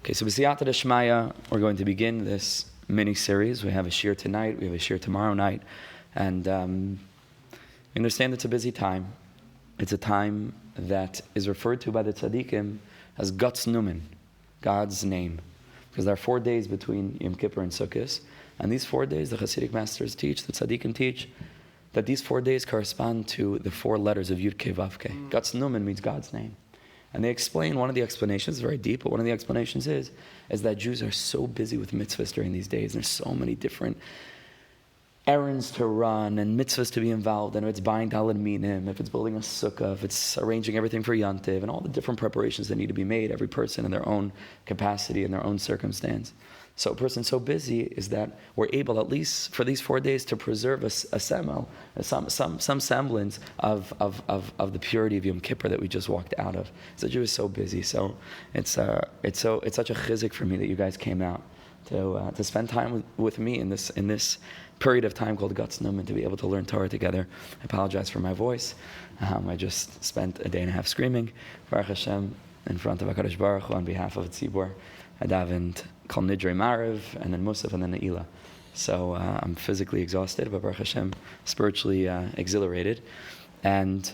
Okay, so b'siyata d'shmaya, we're going to begin this mini-series. We have a shir tonight, we have a shir tomorrow night, and we understand it's a busy time. It's a time that is referred to by the tzaddikim as Guts Numen, God's name. Because there are 4 days between Yom Kippur and Succos, and these 4 days, the Hasidic masters teach, the tzaddikim teach, that these 4 days correspond to the 4 letters of Yud Kei Vav Kei. Guts Numen means God's name. And they explain, one of the explanations, very deep, but one of the explanations is that Jews are so busy with mitzvahs during these days. There's so many different errands to run and mitzvahs to be involved in. If it's buying daled minim, if it's building a sukkah, if it's arranging everything for yantiv, and all the different preparations that need to be made, every person in their own capacity, in their own circumstance. So a person so busy is that we're able, at least for these 4 days, to preserve a semel, some semblance of the purity of Yom Kippur that we just walked out of. So Jew is so busy. So it's such a chizik for me that you guys came out to spend time with me in this period of time called Guts Numen, to be able to learn Torah together. I apologize for my voice. I just spent a day and a half screaming, Baruch Hashem, in front of HaKadosh Baruch Hu on behalf of Tzibor. I davened Kol Nidrei Mariv, and then Musaf, and then Ne'ilah. So I'm physically exhausted, but Baruch Hashem, spiritually exhilarated. And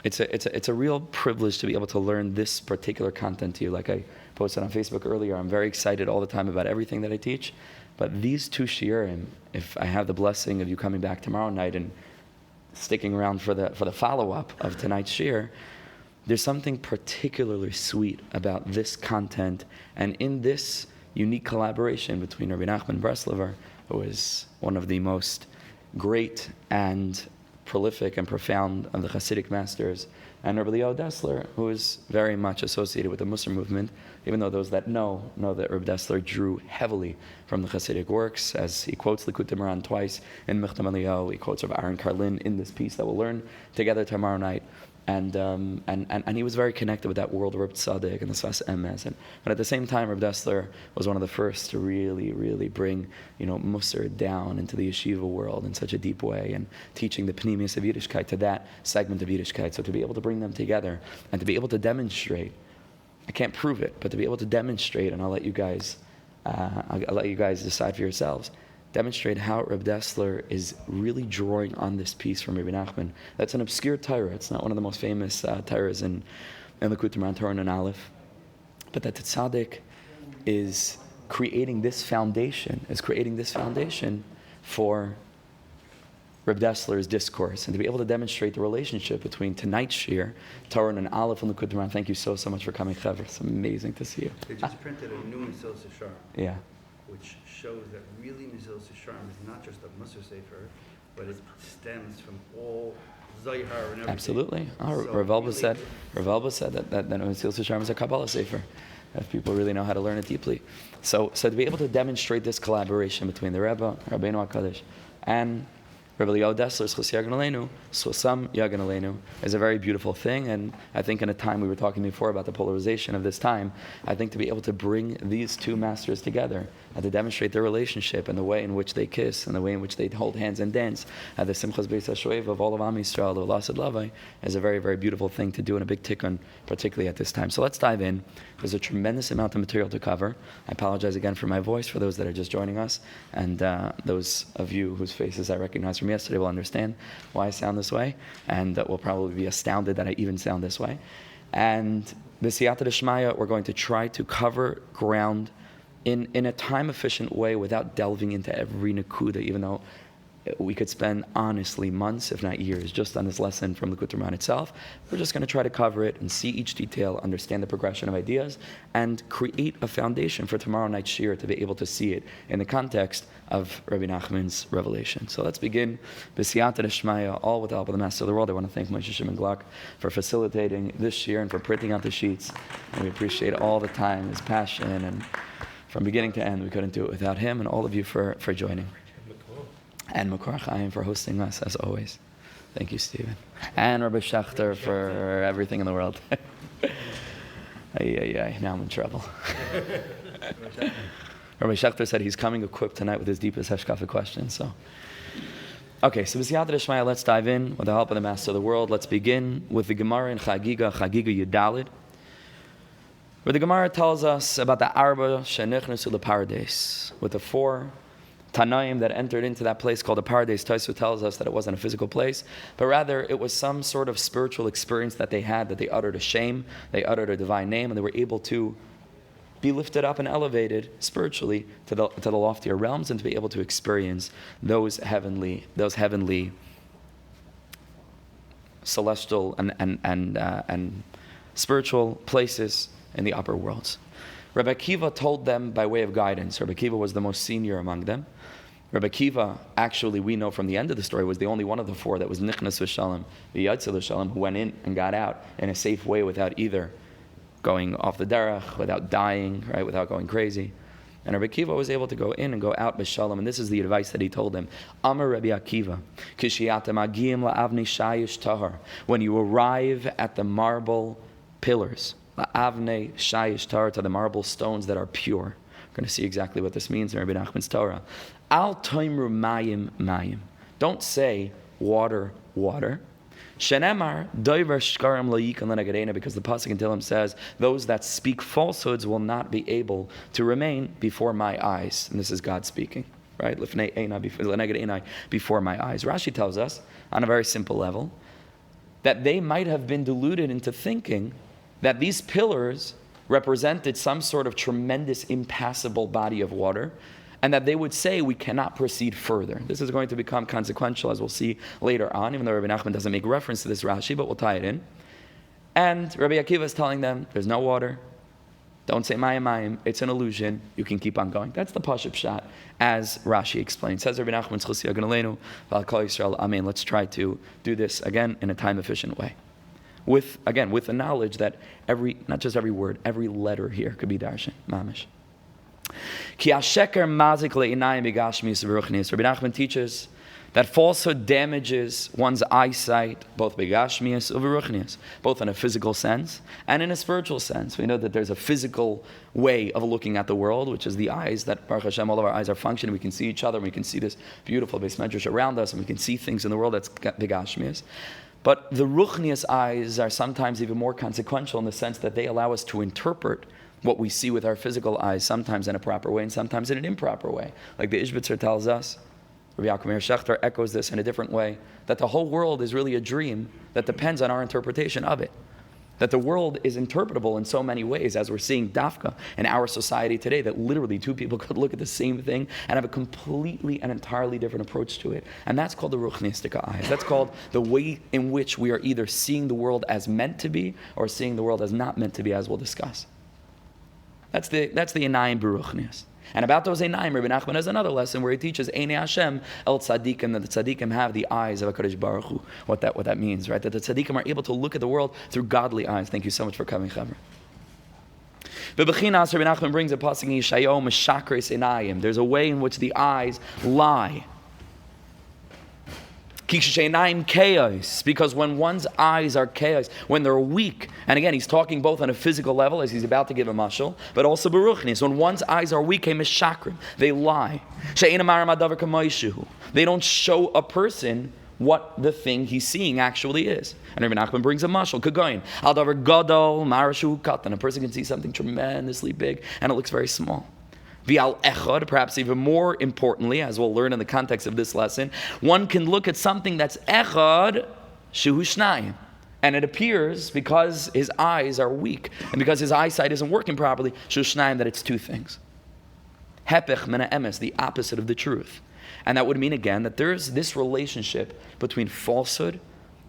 it's a real privilege to be able to learn this particular content to you. Like I posted on Facebook earlier, I'm very excited all the time about everything that I teach. But these 2 shiurim, if I have the blessing of you coming back tomorrow night and sticking around for the follow-up of tonight's shiur, there's something particularly sweet about this content, and in this unique collaboration between Rebbe Nachman Breslover, who is one of the most great and prolific and profound of the Hasidic masters, and Rav Eliyahu Dessler, who is very much associated with the Musar movement, even though those that know that Rav Dessler drew heavily from the Hasidic works, as he quotes Likutei Moharan twice in Michtav M'Eliyahu. He quotes Rav Aaron Karlin in this piece that we'll learn together tomorrow night. And he was very connected with that world of Reb Tzaddik and the Sfas Emes. But at the same time, Rav Dessler was one of the first to really, really bring, Musar down into the yeshiva world in such a deep way, and teaching the Pnimius of Yiddishkeit to that segment of Yiddishkeit. So to be able to bring them together and to be able to demonstrate, I can't prove it, but to be able to demonstrate, and I'll let you guys decide for yourselves, demonstrate how Rav Dessler is really drawing on this piece from Rebbe Nachman. That's an obscure Torah. It's not one of the most famous Torahs in Likutei Moharan, Torah and Aleph. But that the tzaddik is creating this foundation for Rav Dessler's discourse, and to be able to demonstrate the relationship between tonight's shiur, Torah and Aleph and Likutei Moharan. Thank you so much for coming, Chaver. It's amazing to see you. They just printed a new Mesilas Yesharim. Yeah. Which shows that really Mesilas Yesharim is not just a Musar Sefer, but it stems from all Zohar and everything. Absolutely. So Rav Elba said that Mesilas Yesharim is a Kabbalah Sefer, if people really know how to learn it deeply. So to be able to demonstrate this collaboration between the Rebbe, Rabbeinu HaKadosh, and Rebbe Eliyahu Dessler, Schus Yagen Aleinu, Schusam Yagen Aleinu, is a very beautiful thing. And I think in a time, we were talking before about the polarization of this time, I think to be able to bring these 2 masters together and to demonstrate their relationship and the way in which they kiss and the way in which they hold hands and dance at the Simchas Beis HaShoev of all of Am Yisrael, the Lasad Lavai, is a very, very beautiful thing to do, and a big tikkun, particularly at this time. So let's dive in. There's a tremendous amount of material to cover. I apologize again for my voice, for those that are just joining us, and those of you whose faces I recognize from yesterday will understand why I sound this way, and will probably be astounded that I even sound this way. And b'siyata d'shmaya, we're going to try to cover ground in a time-efficient way without delving into every nakuda, even though we could spend, honestly, months, if not years, just on this lesson from the Likutei Moharan itself. We're just going to try to cover it and see each detail, understand the progression of ideas, and create a foundation for tomorrow night's shiur to be able to see it in the context of Rebbe Nachman's revelation. So let's begin. B'siyata d'shmaya, all with the help of the Master of the World. I want to thank Moshe Shimon Glock for facilitating this shiur and for printing out the sheets. And we appreciate all the time, his passion, and from beginning to end, we couldn't do it without him, and all of you for joining. And Makor Chaim for hosting us, as always. Thank you, Stephen. And Rabbi Schechter for everything in the world. Now I'm in trouble. Rabbi Schechter said he's coming equipped tonight with his deepest hashkafic questions. So, okay, so b'siyata d'shmaya, let's dive in with the help of the Master of the World. Let's begin with the Gemara in Chagiga Yudalid. where the Gemara tells us about the Arba Shenichnasu L'Pardes, with the 4 Tanaim that entered into that place called the Paradise. Taisu tells us that it wasn't a physical place, but rather it was some sort of spiritual experience that they had, that they uttered a shame, they uttered a divine name, and they were able to be lifted up and elevated spiritually to the loftier realms and to be able to experience those heavenly celestial and spiritual places in the upper worlds. Rebbe Akiva told them by way of guidance. Rebbe Akiva was the most senior among them. Rebbe Akiva, actually, we know from the end of the story, was the only one of the 4 that was nichnas v'shalom, the yatzel v'shalom, who went in and got out in a safe way without either going off the derech, without dying, right, without going crazy. And Rebbe Akiva was able to go in and go out b'shalom, and this is the advice that he told them. Amar Rebbe Akiva, kishiyatem agiyim la'avni shayish tahar, when you arrive at the marble pillars, la'avne shayish tahar, to the marble stones that are pure. We're going to see exactly what this means in Rebbe Nachman's Torah. Al toimru mayim mayim. Don't say water, water. Shenemar doiver shkarim lo yikan lenagadena, because the pasuk in Tehillim says, those that speak falsehoods will not be able to remain before my eyes. And this is God speaking, right? Lifnei eina lenagadena, before my eyes. Rashi tells us, on a very simple level, that they might have been deluded into thinking that these pillars represented some sort of tremendous impassable body of water, and that they would say we cannot proceed further. This is going to become consequential, as we'll see later on, even though Rebbe Nachman doesn't make reference to this Rashi, but we'll tie it in. And Rabbi Akiva is telling them, there's no water, don't say mayim mayim, it's an illusion, you can keep on going. That's the Pashup shot, as Rashi explains. Says Rebbe Nachman, Tzchusi Aganalenu, V'al Kol Yisrael, Amen. Let's try to do this again in a time-efficient way. With the knowledge that not just every word, every letter here could be darshan, mamish. Ki hasheker mazik le'inayim b'gashmius v'ruchnius. Rabbi Nachman teaches that falsehood damages one's eyesight, both b'gashmius v'ruchnius, both in a physical sense and in a spiritual sense. We know that there's a physical way of looking at the world, which is the eyes, that Baruch Hashem, all of our eyes are functioning. We can see each other, and we can see this beautiful base medrash around us, and we can see things in the world that's b'gashmius. But the ruchnius eyes are sometimes even more consequential in the sense that they allow us to interpret what we see with our physical eyes, sometimes in a proper way and sometimes in an improper way. Like the Ishbitzer tells us, Rabbi Yaakov Meir Shechter echoes this in a different way, that the whole world is really a dream that depends on our interpretation of it. That the world is interpretable in so many ways, as we're seeing dafka in our society today, that literally 2 people could look at the same thing and have a completely and entirely different approach to it. And that's called the ruchnistika eyes. That's called the way in which we are either seeing the world as meant to be or seeing the world as not meant to be, as we'll discuss. That's the Einayim B'Ruchnius. And about those Einayim, Rebbe Nachman has another lesson where he teaches Einei Hashem El Tzadikim, that the Tzadikim have the eyes of HaKadosh Baruch Hu. What that means, right? That the Tzadikim are able to look at the world through godly eyes. Thank you so much for coming, Chaver. Bebechinas, Rebbe Nachman brings a pasuk in Yeshayahu, Meshakres Einayim. There's a way in which the eyes lie. Because when one's eyes are chaos, when they're weak, and again, he's talking both on a physical level, as he's about to give a mashal, but also beruchnis. When one's eyes are weak, they lie. They don't show a person what the thing he's seeing actually is. And Rebbe Nachman brings a mashal, kagoyin. Al davar gadol marashu katan. A person can see something tremendously big, and it looks very small. V'al echad, perhaps even more importantly, as we'll learn in the context of this lesson, one can look at something that's echad shehu shnayim, and it appears, because his eyes are weak and because his eyesight isn't working properly, shehu shnayim, that it's 2 things. Hepech mena emes, the opposite of the truth. And that would mean, again, that there's this relationship between falsehood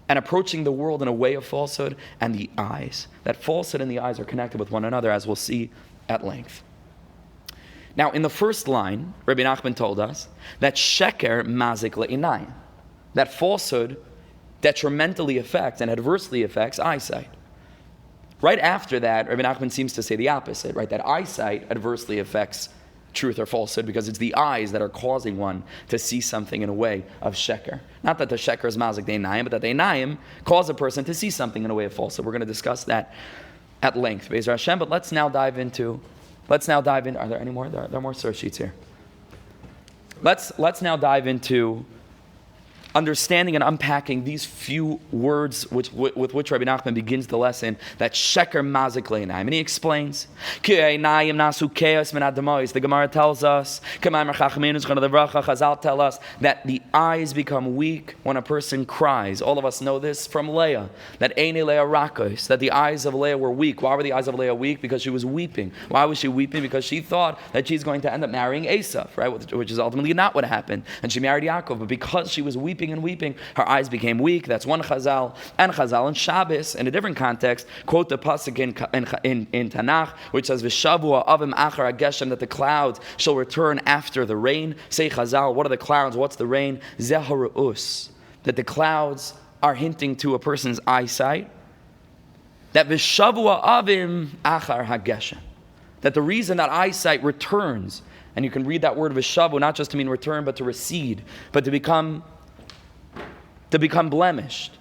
and approaching the world in a way of falsehood and the eyes. That falsehood and the eyes are connected with one another, as we'll see at length. Now, in the first line, Rebbe Nachman told us that sheker mazik le'inayim, that falsehood detrimentally affects and adversely affects eyesight. Right after that, Rebbe Nachman seems to say the opposite, right? That eyesight adversely affects truth or falsehood because it's the eyes that are causing one to see something in a way of sheker. Not that the sheker is mazik le'inayim, but that the einayim cause a person to see something in a way of falsehood. We're going to discuss that at length, Be'ezer Hashem, but let's now dive in. Are there any more? There are more source sheets here. Let's now dive into understanding and unpacking these few words with which Rebbe Nachman begins the lesson, that sheker mazik leinayim. And he explains, the Gemara tells us, Chazal tell us that the eyes become weak when a person cries. All of us know this from Leah, that the eyes of Leah were weak. Why were the eyes of Leah weak? Because she was weeping. Why was she weeping? Because she thought that she's going to end up marrying Esav, right? Which is ultimately not what happened. And she married Yaakov, but because she was weeping and weeping, her eyes became weak. That's one Chazal. And Chazal in Shabbos, in a different context, quote the pasuk in Tanakh, which says, "V'shavua avim achar hageshem," that the clouds shall return after the rain. Say Chazal, what are the clouds? What's the rain? Zeharu'us, that the clouds are hinting to a person's eyesight. That v'shavua avim achar hageshem, that the reason that eyesight returns, and you can read that word v'shavu not just to mean return, but to recede, but to become blemished.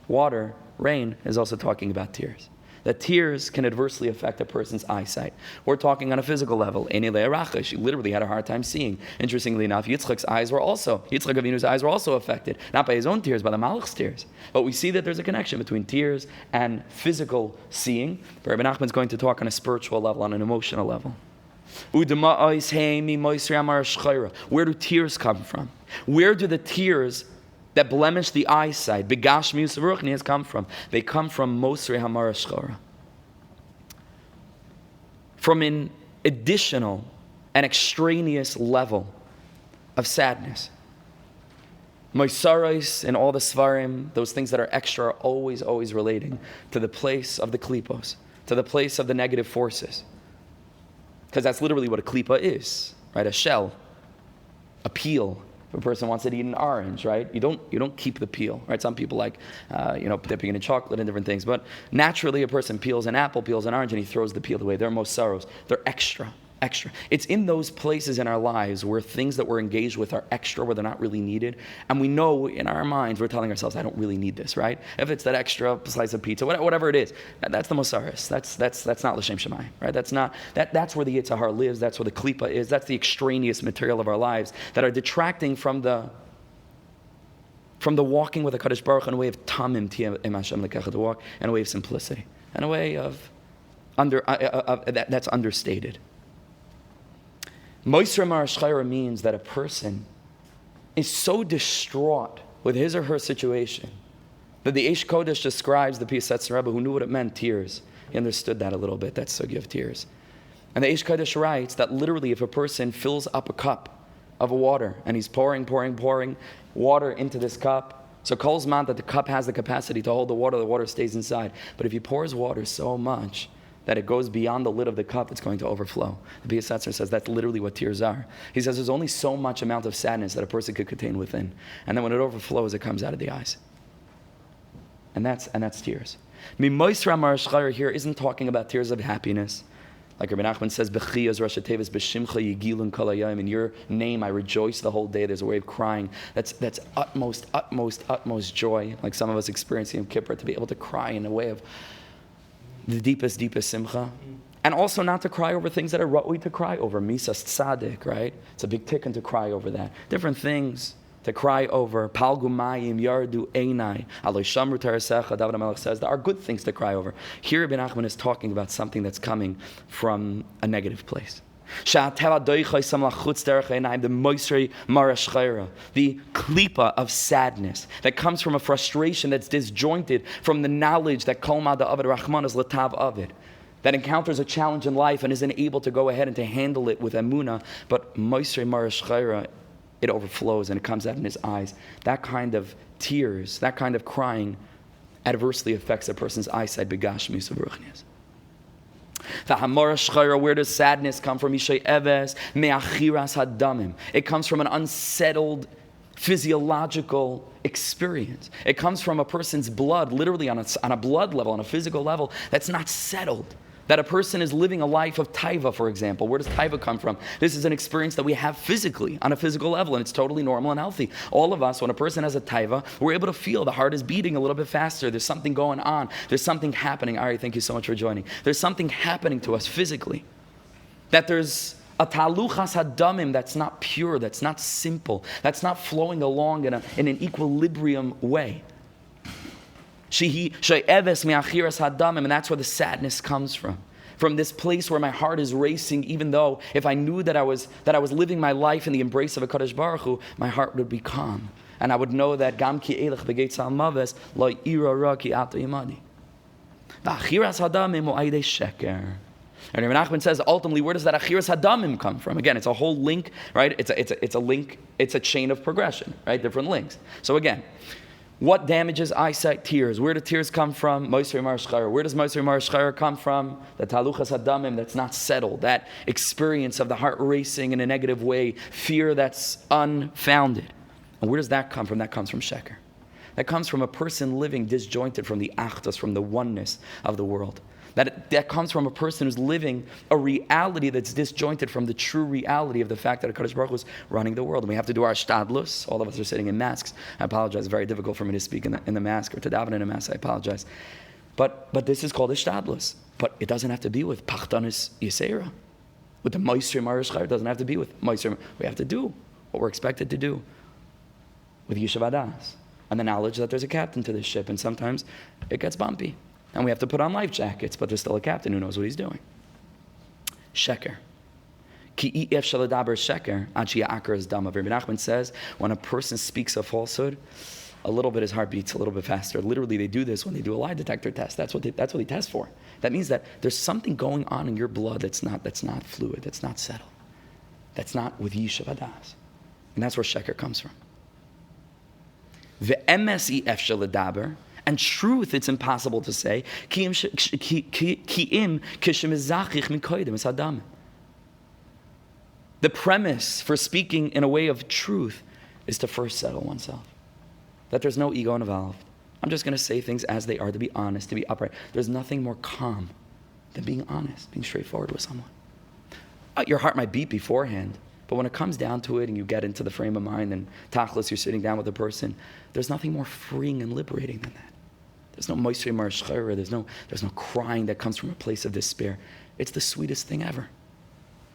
Water, rain, is also talking about tears. That tears can adversely affect a person's eyesight. We're talking on a physical level. She literally had a hard time seeing. Interestingly enough, Yitzchak Avinu's eyes were also affected. Not by his own tears, by the Malach's tears. But we see that there's a connection between tears and physical seeing. But Rebbe Nachman is going to talk on a spiritual level, on an emotional level. Where do tears come from? Where do the tears that blemish the eyesight, begashmius v'ruchnias, come from? They come from Mosri Hamara Shchora, from an additional and extraneous level of sadness. Moisaros and all the svarim, those things that are extra, are always relating to the place of the klipos, to the place of the negative forces. Because that's literally what a klipa is, right? A shell, a peel. If a person wants to eat an orange, right? You don't keep the peel, right? Some people like, dipping it in chocolate and different things. But naturally, a person peels an apple, peels an orange, and he throws the peel away. They're most sorrows. They're extra. It's in those places in our lives where things that we're engaged with are extra, where they're not really needed. And we know in our minds, we're telling ourselves, I don't really need this, right? If it's that extra slice of pizza, whatever it is, that's the mosaris. That's not l'shem shamayim, right? That's where the Yetzer Hara lives. That's where the klipa is. That's the extraneous material of our lives that are detracting from the walking with a Kadosh Baruch in a way of tamim tiyem Hashem lekecha, to walk in a way of simplicity, in a way of that's understated. Moisra Marashchayra means that a person is so distraught with his or her situation that the Eish Kodesh describes the Piasetz Rebbe, who knew what it meant, tears. He understood that a little bit, that sugi of tears. And the Eish Kodesh writes that literally if a person fills up a cup of water and he's pouring water into this cup, so Kol Zman that the cup has the capacity to hold the water stays inside. But if he pours water so much that it goes beyond the lid of the cup, it's going to overflow. The Piasetzer says that's literally what tears are. He says there's only so much amount of sadness that a person could contain within. And then when it overflows, it comes out of the eyes. And that's tears. Mimoisra Marashchayr here isn't talking about tears of happiness. Like Rebbe Nachman says, Bechiyas Rosh Tevis B'Shimcha Yigilun Kol Hayom. In your name I rejoice the whole day. There's a way of crying. That's utmost joy. Like some of us experiencing Yom Kippur, to be able to cry in a way of the deepest simcha. And also not to cry over things that are ra'ui to cry over. Misas tzaddik, right? It's a big tikkun to cry over that. Different things to cry over. Pal gumayim yardu einai. Aloy shamru tarasecha, David HaMelech says, there are good things to cry over. Here Rebbe Nachman is talking about something that's coming from a negative place. The klipa of sadness that comes from a frustration that's disjointed from the knowledge that kol ma da'avad Rahman is latav avid, that encounters a challenge in life and isn't able to go ahead and to handle it with emunah, but moisrei marashchayra, it overflows and it comes out in his eyes. That kind of tears, that kind of crying adversely affects a person's eyesight. Begashmius v'ruchnias. Where does sadness come from? It comes from an unsettled physiological experience. It comes from a person's blood, literally on a blood level, on a physical level, that's not settled. That a person is living a life of taiva, for example. Where does taiva come from? This is an experience that we have physically, on a physical level, and it's totally normal and healthy. All of us, when a person has a taiva, we're able to feel the heart is beating a little bit faster. There's something going on. There's something happening. Ari, thank you so much for joining. There's something happening to us physically. That there's a taluchas hadamim that's not pure, that's not simple, that's not flowing along in an equilibrium way. She'eves mi'achiras hadamim, and that's where the sadness comes from. From this place where my heart is racing, even though if I knew that I was living my life in the embrace of a Kadosh Baruch Hu, my heart would be calm. And I would know that Gam ki elech begeitz al-maves lo ira ra ki ato yimadi. V'achiras hadamim u'aydei sheker. And Rebbe Nachman says, ultimately, where does that achiras hadamim come from? Again, it's a whole link, right? It's a link, it's a chain of progression, right? Different links. So again, what damages eyesight? Tears. Where do tears come from? Moisri Mar Shchayr. Where does Moisri Mar Shchayr come from? The taluchas hadamim that's not settled. That experience of the heart racing in a negative way. Fear that's unfounded. And where does that come from? That comes from sheker. That comes from a person living disjointed from the achdus, from the oneness of the world. That comes from a person who's living a reality that's disjointed from the true reality of the fact that HaKadosh Baruch Hu is running the world. And we have to do our shtadlus. All of us are sitting in masks. I apologize. It's very difficult for me to speak in the mask or to daven in a mask. I apologize. But this is called a shtadlus. But it doesn't have to be with pachtanis yisera. With the moisri marishchar, it doesn't have to be with moisri. We have to do what we're expected to do with yishuv hadas. And the knowledge that there's a captain to this ship. And sometimes it gets bumpy. And we have to put on life jackets, but there's still a captain who knows what he's doing. Sheker. Ki if shaladaber sheker, achi akar is dama. Rebbe Nachman says, when a person speaks a falsehood, a little bit his heart beats a little bit faster. Literally, they do this when they do a lie detector test. That's what they test for. That means that there's something going on in your blood that's not fluid, that's not settled, that's not with yishuv hadas, and that's where sheker comes from. Ve'emes ef shaladaber. And truth, it's impossible to say. The premise for speaking in a way of truth is to first settle oneself. That there's no ego involved. I'm just going to say things as they are, to be honest, to be upright. There's nothing more calm than being honest, being straightforward with someone. Your heart might beat beforehand, but when it comes down to it and you get into the frame of mind and tachlis, you're sitting down with a person, there's nothing more freeing and liberating than that. There's no moisri mar shchayra, there's no crying that comes from a place of despair. It's the sweetest thing ever.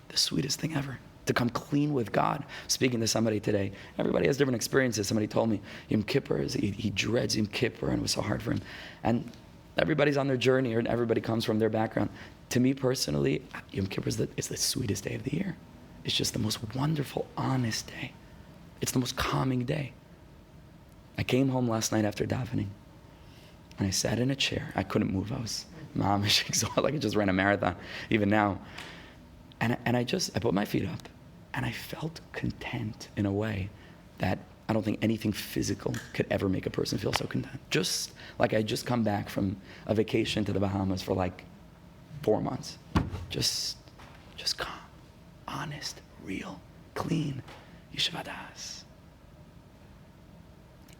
The sweetest thing ever. To come clean with God. Speaking to somebody today, everybody has different experiences. Somebody told me Yom Kippur, he dreads Yom Kippur and it was so hard for him. And everybody's on their journey and everybody comes from their background. To me personally, Yom Kippur is the sweetest day of the year. It's just the most wonderful, honest day. It's the most calming day. I came home last night after davening. And I sat in a chair. I couldn't move. I was mamish exhausted, like I just ran a marathon, even now. And I put my feet up, and I felt content in a way that I don't think anything physical could ever make a person feel so content. Just like I just come back from a vacation to the Bahamas for like 4 months. Just calm, honest, real, clean. Yishuv hadas.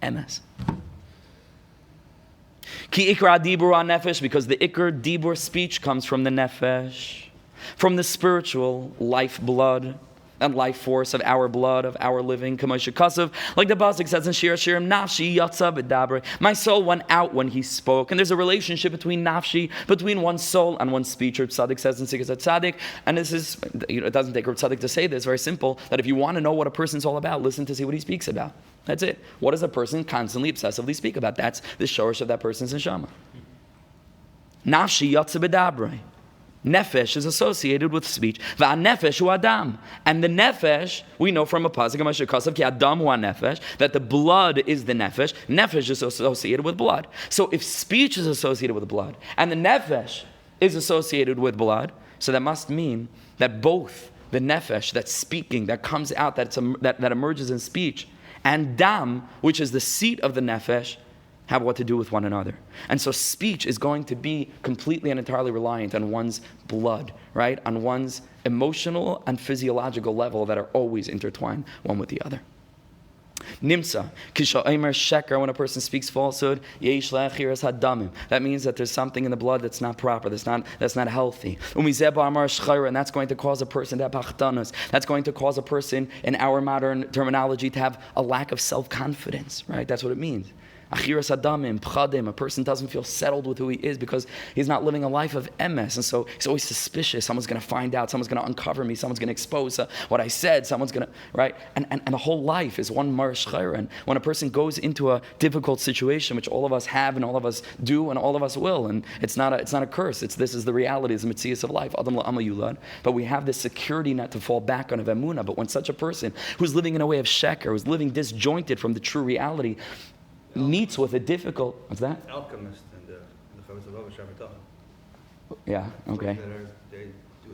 MS. Ki ikra dibur nefesh, because the ikr dibur speech comes from the nefesh, from the spiritual life blood and life force of our blood, of our living. Kamosha Kasav, like the pasuk says in Shir Hashirim, Nafshi yatsa b'dabre. My soul went out when he spoke. And there's a relationship between nafshi, between one's soul and one's speech. Reb Tzaddik says in Sukkos Tzaddik, and this is, it doesn't take Reb Tzaddik to say this, very simple, that if you want to know what a person's all about, listen to see what he speaks about. That's it. What does a person constantly, obsessively speak about? That's the shorish of that person's neshama. Nafshi yatsa b'dabre. Nefesh is associated with speech. Va'nefesh hu adam. And the nefesh, we know from a pasuk, ki adam hu nefesh, that the blood is the nefesh. Nefesh is associated with blood. So if speech is associated with blood, and the nefesh is associated with blood, so that must mean that both the nefesh, that's speaking, that comes out, that emerges in speech, and dam, which is the seat of the nefesh, have what to do with one another. And so speech is going to be completely and entirely reliant on one's blood, right? On one's emotional and physiological level that are always intertwined one with the other. Nimsa, kisha omer sheker, when a person speaks falsehood, yesh le'achiras hadamim. That means that there's something in the blood that's not proper, that's not healthy. Umizeh ba'amar shchayra, and that's going to cause a person to have pachtanos. That's going to cause a person, in our modern terminology, to have a lack of self-confidence, right? That's what it means. Achiras adamim, pchadim. A person doesn't feel settled with who he is because he's not living a life of emes. And so he's always suspicious. Someone's going to find out. Someone's going to uncover me. Someone's going to expose what I said. Someone's going to, right? And the whole life is one marish chayra. And when a person goes into a difficult situation, which all of us have and all of us do and all of us will, and it's not a curse. This is the reality, it's the mitzias of life. Adam la'ama yulad. But we have this security net to fall back on of emunah. But when such a person who's living in a way of sheker, who's living disjointed from the true reality, meets with a difficult, what's that? Alchemist and the Chavos of Shabbaton. Yeah, okay.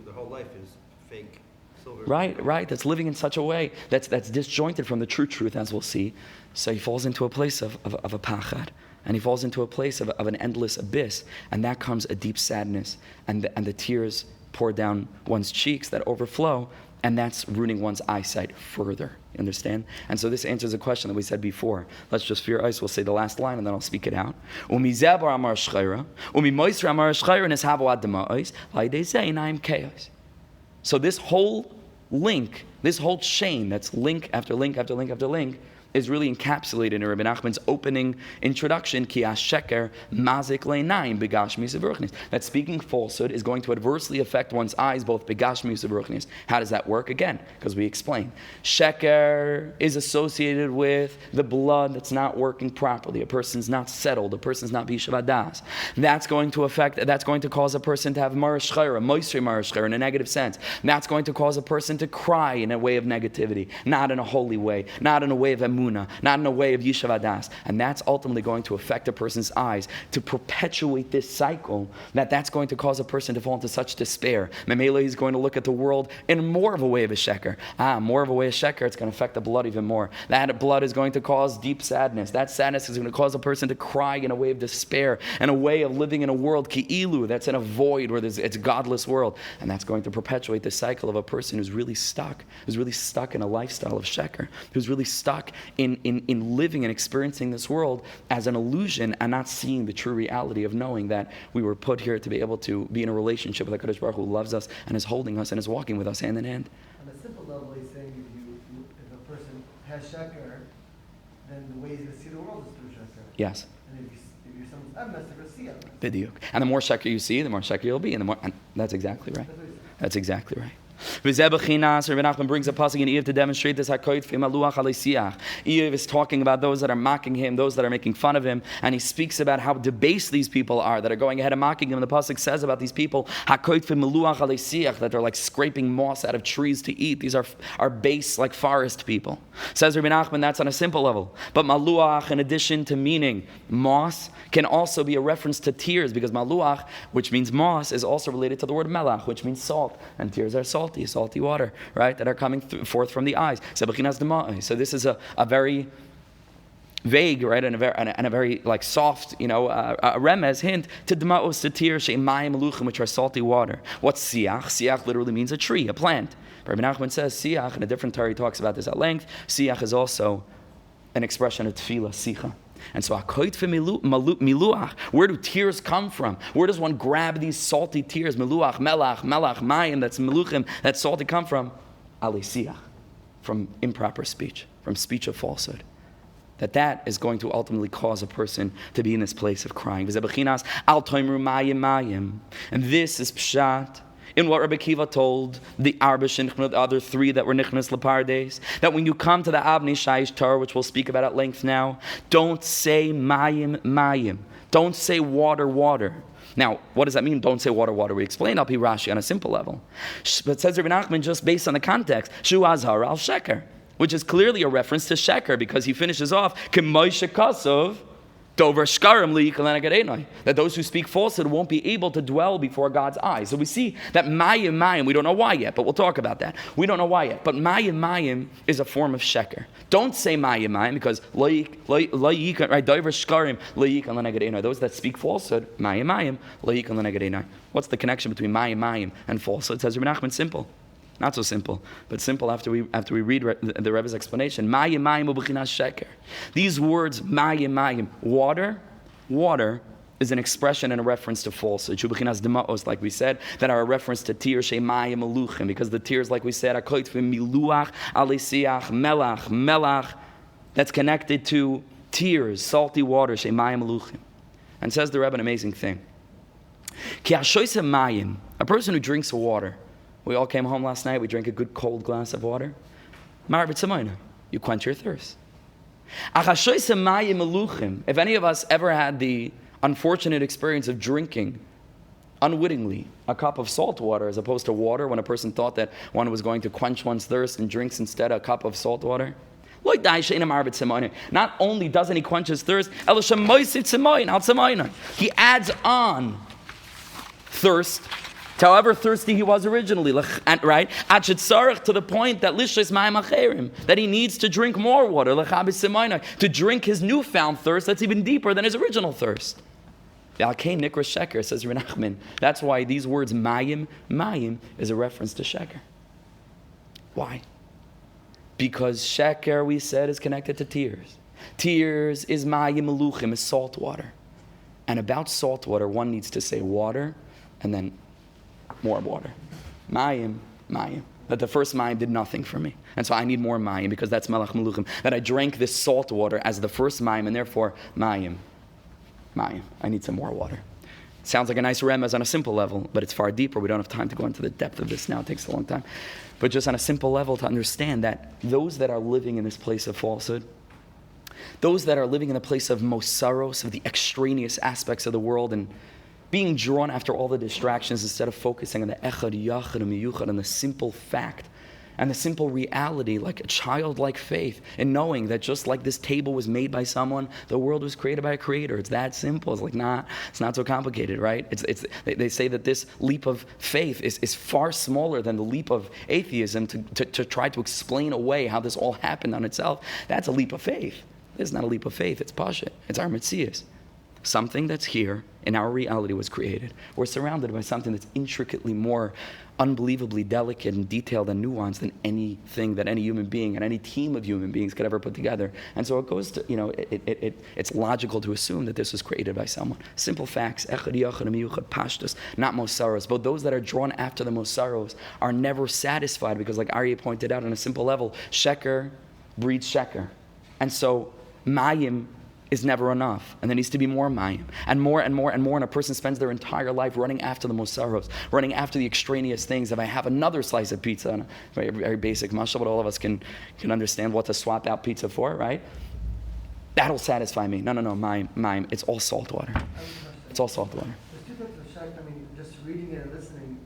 The whole life is fake silver. Right. That's living in such a way that's disjointed from the true truth, as we'll see. So he falls into a place of a pachad. And he falls into a place of an endless abyss. And that comes a deep sadness. And the tears pour down one's cheeks that overflow. And that's ruining one's eyesight further. You understand? And so this answers a question that we said before. Let's just, for your eyes, we'll say the last line and then I'll speak it out. So this whole link, this whole chain that's link after link after link after link, is really encapsulated in Rebbe Nachman's opening introduction, Ki sheker mazik le'nayim begashmis u'ruchnis. That speaking falsehood is going to adversely affect one's eyes, both begashmis u'ruchnis. How does that work? Again, because we explain. Sheker is associated with the blood that's not working properly. A person's not settled. A person's not b'yishuv hadas. That's going to cause a person to have marish chayra, moisri marish chayra, in a negative sense. And that's going to cause a person to cry in a way of negativity, not in a holy way, not in a way of emunah, not in a way of yishuv hadas. And that's ultimately going to affect a person's eyes, to perpetuate this cycle, that's going to cause a person to fall into such despair. Memela, he's going to look at the world in more of a way of a sheker. More of a way of sheker, it's going to affect the blood even more. That blood is going to cause deep sadness. That sadness is going to cause a person to cry in a way of despair, and a way of living in a world, ki'ilu, that's in a void where it's a godless world. And that's going to perpetuate the cycle of a person who's really stuck in a lifestyle of sheker, who's really stuck in living and experiencing this world as an illusion and not seeing the true reality of knowing that we were put here to be able to be in a relationship with HaKadosh Baruch Hu, who loves us and is holding us and is walking with us hand in hand. On a simple level, he's saying if a person has sheker, then the way he's going to see the world is through sheker. Yes. And if you're someone's emes, they're going to see emes. B'diuk. And the more sheker you see, the more sheker you'll be. And that's exactly right. That's exactly right. Rebbe Nachman brings a pasuk in Eiv to demonstrate this. Eiv is talking about those that are mocking him, those that are making fun of him, and he speaks about how debased these people are that are going ahead and mocking him. And the pasuk says about these people that they're like scraping moss out of trees to eat. These are base, like forest people. Says Rebbe Nachman, that's on a simple level. But maluach, in addition to meaning moss, can also be a reference to tears, because maluach, which means moss, is also related to the word melach, which means salt, and tears are salty water, right, that are coming forth from the eyes. So this is a very vague, right, and a very like soft, a remez hint to dma'os, to tears, she'mayim meluchim, which are salty water. What's siach? Siach literally means a tree, a plant. Rebbe Nachman says siach, in a different Torah he talks about this at length. Siach is also an expression of tefillah, sicha. And so, miluach, where do tears come from? Where does one grab these salty tears? Miluach, melach, mayim, that's meluchim, that salty, come from? Alisiach, from improper speech, from speech of falsehood. That is going to ultimately cause a person to be in this place of crying. And this is pshat in what Rabbi Kiva told the the other three that were nichnas lepardes, that when you come to the Avnei Shaish Torah, which we'll speak about at length now, don't say mayim. Don't say water. Now, what does that mean? Don't say water. We explained Al Pi Rashi on a simple level. But says Rebbe Nachman, just based on the context, Shu Azhar al Sheker, which is clearly a reference to Sheker, because he finishes off, K'moishe Kasov, Dover Shkarim li'ikalanagadenai, that those who speak falsehood won't be able to dwell before God's eyes. So we see that mayim, we don't know why yet, but we'll talk about that. We don't know why yet, but mayim is a form of sheker. Don't say mayim because right, Dover Shkarim li'ikalanagadenai, those that speak falsehood, mayim li'ikalanagadenai. What's the connection between mayim and falsehood? It says Rebbe Nachman, simple. Not so simple, but simple after we read the Rebbe's explanation. Mayim u'b'chinas sheker. These words, mayim, water is an expression and a reference to falsehood. Shu'b'chinas dema'os, like we said, that are a reference to tears, she'mayim meluchim, because the tears, like we said, akoitfim miluach, alisiach, melach, that's connected to tears, salty water, shemayim meluchim. And says the Rebbe an amazing thing. Ki hashoyse mayim, a person who drinks water. We all came home last night, we drank a good cold glass of water. You quench your thirst. If any of us ever had the unfortunate experience of drinking unwittingly a cup of salt water as opposed to water, when a person thought that one was going to quench one's thirst and drinks instead a cup of salt water, not only doesn't he quench his thirst, he adds on thirst to however thirsty he was originally, right? To the point that he needs to drink more water, to drink his newfound thirst that's even deeper than his original thirst. Says Rebbe Nachman. That's why these words mayim is a reference to sheker. Why? Because sheker, we said, is connected to tears. Tears is mayim meluchim, is salt water. And about salt water, one needs to say water and then more water. Mayim. That the first mayim did nothing for me. And so I need more mayim because that's melach meluchim. That I drank this salt water as the first mayim and therefore mayim. I need some more water. Sounds like a nice remez on a simple level, but it's far deeper. We don't have time to go into the depth of this now. It takes a long time. But just on a simple level to understand that those that are living in this place of falsehood, those that are living in the place of mosaros, of the extraneous aspects of the world and being drawn after all the distractions instead of focusing on the echad, yachad, and miyuchad, on the simple fact and the simple reality, like a childlike faith in knowing that just like this table was made by someone, the world was created by a creator. It's that simple. It's like, nah, it's not so complicated, right? They say that this leap of faith is far smaller than the leap of atheism to try to explain away how this all happened on itself. That's a leap of faith. It's not a leap of faith. It's pasha. It's our metzias. Something that's here in our reality was created. We're surrounded by something that's intricately more unbelievably delicate and detailed and nuanced than anything that any human being and any team of human beings could ever put together. And so it goes to, it's logical to assume that this was created by someone. Simple facts, echad, yachad, miyuchad, pashtus, not mosaros. But those that are drawn after the mosaros are never satisfied because, like Aryeh pointed out on a simple level, sheker breeds sheker. And so mayim is never enough, and there needs to be more mayim, and more and more and more, and a person spends their entire life running after the mosaros, running after the extraneous things. If I have another slice of pizza, and a very, very basic mashal, but all of us can understand what to swap out pizza for, right? That'll satisfy me. No, mayim, it's all salt water. It's all salt water. There's two types of sheker, just reading it and listening,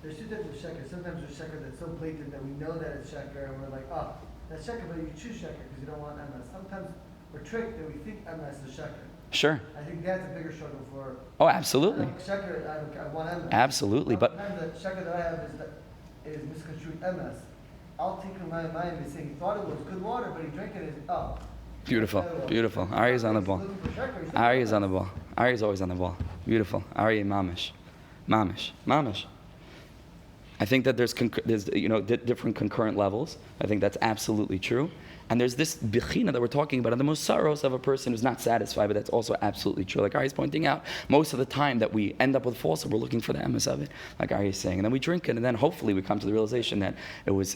there's two types of sheker. Sometimes there's sheker that's so blatant that we know that it's sheker, and we're like, oh, that's sheker, but you choose sheker because you don't want MS. Sometimes we're tricked that we think MS is sheker. Sure. I think that's a bigger struggle for. Oh, absolutely. Sheker, I want MS. Absolutely, but sometimes the sheker that I have is misconstrued MS. I'll take my mind is saying he thought it was good water, but he drank it as Beautiful. Aryeh's on the ball. Aryeh's on the ball. Aryeh's always on the ball. Beautiful. Aryeh mamish. I think that there's different concurrent levels. I think that's absolutely true. And there's this bechira that we're talking about, and the mosaros of a person who's not satisfied, but that's also absolutely true. Like Aryeh's pointing out, most of the time that we end up with falsehood, we're looking for the emes of it, like Aryeh's saying, and then we drink it, and then hopefully we come to the realization that it was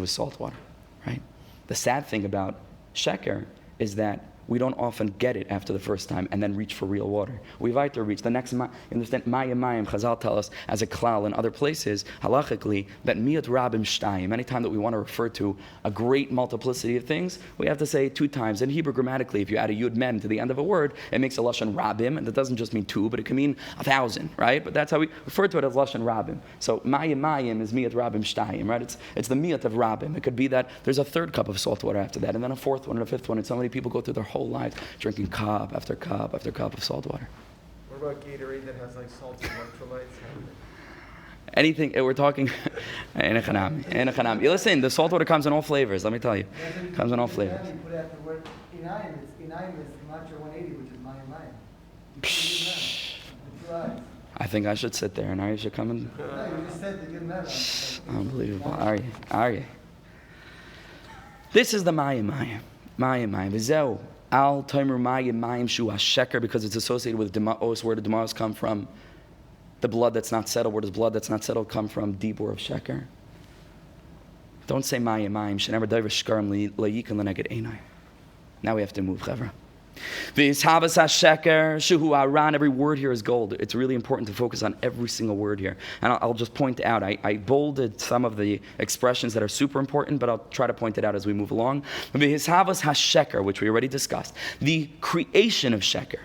salt water, right? The sad thing about sheker is that we don't often get it after the first time and then reach for real water. We have to reach the next, understand, mayim, Chazal tell us as a klal in other places, halachically, that miyat rabim shtayim, anytime that we want to refer to a great multiplicity of things, we have to say 2 times. In Hebrew, grammatically, if you add a yud mem to the end of a word, it makes a lashon rabim, and that doesn't just mean 2, but it can mean 1,000, right? But that's how we refer to it as lashon rabim. So mayim is miyat rabim shtayim, right? It's the miyat of rabim. It could be that there's a 3rd cup of salt water after that, and then a 4th one, and a 5th one, and so many people go through their whole lives drinking cup after cup after cup of salt water. What about Gatorade that has like salty electrolytes? Anything, we're talking in a chanam. Listen, the salt water comes in all flavors, let me tell you. It comes in all flavors. You put after word inayim, it's inayim is Gematra 180, which is mayim. I think I should sit there and Aryeh should come in. No, you just said the good matter. Unbelievable. Aryeh. This is the mayim. V'zeu al toimer mayim shu hasheker, because it's associated with dema'os. Where did dema'os come from? The blood that's not settled. Where does blood that's not settled come from? Dibur of sheker. Don't say mayim shenever dover shkarim leyikan leneged einai. Now we have to move, chavra. V'hishavas hasheker shehu aran. Every word here is gold. It's really important to focus on every single word here. And I'll just point out, I bolded some of the expressions that are super important, but I'll try to point it out as we move along. V'hishavas hasheker, which we already discussed. The creation of sheker.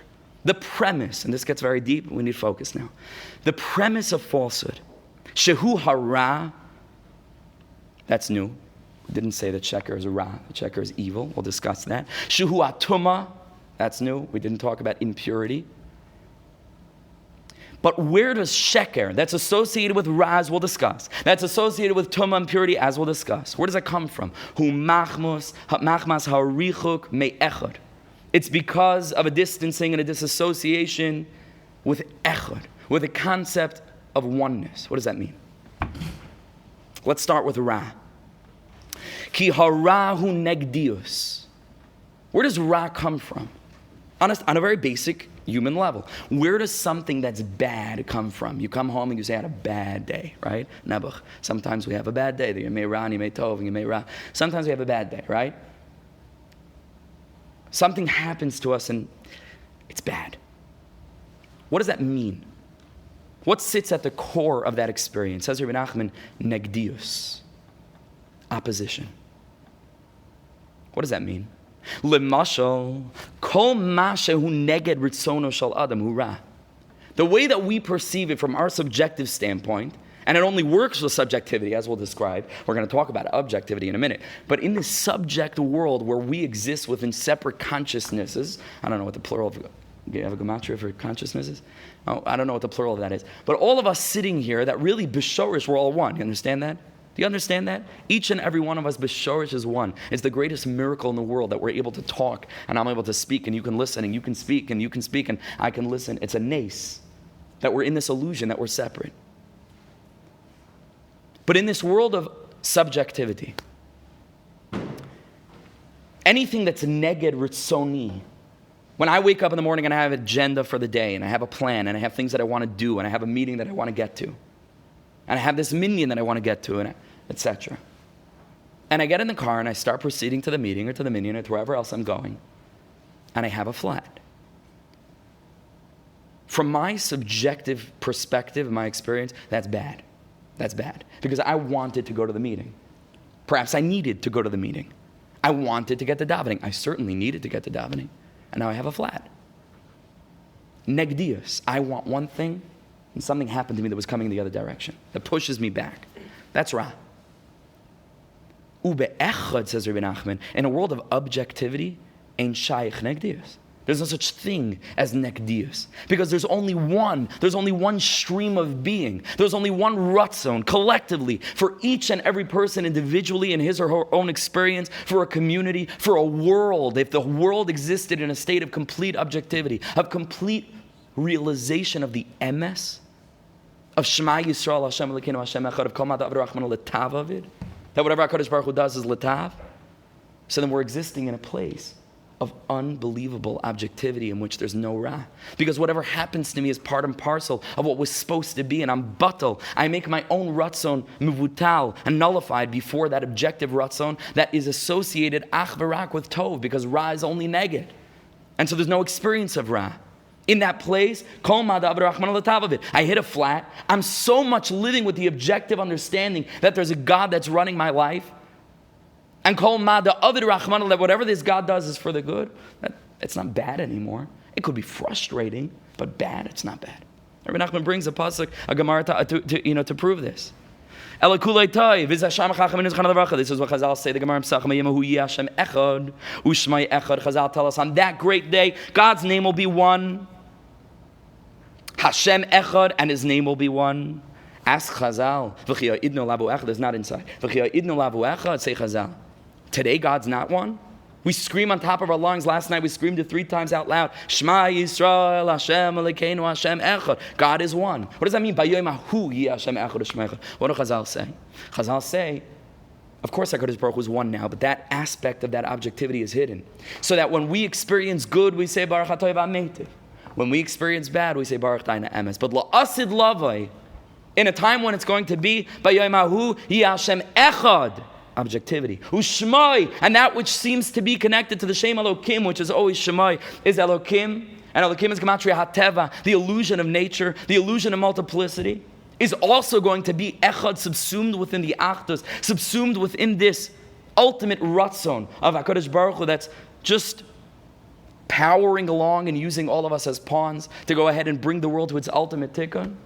The premise, and this gets very deep, we need focus now. The premise of falsehood. Shehu hara. That's new. We didn't say that sheker is ra. Sheker is evil. We'll discuss that. Shehu atuma. That's new. We didn't talk about impurity. But where does sheker, that's associated with ra, as we'll discuss, that's associated with tuma, impurity, as we'll discuss, where does that come from? Hu machmas harichuk me'echad. It's because of a distancing and a disassociation with echad, with the concept of oneness. What does that mean? Let's start with ra. Ki hara hu negdius. Where does ra come from? On a very basic human level. Where does something that's bad come from? You come home and you say, I had a bad day, right? Nebuch. Sometimes we have a bad day. You may ra, and you may tov, and you may ra. Sometimes we have a bad day, right? Something happens to us and it's bad. What does that mean? What sits at the core of that experience? Says Rebbe Nachman, negdius. Opposition. What does that mean? Lemashal, kol mashehu neged ritzono shel adam hu ra. The way that we perceive it from our subjective standpoint, and it only works with subjectivity, as we'll describe. We're going to talk about objectivity in a minute. But in this subject world where we exist within separate consciousnesses, I don't know what the plural of, do you have a gematria for consciousnesses? Oh, I don't know what the plural of that is. But all of us sitting here, that really b'shorish, we're all one. You understand that? Do you understand that? Each and every one of us, b'shorish, is one. It's the greatest miracle in the world that we're able to talk, and I'm able to speak, and you can listen, and you can speak, and you can speak, and I can listen. It's a nace that we're in this illusion that we're separate. But in this world of subjectivity, anything that's neged ritzoni, when I wake up in the morning and I have an agenda for the day, and I have a plan, and I have things that I want to do, and I have a meeting that I want to get to, and I have this minion that I want to get to, and etc. And I get in the car and I start proceeding to the meeting or to the minion or to wherever else I'm going, and I have a flat. From my subjective perspective, my experience, that's bad. That's bad. Because I wanted to go to the meeting. Perhaps I needed to go to the meeting. I wanted to get to davening. I certainly needed to get to davening. And now I have a flat. Negdius. I want one thing, and something happened to me that was coming in the other direction, that pushes me back. That's ra. Ube echad, says Rebbe Nachman, in a world of objectivity, ein shaykh negdius. There's no such thing as nekdius. Because there's only one stream of being. There's only one ratzon, collectively, for each and every person individually in his or her own experience, for a community, for a world. If the world existed in a state of complete objectivity, of complete realization of the emes, of Shema Yisrael, Hashem Elokeinu, Hashem Echad, of Kol Ma'ad Aved Rachman Letav of it, that whatever HaKadosh Baruch Hu does is letav, so then we're existing in a place of unbelievable objectivity in which there's no ra. Because whatever happens to me is part and parcel of what was supposed to be, and I'm batal. I make my own ratzon mevutal and nullified before that objective ratzon that is associated ach v'rak with tov, because ra is only neged. And so there's no experience of ra. In that place, kol ma'ad aved rachman letav of it. I hit a flat. I'm so much living with the objective understanding that there's a God that's running my life. And kol ma'ad aved rachman, that whatever this God does is for the good. It's not bad anymore. It could be frustrating, but bad, it's not bad. Rebbe Nachman brings a pasuk, a gemara to prove this. Likutei Moharan. This is what Chazal say. The Gemara Hashem echad u'shmai echad. Chazal tell us on that great day, God's name will be one. Hashem echad, and His name will be one. Ask Chazal. V'chiyah idno lavu echad is not inside. V'chiyah idno lavu echad. Say Chazal. Today God's not one. We scream on top of our lungs. Last night we screamed it 3 times out loud. Shema Yisrael, Hashem Elokeinu, Hashem echad. God is one. What does that mean? Bayomahu yi Hashem echad u'shmei echad. What do Chazal say? Chazal say, of course HaKadosh Baruch Hu is one now, but that aspect of that objectivity is hidden. So that when we experience good, we say Baruch Atoy v'ametiv. When we experience bad, we say Baruch Daina Emes. But la'asid lavai, in a time when it's going to be Bayomahu yi Hashem echad. objectivity. Ushmai, and that which seems to be connected to the Shem Elokim, which is always Shemai, is Elokim. And Elokim is Gematria HaTeva, the illusion of nature, the illusion of multiplicity, is also going to be Echad, subsumed within the Achdus, subsumed within this ultimate Ratzon of HaKadosh Baruch Hu that's just powering along and using all of us as pawns to go ahead and bring the world to its ultimate tikkun.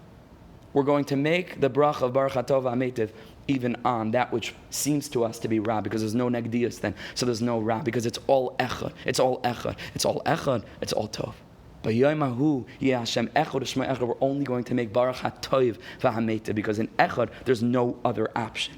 We're going to make the bracha of Baruch Atov HaMeitiv even on that which seems to us to be Ra, because there's no Negdius then, so there's no Ra, because it's all Echad, it's all Echad, it's all Echad, it's all Tov. But Yoimahu, Hashem Echad, Shema Echad, we're only going to make Baruch HaTov VaHaMeitiv, because in Echad, there's no other option.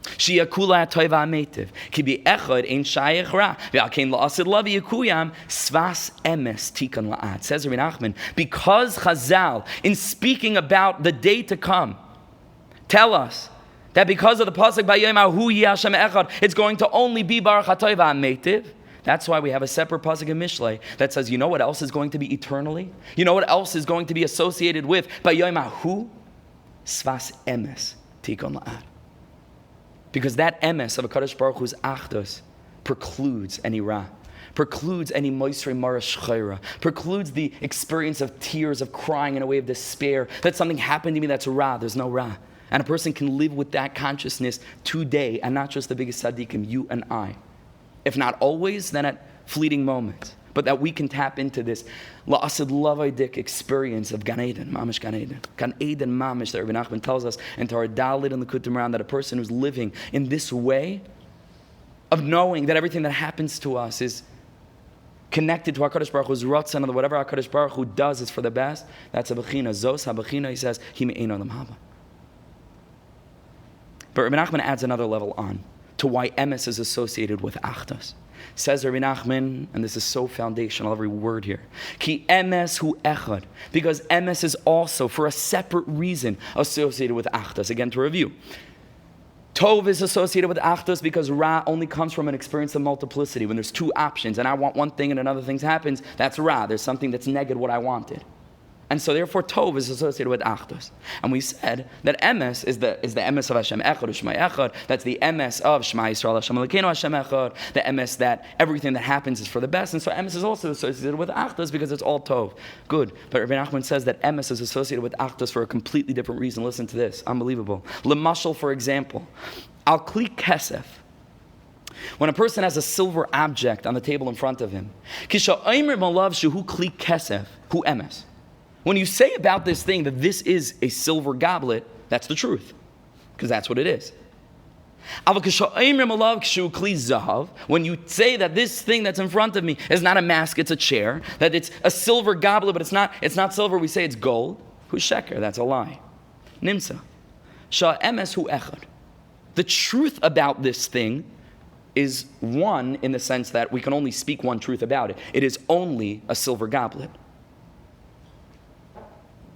Shia Kula HaTov VaHaMeitiv, Ki Bi Echad Ein Shayach Ra, V'Alkein La'asid Lavi Yekuyam, Svas Emes Tikan La'at. Says Rebbe Nachman, because Chazal, in speaking about the day to come, tell us that because of the pasuk by Yoimahu Hashem Echad, it's going to only be Baruch HaTov VaHaMeitiv. That's why we have a separate pasuk in Mishlei that says, you know what else is going to be eternally? You know what else is going to be associated with by Yoimahu? Svas Emes Tikon La'ad. Because that Emes of HaKadosh Baruch Hu's Achdus precludes any Ra, precludes any Moisrei Mara Shchayra, precludes the experience of tears, of crying in a way of despair, that something happened to me that's Ra. There's no Ra. And a person can live with that consciousness today, and not just the biggest tzaddikim, you and I. If not always, then at fleeting moments. But that we can tap into this la'asid lavaidik experience of Gan Eden, Mamish Gan Eden. Gan Eden Mamish, that Rebbe Nachman tells us in Torah Dalit and Likutei Moharan, that a person who's living in this way of knowing that everything that happens to us is connected to HaKadosh Baruch Hu's Ratzon, and that whatever HaKadosh Baruch Hu does is for the best, that's a bechina. Zos ha-bechina, he says, hi me'ein olam haba. But Rebbe Nachman adds another level on to why emes is associated with achdas. Says Rebbe Nachman, and this is so foundational, every word here, ki emes hu echad, because emes is also, for a separate reason, associated with achdas. Again, to review. Tov is associated with achdas because Ra only comes from an experience of multiplicity. When there's two options, and I want one thing and another thing happens, that's Ra. There's something that's negative what I wanted. And so therefore Tov is associated with Achdus. And we said that Emes is the Emes of Hashem Echad, Shema Echad. That's the Emes of Shema Yisrael, Hashem Elokeinu, Hashem Echad. The Emes that everything that happens is for the best. And so Emes is also associated with Achdus because it's all Tov. Good. But Rebbe Nachman says that Emes is associated with Achdus for a completely different reason. Listen to this. Unbelievable. Lemashal, for example. Al Kli Kesef. When a person has a silver object on the table in front of him, Kisha Omer Malav Shehu Kli Kesef, Hu Emes. When you say about this thing that this is a silver goblet, that's the truth, because that's what it is. When you say that this thing that's in front of me is not a mask, it's a chair, that it's a silver goblet, but it's not silver, we say it's gold, hu sheker, that's a lie. Nimsa. Sha emes hu echad. The truth about this thing is one in the sense that we can only speak one truth about it. It is only a silver goblet.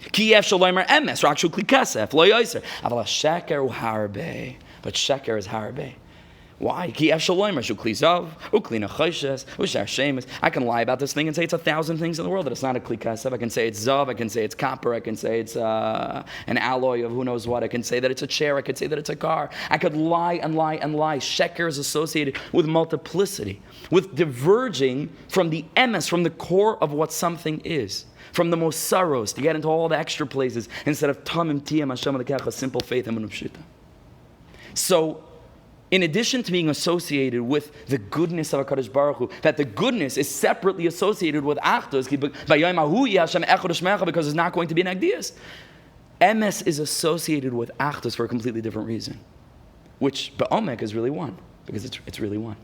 But sheker is harbe. Why? I can lie about this thing and say it's 1,000 things in the world, that it's not a kli kasef. I can say it's zav, I can say it's copper, I can say it's an alloy of who knows what. I can say that it's a chair, I could say that it's a car. I could lie and lie and lie. Sheker is associated with multiplicity, with diverging from the emes, from the core of what something is. From the mosaros to get into all the extra places instead of tamim tiyam Hashem Elokecha, simple faith and pshita. So, in addition to being associated with the goodness of HaKadosh Baruch Hu, that the goodness is separately associated with Achdus, because it's not going to be an Agdias. Emes is associated with Achdus for a completely different reason, which Ba'omek is really one, because it's really one.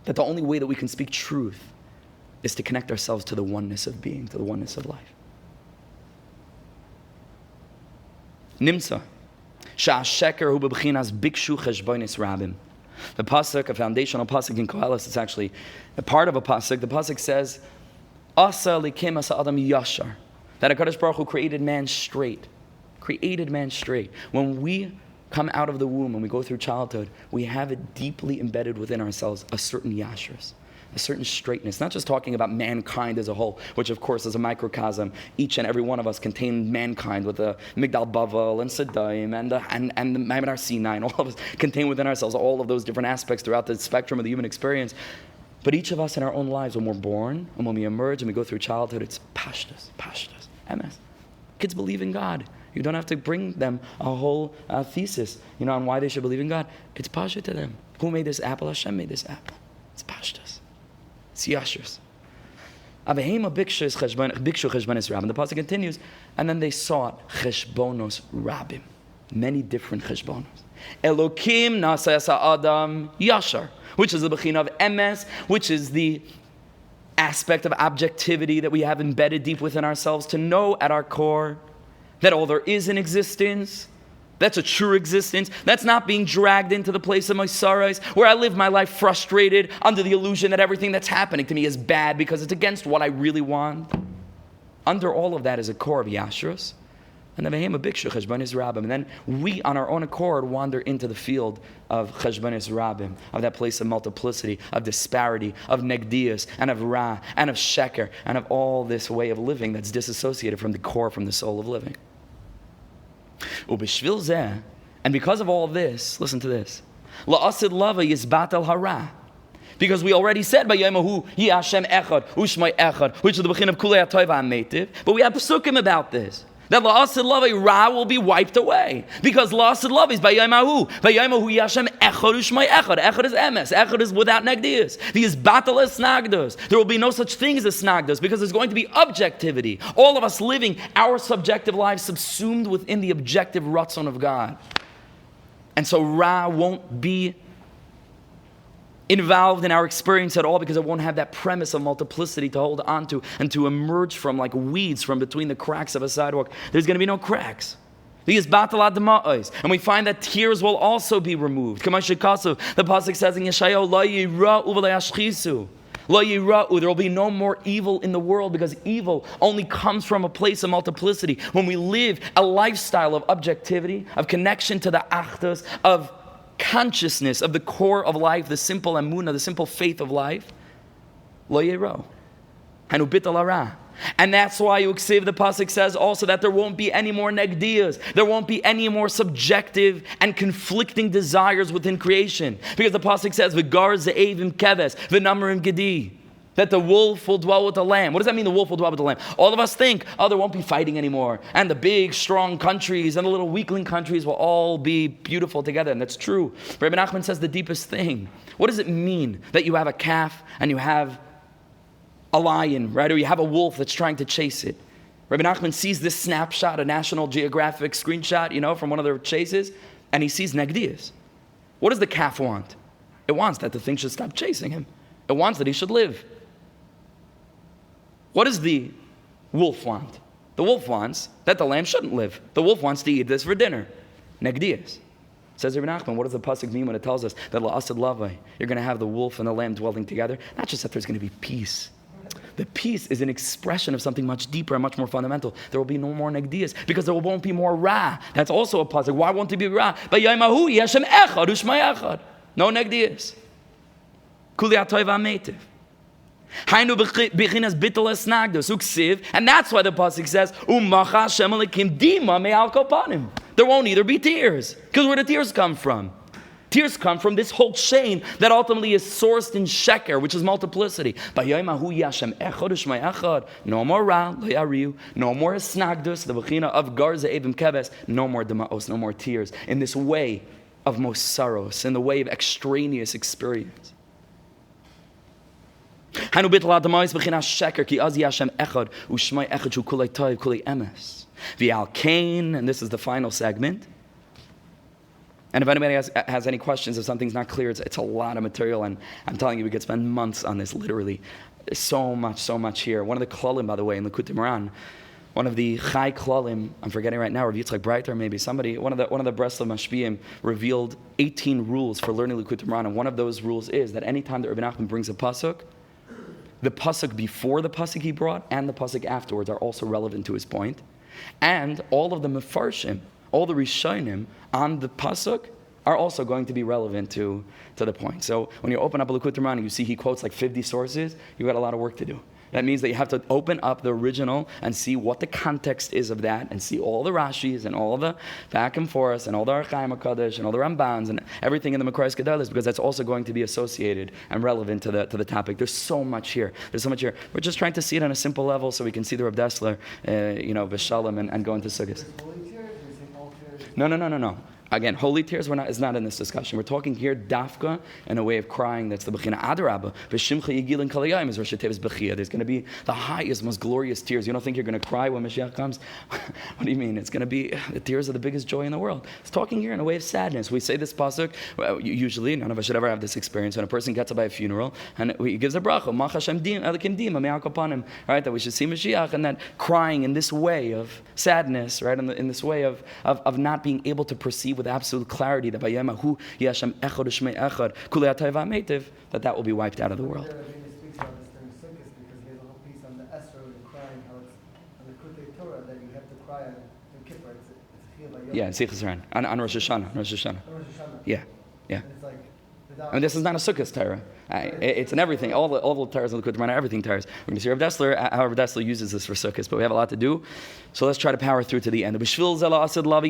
That the only way that we can speak truth is to connect ourselves to the oneness of being, to the oneness of life. Nimsa. Sha'asheker hu b'b'chinas bikshu cheshbonis rabim. The pasuk, a foundational pasuk in Koheles, it's actually a part of a pasuk. The pasuk says, Asa likim asa adam yashar. That HaKadosh Baruch Hu created man straight. Created man straight. When we come out of the womb, when we go through childhood, we have it deeply embedded within ourselves, a certain yashras. a certain straightness, not just talking about mankind as a whole, which of course is a microcosm. Each and every one of us contain mankind with the Migdal Bavel and Sadaim and the Maimon Har Sinai, and all of us contain within ourselves all of those different aspects throughout the spectrum of the human experience. But each of us in our own lives, when we're born and when we emerge and we go through childhood, it's pashtas, MS. Kids believe in God. You don't have to bring them a whole thesis, on why they should believe in God. It's pasha to them. Who made this apple? Hashem made this apple. It's pashtas. It's yashers. Avehema bikshu cheshbonos rabim. The pasuk continues, and then they sought cheshbonos rabim, many different cheshbonos. Elokim nasa adam yashar, which is the bechira of emes, which is the aspect of objectivity that we have embedded deep within ourselves to know at our core that all there is in existence, that's a true existence. That's not being dragged into the place of my sorrows, where I live my life frustrated under the illusion that everything that's happening to me is bad because it's against what I really want. Under all of that is a core of Yashrus. And then we, on our own accord, wander into the field of Cheshbonos Rabim, of that place of multiplicity, of disparity, of Negdius, and of Ra, and of Sheker, and of all this way of living that's disassociated from the core, from the soul of living. And because of all this, listen to this. La'asid lava yizbatel hara. Because we already said by Yomahu, Yi Hashem Echad, Ushmai Echad, which is the beginning of Kulei HaToiva HaMeitiv. But we have Pesukim about this. That la'asid lava, Ra will be wiped away. Because la'asid lava is by Yomahu. By Yomahu, Yi Hashem Echad, Ushmai Echad. Echad is emes. Echad is without negdias. The Yizbatel is snagdos. There will be no such thing as a snagdos because there's going to be objectivity. All of us living our subjective lives subsumed within the objective ratzon of God. And so Ra won't be involved in our experience at all because it won't have that premise of multiplicity to hold on to and to emerge from like weeds from between the cracks of a sidewalk. There's going to be no cracks. And we find that tears will also be removed. The pasuk says in Yeshayahu, there will be no more evil in the world because evil only comes from a place of multiplicity. When we live a lifestyle of objectivity, of connection to the achdus, of consciousness of the core of life, the simple emunah, the simple faith of life, lo yero, hanu bital hara. And that's why the pasuk says also that there won't be any more negdias, there won't be any more subjective and conflicting desires within creation, because the pasuk says v'gar ze'evim keves v'namrim gedi, that the wolf will dwell with the lamb. What does that mean, the wolf will dwell with the lamb? All of us think, there won't be fighting anymore. And the big, strong countries and the little weakling countries will all be beautiful together. And that's true. Rebbe Nachman says the deepest thing. What does it mean that you have a calf and you have a lion, right? Or you have a wolf that's trying to chase it. Rebbe Nachman sees this snapshot, a National Geographic screenshot, from one of their chases, and he sees negdias. What does the calf want? It wants that the thing should stop chasing him. It wants that he should live. What does the wolf want? The wolf wants that the lamb shouldn't live. The wolf wants to eat this for dinner. Negdias. Says Rebbe Nachman, what does the pasuk mean when it tells us that la'asad lavai, you're going to have the wolf and the lamb dwelling together? Not just that there's going to be peace. The peace is an expression of something much deeper and much more fundamental. There will be no more negdias because there won't be more ra. That's also a pasuk. Why won't there be ra? But Yomahu Hashem Echad Ushmai Echad. No negdias. Kulei HaToiva HaMeitiv. And that's why the pasuk says, there won't either be tears. Because where do tears come from? Tears come from this whole chain that ultimately is sourced in sheker, which is multiplicity. No more ra, no more snagdus, the bechina of garza evim keves, no more demaos, no more tears. In this way of most sorrows, in the way of extraneous experience. And this is the final segment. And if anybody has any questions, if something's not clear, it's a lot of material, and I'm telling you, we could spend months on this, literally. There's so much here. One of the klalim, by the way, in Likutei Moharan, one of the chai klalim, I'm forgetting right now, Rav Yitzchak Breiter, maybe somebody, one of the Breslov Mashpiyim revealed 18 rules for learning Likutei Moharan, and one of those rules is that anytime that Rebbe Nachman brings a pasuk, the pasuk before the pasuk he brought and the pasuk afterwards are also relevant to his point. And all of the mefarshim, all the rishonim on the pasuk are also going to be relevant to the point. So when you open up a Likutei Moharan and you see he quotes like 50 sources, you've got a lot of work to do. That means that you have to open up the original and see what the context is of that, and see all the Rashis and all the back and forth and all the Archaim HaKadosh and all the Rambans and everything in the Makrais Gedolos, because that's also going to be associated and relevant to the topic. There's so much here. We're just trying to see it on a simple level so we can see the Rav Dessler, B'Shalom and go into Sukkos. No. Again, holy tears is not in this discussion. We're talking here dafka in a way of crying. That's the bechira. Adarabba, v'shimcha yigilin kol hayayim is Rosh Hashanah's bechira. There's going to be the highest, most glorious tears. You don't think you're going to cry when Mashiach comes? What do you mean? It's going to be the tears are the biggest joy in the world. It's talking here in a way of sadness. We say this pasuk. Usually, none of us should ever have this experience when a person gets up by a funeral and he gives a bracha, Mach Hashem dim elikim dim ame'al kapanim, right? That we should see Mashiach, and that crying in this way of sadness, right? In this way of not being able to perceive with absolute clarity that that will be wiped out of the world. Rebbe speaks about this during Sukkos because he has a whole piece on the Esrog and crying, how it's on the Likutei Torah that you have to cry on Kippur. It's a feel like Yeah, Sichos Ran on Rosh Hashanah. Yeah. And it's like, And this is not a Sukkos Torah. It's in everything. All the Torahs in the Likutei Moharan, everything Torahs. We're going to see Rav Dessler, how Rav Dessler uses this for Sukkos, but we have a lot to do. So let's try to power through to the end. And that's why la'asid lava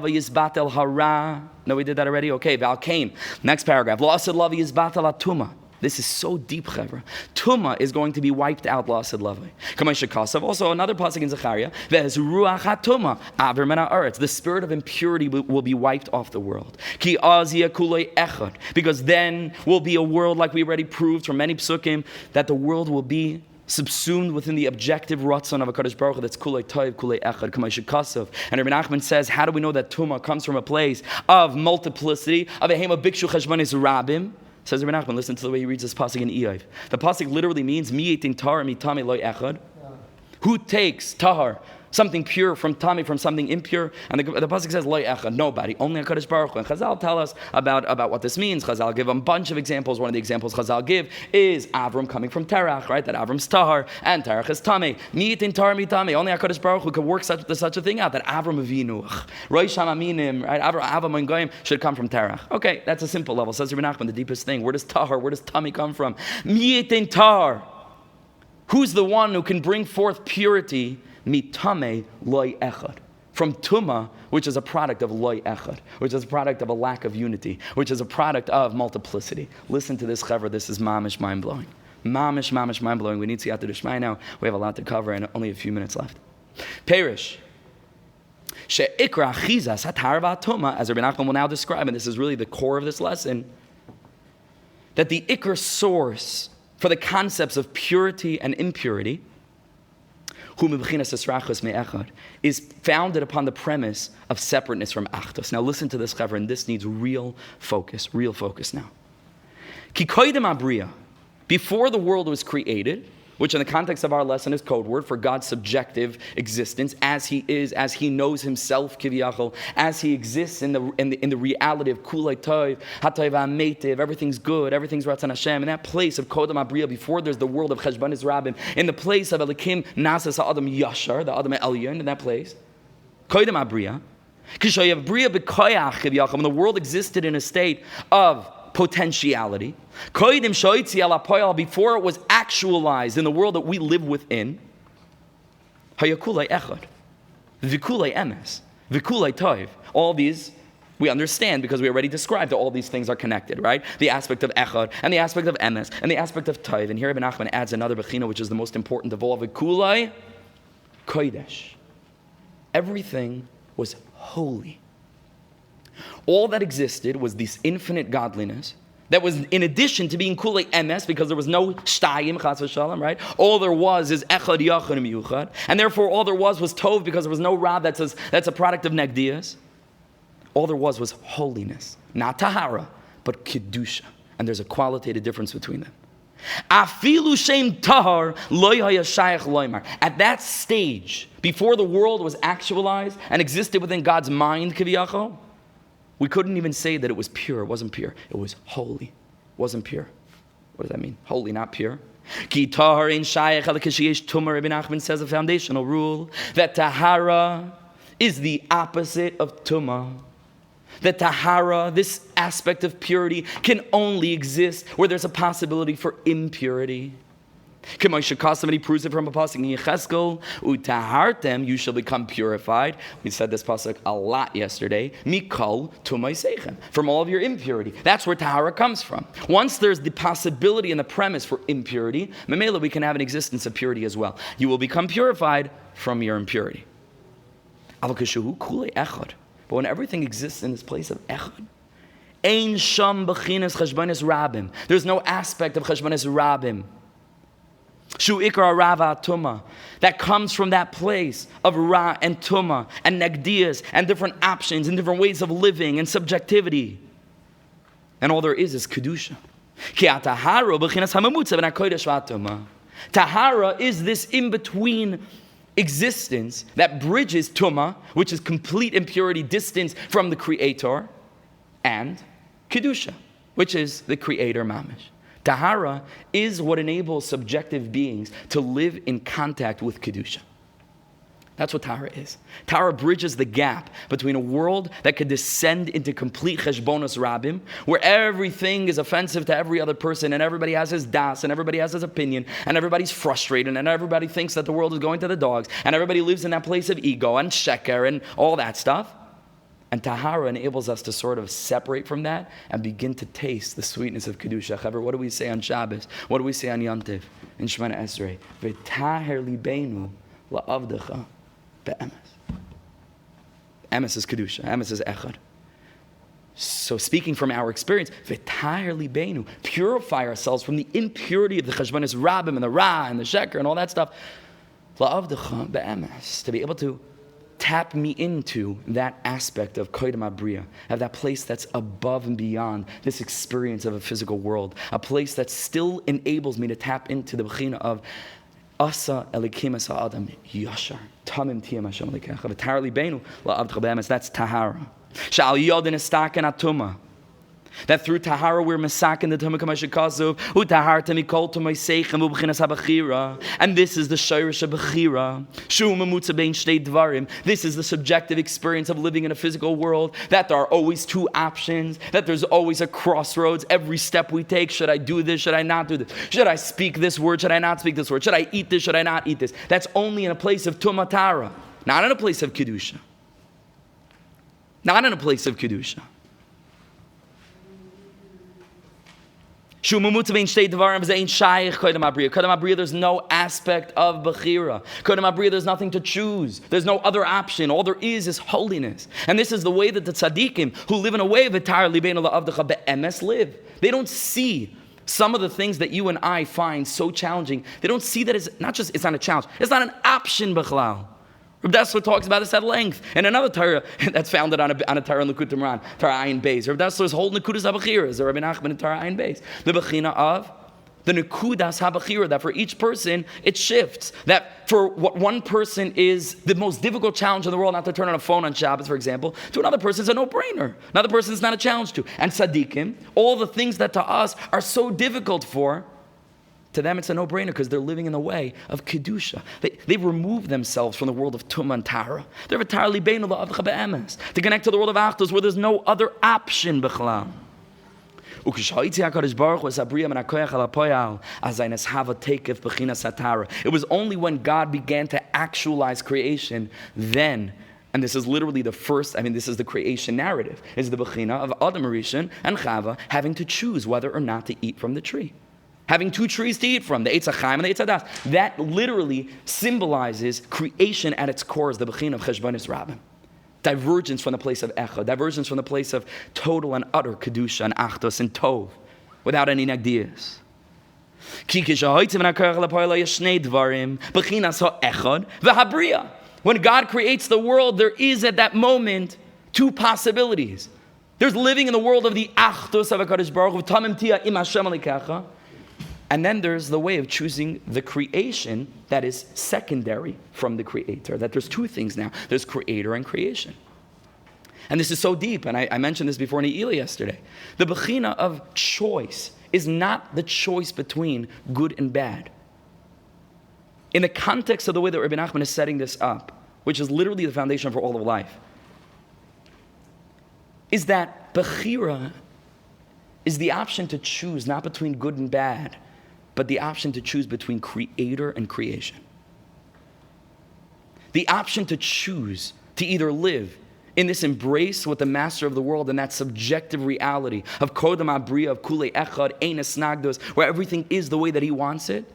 yizbatel hara. No, we did that already? Okay, Valkain. Next paragraph. La'asid lava yizbatel atuma. This is so deep, Chevra. Tuma is going to be wiped out, la'asid lava. Also, another pasuk in Zechariah. Ve'ez ruach hatuma aver min ha'aretz. The spirit of impurity will be wiped off the world. Ki az yakulei echad. Because then will be a world, like we already proved from many psukim, that the world will be subsumed within the objective ratzon of a Kadosh Baruch Hu, that's kulei toiv, kulei echad, kamay shekasav. And Rebbe Nachman says, how do we know that Tuma comes from a place of multiplicity, of a hema bikshu cheshbonis rabim? Says Rebbe Nachman, listen to the way he reads this pasuk in Eiv. The pasuk literally means, mi etin tar mitame loy echad. Who takes tahar, something pure from tami, from something impure? And the pasuk says loy echad, nobody, only HaKadosh Baruch Hu. And Chazal tell us about what this means. Chazal give a bunch of examples. One of the examples Chazal give is Avram coming from Terach, right? That Avram's tahar and Terach is tame. Mi'etin tar mitame. Only HaKadosh Baruch Hu could work such a thing out. That Avram Avinu, Rosh Haminim, right? Avram and Goyim should come from Terach. Okay, that's a simple level. Says Rebbe Nachman, the deepest thing. Where does tame come from? Mi'etin tar. Who's the one who can bring forth purity? Mitame loy echad. From tuma, which is a product of loy echad, which is a product of a lack of unity, which is a product of multiplicity. Listen to this, Chevra. This is mamish mind-blowing. Mamish mind-blowing. We need to get to Shmai now. We have a lot to cover and only a few minutes left. Perish. She'ikra chizas hatar v'atuma, as Rebbe Nachman will now describe, and this is really the core of this lesson, that the ikra source for the concepts of purity and impurity is founded upon the premise of separateness from achdus. Now listen to this, Chaver, and this needs real focus now. Ki koydem abriya, before the world was created, which in the context of our lesson is code word for God's subjective existence, as He is, as He knows Himself, kiviyachol, as He exists in the reality of kulei toiv, hatayv ha'meitiv, everything's good, everything's ratzon Hashem. In that place of kodem abriya, before there's the world of cheshbonis rabim, in the place of elikim nasas ha'adam yashar, the adam elyon, in that place, kodem abriya, kishayav briya b'koyach kiviyachol, when the world existed in a state of potentiality, before it was actualized in the world that we live within, all these we understand because we already described that all these things are connected, right? The aspect of echad and the aspect of emes and the aspect of toiv. And here Rebbe Nachman adds another bechira, which is the most important of all, v'kulei kodesh. Everything was holy. All that existed was this infinite godliness that was in addition to being kulei emes, because there was no shtayim chas v'shalom, right? All there was is echad yachad miyuchad, and therefore all there was tov, because there was no rab that's a product of negdias. All there was holiness, not tahara, but kedusha, and there's a qualitative difference between them. Afilu shem tahar lo haya shayach loymar. At that stage, before the world was actualized and existed within God's mind, kiviyachol, we couldn't even say that it was pure. It wasn't pure. It was holy. It wasn't pure. What does that mean? Holy, not pure. Ki tahar ein shayach alakashiyesh tumah. Rebbe Nachman says a foundational rule that tahara is the opposite of tumah. that tahara, this aspect of purity, can only exist where there's a possibility for impurity. Somebody proves it from a pasuk in Yecheskel, utahartem, you shall become purified. We said this pasuk a lot yesterday. Mikol tumaisechem, from all of your impurity. That's where tahara comes from. Once there's the possibility and the premise for impurity, memela, we can have an existence of purity as well. You will become purified from your impurity. But when everything exists in this place of echad, ein sham bechinas cheshbonis rabim. There's no aspect of cheshbonis rabim. Shu ikra rava tuma, that comes from that place of ra and tuma and negdias and different options and different ways of living and subjectivity. And all there is kedusha. Tahara is this in-between existence that bridges tuma, which is complete impurity, distance from the Creator, and kedusha, which is the Creator mamish. Tahara is what enables subjective beings to live in contact with kedusha. That's what Tahara is. Tahara bridges the gap between a world that could descend into complete cheshbonos rabim, where everything is offensive to every other person, and everybody has his das, and everybody has his opinion, and everybody's frustrated, and everybody thinks that the world is going to the dogs, and everybody lives in that place of ego and sheker and all that stuff. And Tahara enables us to sort of separate from that and begin to taste the sweetness of Kedusha. Chaver, what do we say on Shabbos? What do we say on Yontiv? In Shemana Esrei, V'taher libeinu la'avdecha be'emes. Emes is Kedusha. Emes is Echad. So speaking from our experience, V'taher libeinu, purify ourselves from the impurity of the Cheshbonis Rabim and the Ra and the Sheker and all that stuff. La'avdecha be'emes. To be able to tap me into that aspect of Koydem Abriya, of that place that's above and beyond this experience of a physical world, a place that still enables me to tap into the bechira of Asa Elikim Asa Adam Yashar Tamim Tiyam Hashem Elikecha V'tar Libeinu La'avdecha Be'emes. That's Tahara. Sha'al Yodin Estaken Atuma. That through Tahara we're masakin the Tumah Kamashikazov, who Taharta Mikol to my Seichem Ubchinas HaBechira. And this is the Shirish of Bechira. Shu Mamutza Bein Shtei Dvarim. This is the subjective experience of living in a physical world, that there are always two options, that there's always a crossroads. Every step we take, should I do this, should I not do this? Should I speak this word, should I not speak this word? Should I eat this, should I not eat this? That's only in a place of Tumah Tara, not in a place of Kedusha. Not in a place of Kedusha. There's no aspect of bechira. There's nothing to choose. There's no other option. All there is holiness. And this is the way that the tzaddikim who live in a way live. They don't see some of the things that you and I find so challenging. They don't see that it's not a challenge. It's not an option b'chlal. Rav Dessler talks about this at length. And another Torah that's founded on a Torah in Likutei Moharan, Torah Ayin Beis. Rav Dessler's whole Nekudas HaBechira is the Rebbe Nachman in Torah Ayin Beis. The bechira of the Nekudas HaBechira, that for each person it shifts. That for what one person is the most difficult challenge in the world, not to turn on a phone on Shabbos, for example, to another person is a no-brainer. Another person is not a challenge to. And tzaddikim, all the things that to us are so difficult to them it's a no-brainer because they're living in the way of Kedusha. They remove themselves from the world of Tumah and Tara. They're entirely beinu la'avdecha be'emes, to connect to the world of Achdus where there's no other option b'chlal. It was only when God began to actualize creation then, and this is literally the first, this is the creation narrative, is the bechina of Adam Rishon and Chava having to choose whether or not to eat from the tree. Having two trees to eat from, the Eitz HaChaim and the Eitz HaDas. That literally symbolizes creation at its core as the bechina of Cheshbonis Rabim. Divergence from the place of Echad, divergence from the place of total and utter Kedusha and Achdus and Tov, without any negdias. When God creates the world, there is at that moment two possibilities. There's living in the world of the Achdus of HaKadosh Baruch Hu, Tamim Tiyah Im Hashem Elikecha. And then there's the way of choosing the creation that is secondary from the Creator. That there's two things now. There's Creator and creation. And this is so deep, and I mentioned this before in Eila yesterday. The bechina of choice is not the choice between good and bad. In the context of the way that Rebbe Nachman is setting this up, which is literally the foundation for all of life, is that bechira is the option to choose not between good and bad, but the option to choose between creator and creation. The option to choose to either live in this embrace with the master of the world and that subjective reality of kodam abriya, of kulei echad, ein esnagdos, where everything is the way that he wants it,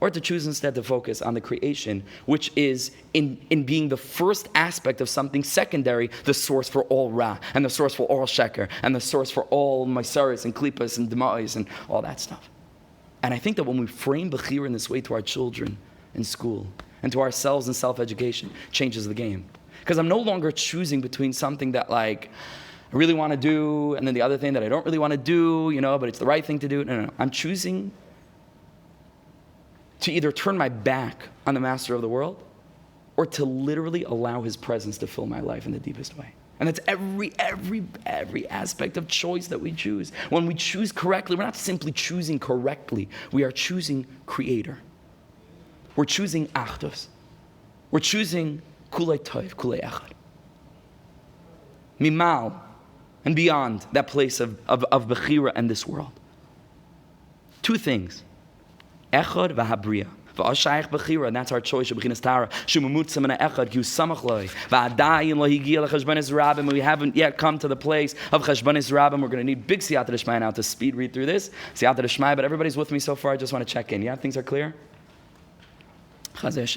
or to choose instead to focus on the creation, which is in being the first aspect of something secondary, the source for all ra, and the source for all sheker, and the source for all maisaris and klipas and demais and all that stuff. And I think that when we frame bechira in this way to our children in school and to ourselves in self-education, changes the game. Because I'm no longer choosing between something that like I really want to do and then the other thing that I don't really want to do, but it's the right thing to do. No. I'm choosing to either turn my back on the master of the world or to literally allow his presence to fill my life in the deepest way. And that's every aspect of choice that we choose. When we choose correctly, we're not simply choosing correctly. We are choosing creator. We're choosing achdus. We're choosing kulei toiv, kulei echad. Mimal, and beyond that place of bechira and this world. Two things. Echad v'habriya. V'ashayich bechira, and that's our choice. Shebechinas Torah. Shemumutzim and echad ki usamach loi. V'adayin lo higia lechashbanis rabbim. We haven't yet come to the place of chashbanis rabbim. We're going to need big siyata d'shmaya now to speed read through this. Siyata d'shmaya, but everybody's with me so far. I just want to check in. Yeah, things are clear? So when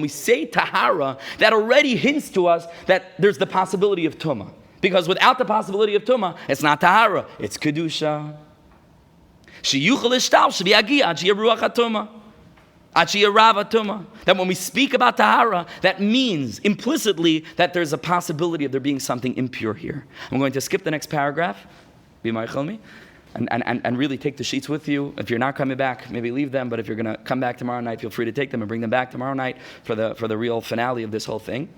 we say tahara, that already hints to us that there's the possibility of tumah. Because without the possibility of tumah, it's not tahara, it's kedusha. That when we speak about tahara, that means implicitly that there's a possibility of there being something impure here. I'm going to skip the next paragraph. Be mindful of me. And really take the sheets with you. If you're not coming back, maybe leave them. But if you're going to come back tomorrow night, feel free to take them and bring them back tomorrow night for the real finale of this whole thing.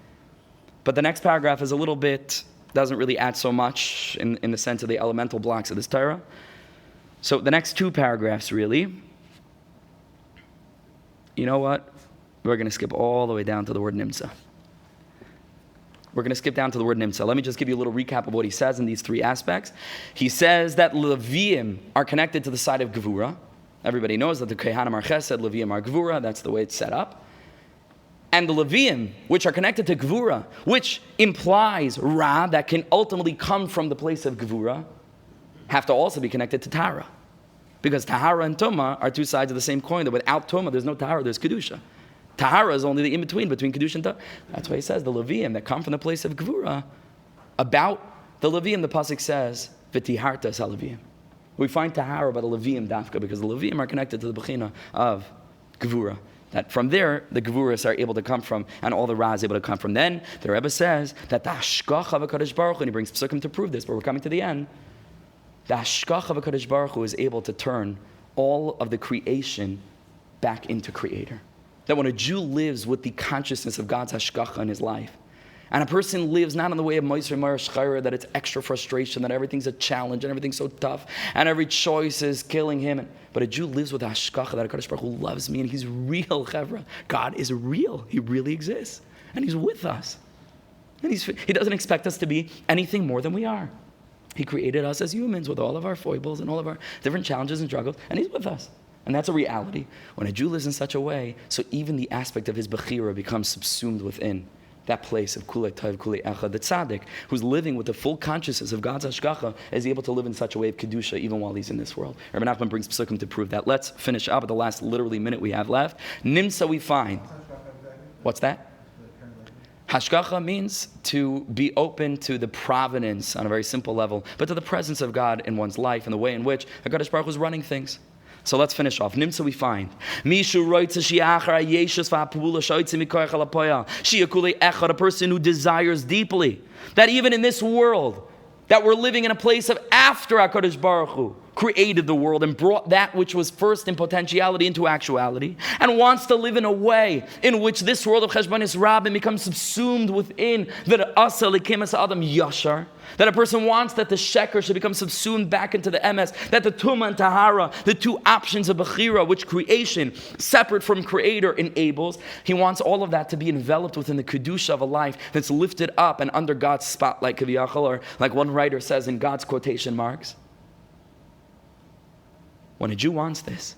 But the next paragraph is a little bit, doesn't really add so much in the sense of the elemental blocks of this Torah. So the next two paragraphs really, you know what? We're going to skip all the way down to the word nimsa. We're going to skip down to the word nimsa. Let me just give you a little recap of what he says in these three aspects. He says that Leviim are connected to the side of Gevura. Everybody knows that the Kehanim are Chesed, Leviim are Gevura. That's the way it's set up. And the Leviim, which are connected to Gevura, which implies Ra, that can ultimately come from the place of Gevura, have to also be connected to Tahara. Because Tahara and Tumah are two sides of the same coin, that without Tumah, there's no Tahara, there's Kedusha. Tahara is only the in-between between Kedusha and Tahara. That's why he says the Leviim that come from the place of Gevura. About the Leviim, the Pasuk says, V'tiharta sa Leviim. We find Tahara by the Leviim dafka because the Leviim are connected to the bechira of Gevura. That from there, the Gevuras are able to come from, and all the Ra is able to come from. Then, the Rebbe says that the Hashgacha of HaKadosh Baruch Hu, and he brings Psukim to prove this, but we're coming to the end, the Hashgacha of HaKadosh Baruch Hu is able to turn all of the creation back into Creator. That when a Jew lives with the consciousness of God's Hashgacha in his life, and a person lives not in the way of Moisei Marash Chayra, that it's extra frustration, that everything's a challenge, and everything's so tough, and every choice is killing him. But a Jew lives with Hashgacha, that HaKadosh Baruch Hu loves me, and he's real, Chevra. God is real. He really exists. And he's with us. And he doesn't expect us to be anything more than we are. He created us as humans with all of our foibles and all of our different challenges and struggles, and he's with us. And that's a reality. When a Jew lives in such a way, so even the aspect of his bechira becomes subsumed within that place of kulei tov, kulei echad. The tzaddik, who's living with the full consciousness of God's hashgacha, is able to live in such a way of kedusha even while he's in this world. Rebbe Nachman brings psukim to prove that. Let's finish up at the last literally minute we have left. Nimsa we find. What's that? Hashgacha means to be open to the providence on a very simple level, but to the presence of God in one's life and the way in which HaKadosh Baruch Hu is running things. So let's finish off. Nimsa we find. A person who desires deeply that even in this world, that we're living in a place of after HaKadosh Baruch Hu created the world and brought that which was first in potentiality into actuality, and wants to live in a way in which this world of Cheshbonis Rabbim becomes subsumed within the Asa Likim as Adam Yashar, that a person wants that the Sheker should become subsumed back into the Emes, that the Tumah and Tahara, the two options of bechira, which creation, separate from creator, enables, he wants all of that to be enveloped within the Kedusha of a life that's lifted up and under God's spotlight, Kaviyachal, or like one writer says in God's quotation marks. When a Jew wants this,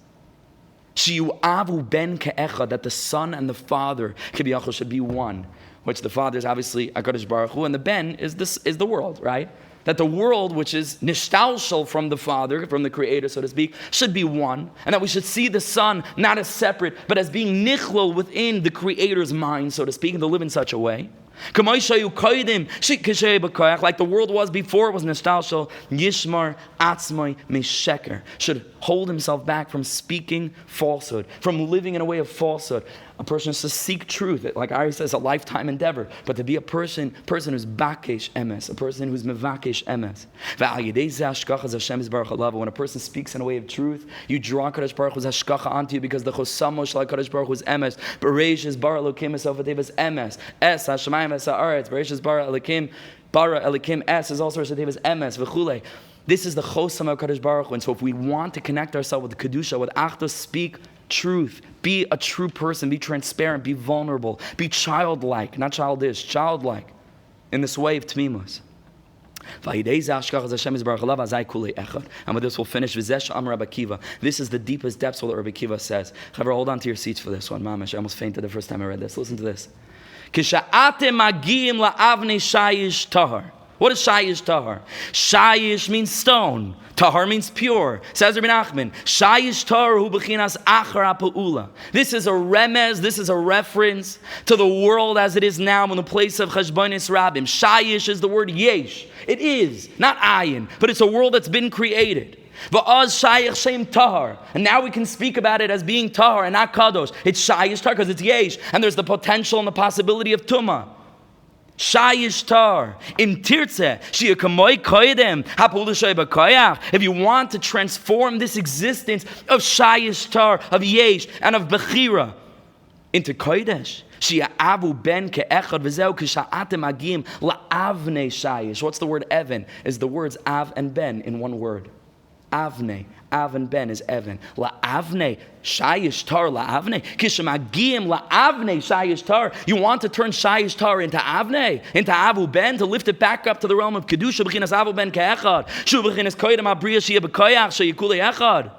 Shi'u'avu ben ke'echad, that the Son and the Father, Kaviyachal, should be one, which the Father is obviously HaKadosh Baruch Hu, and the Ben is the world, right? That the world, which is nishtalshel from the Father, from the Creator, so to speak, should be one, and that we should see the Son not as separate, but as being nichlol within the Creator's mind, so to speak, and to live in such a way. Like the world was before it was nishtalshel, yishmar atzmai misheker, should hold himself back from speaking falsehood, from living in a way of falsehood. A person is to seek truth. Like Ari says, a lifetime endeavor. But to be a person who's bakesh emes, a person who's mevakesh emes. When a person speaks in a way of truth, you draw Kadosh Baruch Hu's hashkacha onto you, because the chosamo shel Kadosh Baruch Hu's emes. Bereish is bara elokim es ovatevis emes. Es hashemayim es haaretz. Bereish is bara elokim es is also ovatevis emes. V'chulei. This is the chosam of Kadosh Baruch Hu. And so if we want to connect ourselves with the Kedusha, with Achdus, speak truth, be a true person, be transparent, be vulnerable, be childlike, not childish, childlike, in this way of Tmimus. And with this we'll finish. This is the deepest depths, what Rebbe Akiva says. However, hold on to your seats for this one. Mamash, I almost fainted the first time I read this. Listen to this. What is shayish tahar? Shayish means stone. Tahar means pure. Says Rebbe Nachman, shayish tahar hu b'chinas achar ha'pa'ula. This is a remez, this is a reference to the world as it is now in the place of cheshbonis rabbim. Shayish is the word yesh. It is, not ayin, but it's a world that's been created. Va'az shayich shem tahar. And now we can speak about it as being tahar and not kadosh. It's shayish tahar because it's yesh. And there's the potential and the possibility of tumah. Shayish tar in tirtze shia kamoy koydem hapul shay bakoyach. If you want to transform this existence of shayish tar, of yesh and of bechira into kodesh, shia avu ben ke'echad v'zeu k'sha'atem agim la'avnei shayish. What's the word even? Is the words av and ben in one word. Avnei. Av and Ben is Evan. La'avnei, shayish tar la'avnei. Kishamagiyim la'avnei shayish tar. You want to turn shayish tar into Avnei, into Avu Ben, to lift it back up to the realm of Kedusha, b'chinas Avu Ben ke'echad. Shu b'chinas koydem abriya shia b'koyach sheyikulei echad.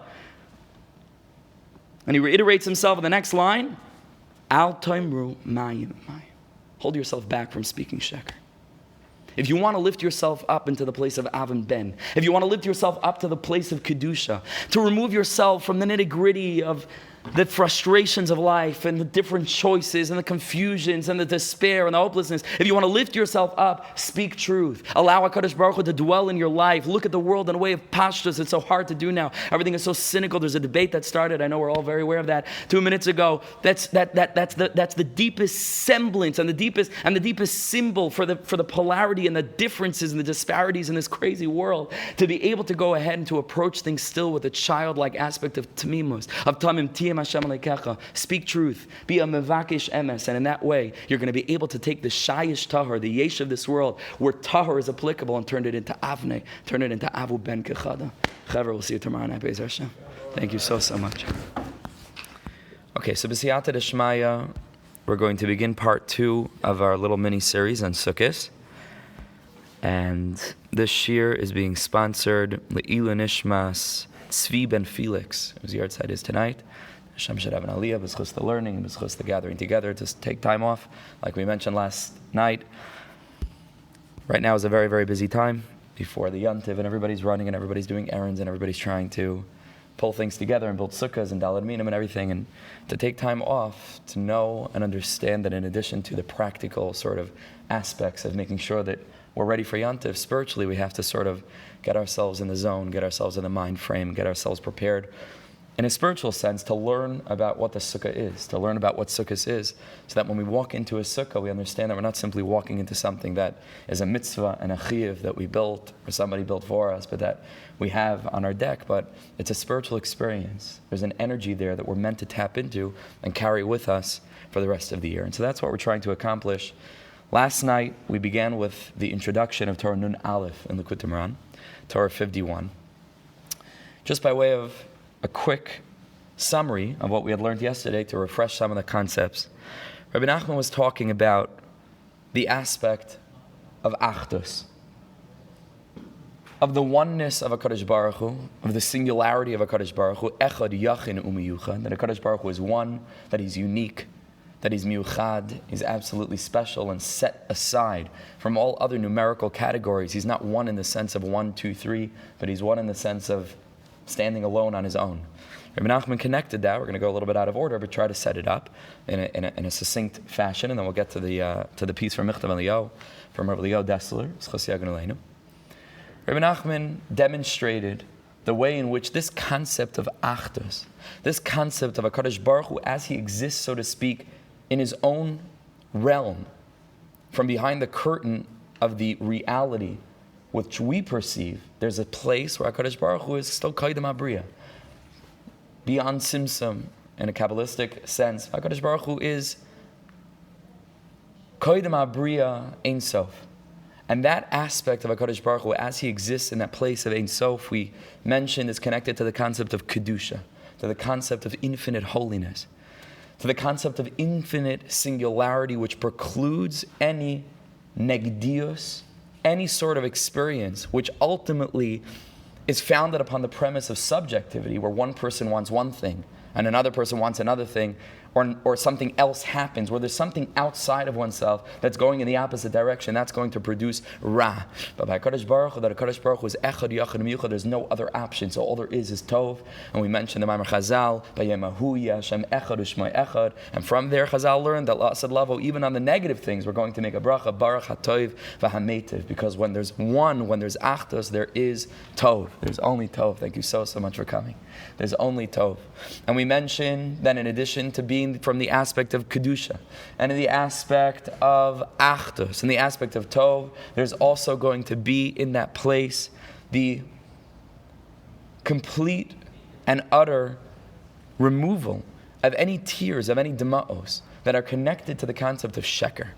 And he reiterates himself in the next line. Al toimru mayim. Hold yourself back from speaking sheker. If you want to lift yourself up into the place of Av and Ben, if you want to lift yourself up to the place of Kedusha, to remove yourself from the nitty-gritty of the frustrations of life and the different choices and the confusions and the despair and the hopelessness, if you want to lift yourself up, speak truth. Allow HaKadosh Baruch Hu to dwell in your life. Look at the world in a way of pashtus. It's so hard to do now. Everything is so cynical. There's a debate that started. I know we're all very aware of that 2 minutes ago. That's the deepest semblance and the deepest symbol for the polarity and the differences and the disparities in this crazy world. To be able to go ahead and to approach things still with a childlike aspect of tamimus, of tamim tiyim Hashem alekecha. Speak truth. Be a mevakesh emes, and in that way, you're going to be able to take the shayish tahar, the yesh of this world, where tahar is applicable, and turn it into avnei, turn it into avu ben kechada. Chaver, we'll see you tomorrow night, Be'ez Hashem. Thank you so much. Okay, so b'siyata d'shmaya, we're going to begin part 2 of our little mini-series on Succos. And this shir is being sponsored Le'ilu Nishmas Tzvi Ben Felix, whose yahrzeit is tonight. Hashem should have an aliyah, b'schus the learning, b'schus the gathering together, to take time off, like we mentioned last night. Right now is a very, very busy time before the Yantiv, and everybody's running, and everybody's doing errands, and everybody's trying to pull things together and build sukkahs and daled minim and everything, and to take time off to know and understand that in addition to the practical sort of aspects of making sure that we're ready for Yantiv, spiritually we have to sort of get ourselves in the zone, get ourselves in the mind frame, get ourselves prepared in a spiritual sense, to learn about what the Sukkah is, to learn about what Succos is, so that when we walk into a Sukkah, we understand that we're not simply walking into something that is a mitzvah and a chiyuv that we built or somebody built for us, but that we have on our deck, but it's a spiritual experience. There's an energy there that we're meant to tap into and carry with us for the rest of the year. And so that's what we're trying to accomplish. Last night, we began with the introduction of Torah Nun Aleph in Likutei Moharan, Torah 51. Just by way of a quick summary of what we had learned yesterday to refresh some of the concepts. Rebbe Nachman was talking about the aspect of Achdus, of the oneness of HaKadosh Baruch Hu, of the singularity of HaKadosh Baruch Hu, Echad Yachin Umiyuchad, that HaKadosh Baruch Hu is one, that He's unique, that He's Miyuchad, He's absolutely special and set aside from all other numerical categories. He's not one in the sense of 1, 2, 3, but He's one in the sense of standing alone on His own. Rebbe Nachman connected that. We're going to go a little bit out of order, but try to set it up in a succinct fashion, and then we'll get to the piece from Michtav M'Eliyahu, from Rav Eliyahu Dessler. Rebbe Nachman demonstrated the way in which this concept of Achdus, this concept of HaKadosh Baruch Hu as He exists, so to speak, in His own realm, from behind the curtain of the reality which we perceive, there's a place where HaKadosh Baruch Hu is still Kaidem Abriya. Beyond Simsum, in a Kabbalistic sense, HaKadosh Baruch Hu is Kaidem Abriya Ein Sof. And that aspect of HaKadosh Baruch Hu, as He exists in that place of Ein Sof, we mentioned, is connected to the concept of Kedusha, to the concept of infinite holiness, to the concept of infinite singularity, which precludes any negdius, any sort of experience, which ultimately is founded upon the premise of subjectivity, where one person wants one thing and another person wants another thing, or something else happens, where there's something outside of oneself that's going in the opposite direction, that's going to produce Ra. But by HaKadosh Baruch Hu, that HaKadosh Baruch Hu is Echad Yachad Miyuchad, there's no other option, so all there is Tov. And we mentioned the Ma'amar Chazal, Bayemahu Hashem Echad U'Shmai Echad, and from there Chazal learned that La'asad Lavo, even on the negative things, we're going to make a bracha, Baruch HaTov V'HaMeitiv, because when there's one, when there's Achdus, there is Tov. There's only Tov. Thank you so much for coming. There's only Tov. And we mentioned that in addition to being from the aspect of Kedusha, and in the aspect of Achdus, and the aspect of Tov, there's also going to be in that place the complete and utter removal of any tears, of any dema'os that are connected to the concept of sheker,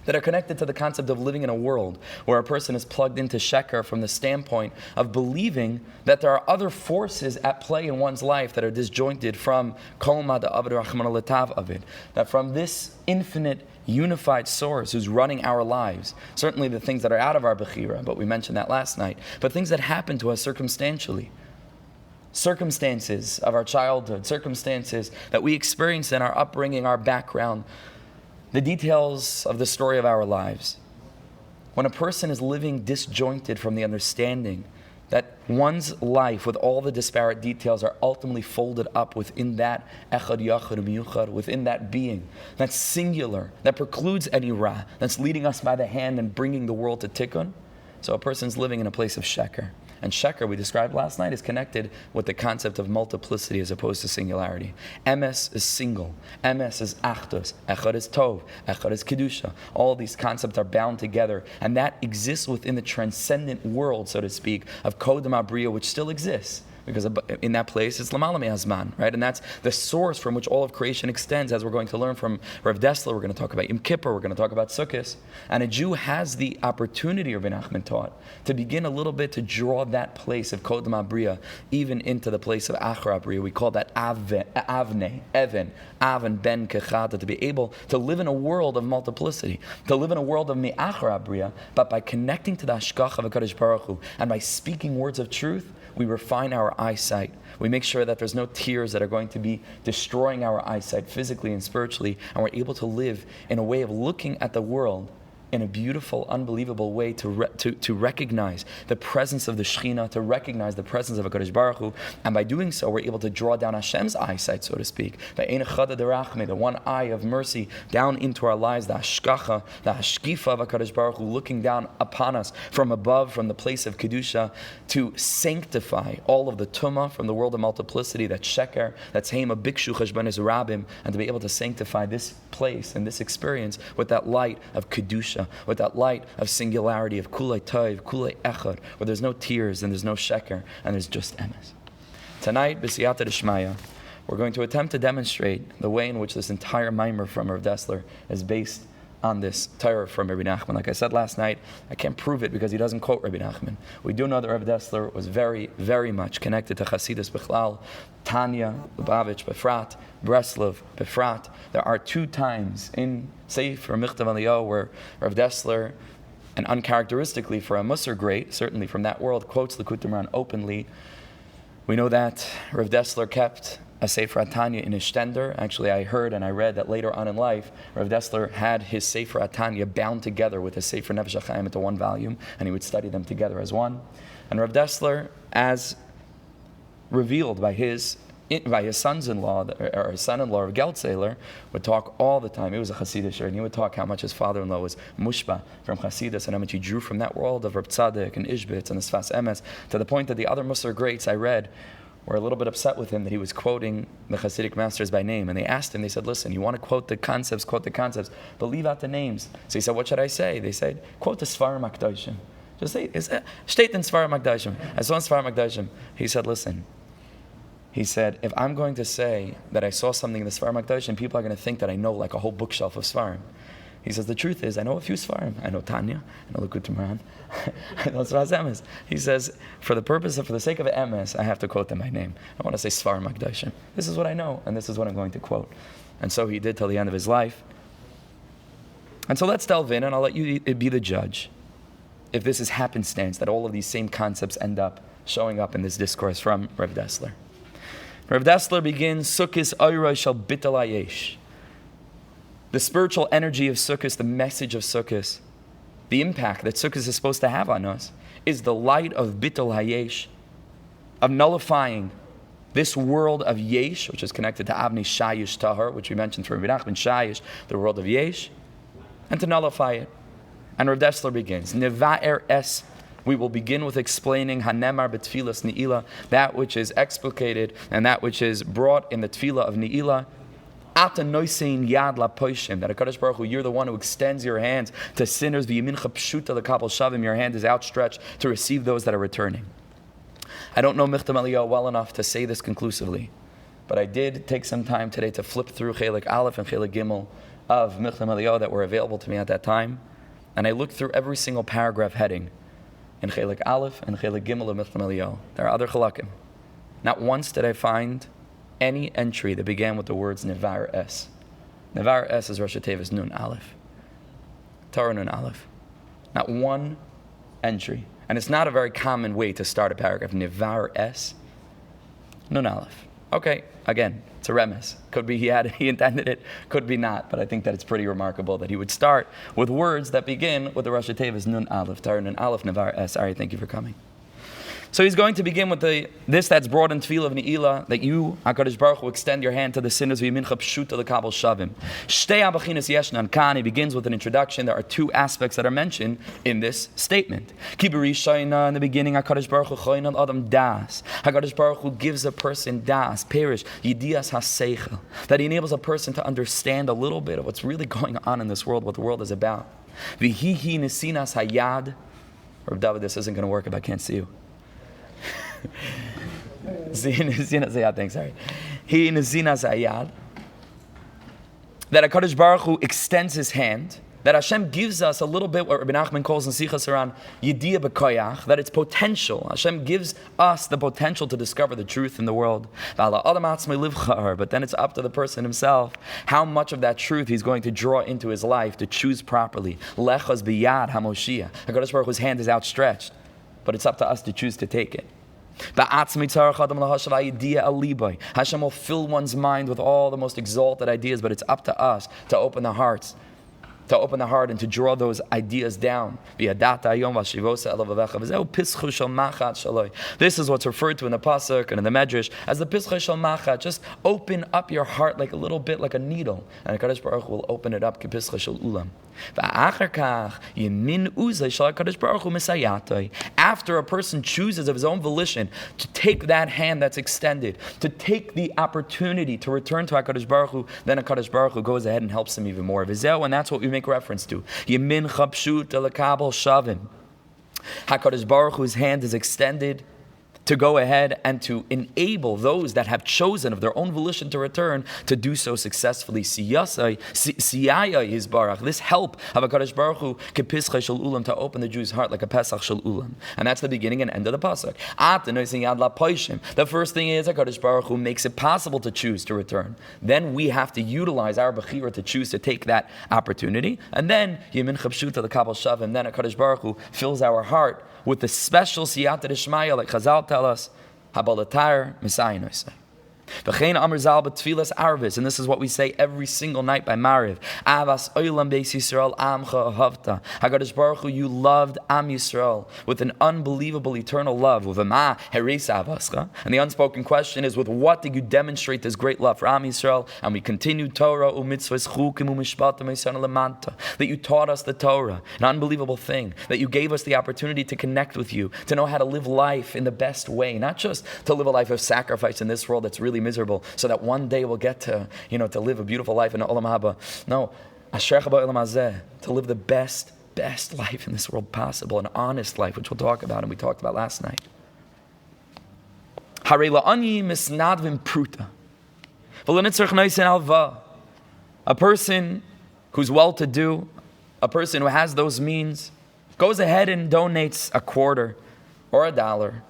that are connected to the concept of living in a world where a person is plugged into sheker from the standpoint of believing that there are other forces at play in one's life that are disjointed from kol ma da'avad rachman aletav of it, that from this infinite unified source who's running our lives, certainly the things that are out of our bechira, but we mentioned that last night, but things that happen to us circumstantially, circumstances of our childhood, circumstances that we experienced in our upbringing, our background, the details of the story of our lives. When a person is living disjointed from the understanding that one's life, with all the disparate details, are ultimately folded up within that Echad Yachad Miyuchad, within that being, that's singular, that precludes any Ra, that's leading us by the hand and bringing the world to Tikkun. So a person's living in a place of sheker. And sheker, we described last night, is connected with the concept of multiplicity as opposed to singularity. Emes is single. Emes is achdus. Echad is tov. Echad is kedusha. All these concepts are bound together. And that exists within the transcendent world, so to speak, of Kodem Abriya, which still exists. Because in that place, it's Lamala Me'azman, right? And that's the source from which all of creation extends, as we're going to learn from Rav Dessler. We're going to talk about Yom Kippur. We're going to talk about Succos. And a Jew has the opportunity, Rebbe Nachman taught, to begin a little bit to draw that place of Kodem Abriya even into the place of Achar Abriya. We call that Avne, Even, Aven, Ben, Kechata, to be able to live in a world of multiplicity, to live in a world of Me'achar Abriya, but by connecting to the Hashkach of HaKadosh Baruch Hu, and by speaking words of truth, we refine our eyesight. We make sure that there's no tears that are going to be destroying our eyesight physically and spiritually, and we're able to live in a way of looking at the world in a beautiful, unbelievable way to recognize the presence of the Shekhinah, to recognize the presence of HaKadosh Baruch Hu, and by doing so, we're able to draw down Hashem's eyesight, so to speak, the one eye of mercy down into our lives, the hashkacha, the hashkifa of HaKadosh Baruch Hu, looking down upon us from above, from the place of Kedusha, to sanctify all of the tumah from the world of multiplicity, that sheker, that's heima bikshu cheshbonis rabim, and to be able to sanctify this place and this experience with that light of Kedusha, with that light of singularity, of kulei tov, kulei echad, where there's no tears and there's no sheker and there's just emes. Tonight, b'siyata d'shmaya, we're going to attempt to demonstrate the way in which this entire mimer from Rav Dessler is based on this Torah from Rebbe Nachman. Like I said last night, I can't prove it because he doesn't quote Rebbe Nachman. We do know that Rav Dessler was very, very much connected to Chassidus Bechlal, Tanya, Lubavitch, Befrat, Breslov, Befrat. There are 2 times in Sefer Michtav M'Eliyahu where Rav Dessler, and uncharacteristically for a Musar great, certainly from that world, quotes Likutei Moharan openly. We know that Rav Dessler kept a Sefer Tanya in his shtender. Actually, I heard and I read that later on in life, Rav Dessler had his Sefer Tanya bound together with his Sefer Nefesh HaChaim into one volume, and he would study them together as one. And Rav Dessler, as revealed by his sons-in-law, or his son-in-law, Rav Dessler, would talk all the time. He was a Chassidish, and he would talk how much his father-in-law was mushba from Chassidus, and how much he drew from that world of Reb Tzaddik and Ishbitz and the Sfas Emes, to the point that the other Musar greats I read were a little bit upset with him that he was quoting the Hasidic masters by name. And they asked him, they said, listen, you want to quote the concepts, but leave out the names. So he said, what should I say? They said, quote the Svarim HaKadoshim. Just say, state in Svarim HaKadoshim. I saw in Svarim HaKadoshim. He said, listen, he said, if I'm going to say that I saw something in the Svarim HaKadoshim, people are going to think that I know like a whole bookshelf of Svarim. He says, the truth is, I know a few Svarim. I know Tanya, I know Likutei Moharan, I know Sfas Emes. He says, for the sake of Emes, I have to quote them by name. I want to say Svarim HaKadoshim. This is what I know, and this is what I'm going to quote. And so he did till the end of his life. And so let's delve in, and I'll let you be the judge if this is happenstance, that all of these same concepts end up showing up in this discourse from Rav Dessler. Rav Dessler begins, Sukkos oiroi shel bitul hayesh. The spiritual energy of Sukkos, the message of Sukkos, the impact that Sukkos is supposed to have on us, is the light of bitul hayesh, of nullifying this world of yesh, which is connected to avnei shayish tahar, which we mentioned from Rebbe Nachman, shayish, the world of yesh, and to nullify it. And Rav Dessler begins, Neva'er es. We will begin with explaining Hanemar b'tfilas ni'ila, that which is explicated and that which is brought in the tefillah of ni'ila. Ata noisein yad lapoishim, that HaKadosh Baruch Hu, you're the one who extends your hands to sinners. V'yimincha pshuta lekabel shavim, your hand is outstretched to receive those that are returning. I don't know Michtav M'Eliyahu well enough to say this conclusively, but I did take some time today to flip through Chelik Aleph and Chelik Gimel of Michtav M'Eliyahu that were available to me at that time, and I looked through every single paragraph heading in Chelik Aleph and Chelik Gimel of Michtav M'Eliyahu. There are other chalakim. Not once did I find any entry that began with the words Nevar Es. Nevar Es is Rosh Hashanah's Nun Aleph. Torah Nun Aleph. Not one entry. And it's not a very common way to start a paragraph. Nevar Es, Nun Aleph. Okay, again, it's a remes. Could be he intended it, could be not, but I think that it's pretty remarkable that he would start with words that begin with the Rosh Hashanah's Nun Aleph. Torah Nun Aleph, Nevar Es. Ari, thank you for coming. So he's going to begin with this that's brought in tefillah of Ne'ilah, that you, HaKadosh Baruch Hu, extend your hand to the sinners. V'yimincha pshuta lekabel shavim. Shtei habachinas yeshnan kan. He begins with an introduction. There are 2 aspects that are mentioned in this statement. Ki b'rishayna, in the beginning, HaKadosh Baruch Hu choyin al adam das. HaKadosh Baruch Hu gives a person das, perish, yidias haseichel, that he enables a person to understand a little bit of what's really going on in this world, what the world is about. V'hihi nesinas hayad. Rav David, this isn't going to work if I can't see you. Thanks, sorry. He in Zinas Ayad, that HaKadosh Baruch Hu extends his hand, that Hashem gives us a little bit what Rebbe Nachman calls in Sichos around Yediyah B'koyach, that it's potential. Hashem gives us the potential to discover the truth in the world. But then it's up to the person himself how much of that truth he's going to draw into his life to choose properly. Lechaz b'yad HaMoshiach. HaKadosh Baruch Hu's hand is outstretched, but it's up to us to choose to take it. Hashem will fill one's mind with all the most exalted ideas, but it's up to us to open the hearts, to open the heart and to draw those ideas down. This is what's referred to in the Pasuk and in the Medrash as the Pischa Shel Machat. Just open up your heart like a little bit, like a needle, and HaKadosh Baruch Hu will open it up. Pischa Shel Ulam. After a person chooses of his own volition to take that hand that's extended, to take the opportunity to return to HaKadosh Baruch Hu, then HaKadosh Baruch Hu goes ahead and helps him even more. And that's what we make reference to. HaKadosh Baruch Hu's hand is extended to go ahead and to enable those that have chosen of their own volition to return to do so successfully. This help of HaKadosh Baruch Hu kepischa shel ulam, to open the Jew's heart like a Pesach shel ulam. And that's the beginning and end of the Pasuk. The first thing is HaKadosh Baruch Hu makes it possible to choose to return. Then we have to utilize our bechira to choose to take that opportunity. And then Yemin Chabshuta l'kabel shavim, then HaKadosh Baruch Hu fills our heart with the special siyata d'shmaya, like Chazal tell us, habalatar misaynos. V'chein amar zal b'tfilas arvis, and this is what we say every single night by Mariv. Avas oilam beis Yisrael amcha ahavta. HaKadosh Baruch Hu, you loved Am Yisrael with an unbelievable eternal love. With ma heres avascha. And the unspoken question is, with what did you demonstrate this great love for Am Yisrael? And we continue Torah u'mitzvahs chukim u'mishpatim u'yisana lemanta. That you taught us the Torah, an unbelievable thing. That you gave us the opportunity to connect with you, to know how to live life in the best way, not just to live a life of sacrifice in this world that's really miserable, so that one day we'll get to, to live a beautiful life in Olam Haba. No, Ashercha ba'olam hazeh, to live the best life in this world possible, an honest life, which we'll talk about, and we talked about last night. Harei la'ani misnadvim pruta, v'lenitzrach noisen alva. A person who's well-to-do, a person who has those means, goes ahead and donates a quarter or $1.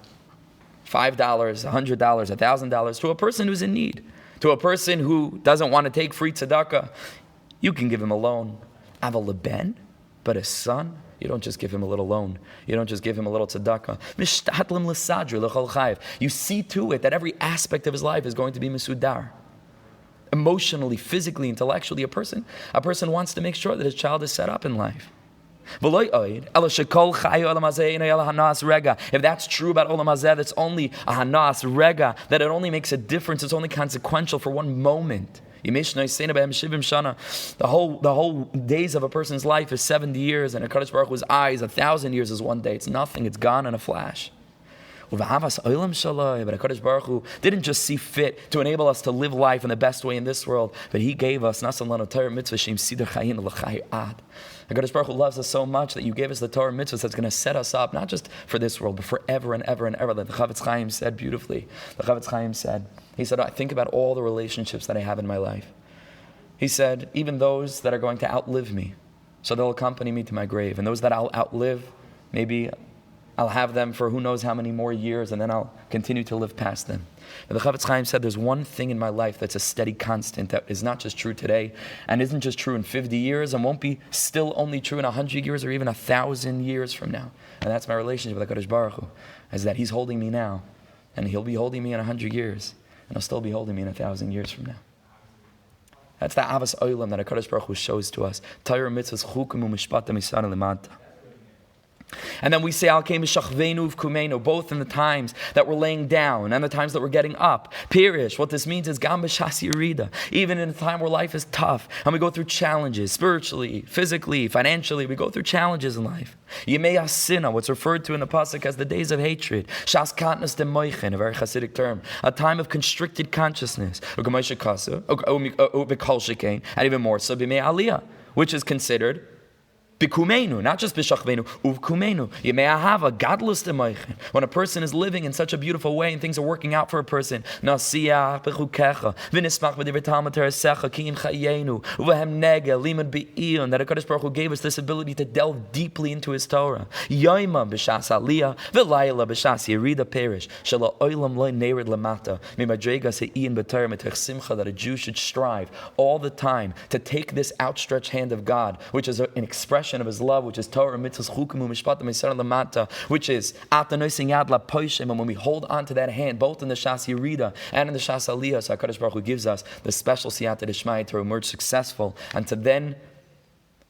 $5, $100, $1,000 to a person who's in need, to a person who doesn't want to take free tzedakah. You can give him a loan. Aval leben, but a son, you don't just give him a little loan. You don't just give him a little tzedakah. Mishtatlim l'sadri l'chol chayiv. You see to it that every aspect of his life is going to be mesudar. Emotionally, physically, intellectually, a person wants to make sure that his child is set up in life. If that's true about Olam Hazeh, that's only a hanas rega, that it only makes a difference, it's only consequential for one moment. The whole days of a person's life is 70 years, and HaKadosh Baruch Hu's eyes, 1,000 years is one day. It's nothing, it's gone in a flash. But HaKadosh Baruch Hu didn't just see fit to enable us to live life in the best way in this world, but He gave us HaKadosh Baruch Hu loves us so much that you gave us the Torah mitzvahs that's going to set us up, not just for this world, but forever and ever and ever. Like the Chavetz Chaim said beautifully. He said, I think about all the relationships that I have in my life. He said, even those that are going to outlive me, so they'll accompany me to my grave. And those that I'll outlive, maybe I'll have them for who knows how many more years, and then I'll continue to live past them. And the Chavetz Chaim said, there's one thing in my life that's a steady constant, that is not just true today, and isn't just true in 50 years, and won't be still only true in 100 years or even 1,000 years from now. And that's my relationship with HaKadosh Baruch Hu, is that He's holding me now, and He'll be holding me in 100 years, and He'll still be holding me in 1,000 years from now. That's the Avas Olam that HaKadosh Baruch Hu shows to us. Torah mitzvahs chukim u'mishpatim u'yisana lemanta. And then we say, both in the times that we're laying down and the times that we're getting up. Pirish, what this means is gam b'shas yirida. Even in a time where life is tough and we go through challenges, spiritually, physically, financially, we go through challenges in life. Yemei hasina, what's referred to in the pasuk as the days of hatred. Shas katnas demoichin, a very Hasidic term. A time of constricted consciousness. And even more so, b'mei aliyah, which is considered Bikumenu, not just b'shachvenu, uvkumenu. Yemei godless demoichin. When a person is living in such a beautiful way and things are working out for a person, nasiach bechukecha, v'nismach b'divrei talmud teresecha, ki im chayenu, uvehem nega, limud be'iyon, that HaKadosh Baruch Hu gave us this ability to delve deeply into His Torah. Yoima b'shas aliyah, v'layla b'shas yerida perish, shelo oilam loy nerid lamata, mimadrega se'iyin b'torah mitech simcha, that a Jew should strive all the time to take this outstretched hand of God, which is an expression of His love, which is Torah, mitzvahs, chukim, u'mishpatim, u'yisana lemata, which is ata noising yad la poishem. And when we hold on to that hand, both in the Shas Yerida and in the Shas Aliyah, so HaKadosh Baruch Hu gives us the special siyata d'shmaya to emerge successful and to then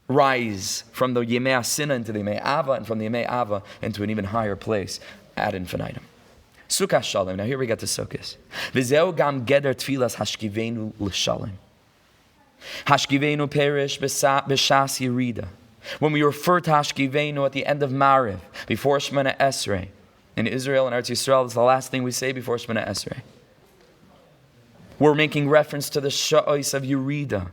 rise from the Yemei Asina into the Yemei Ava, and from the Yemei Ava into an even higher place ad infinitum. Sukkah Shalom. Now here we get to Sukkos. V'zeu gam geder tfilas hashkivenu l'shalom. Hashkivenu perish b'shas yirida. When we refer to hashkivenu at the end of Mariv, before Shemana Esrei, in Israel and Eretz Yisrael, it's the last thing we say before Shemana Esrei. We're making reference to the sha'os of Yerida.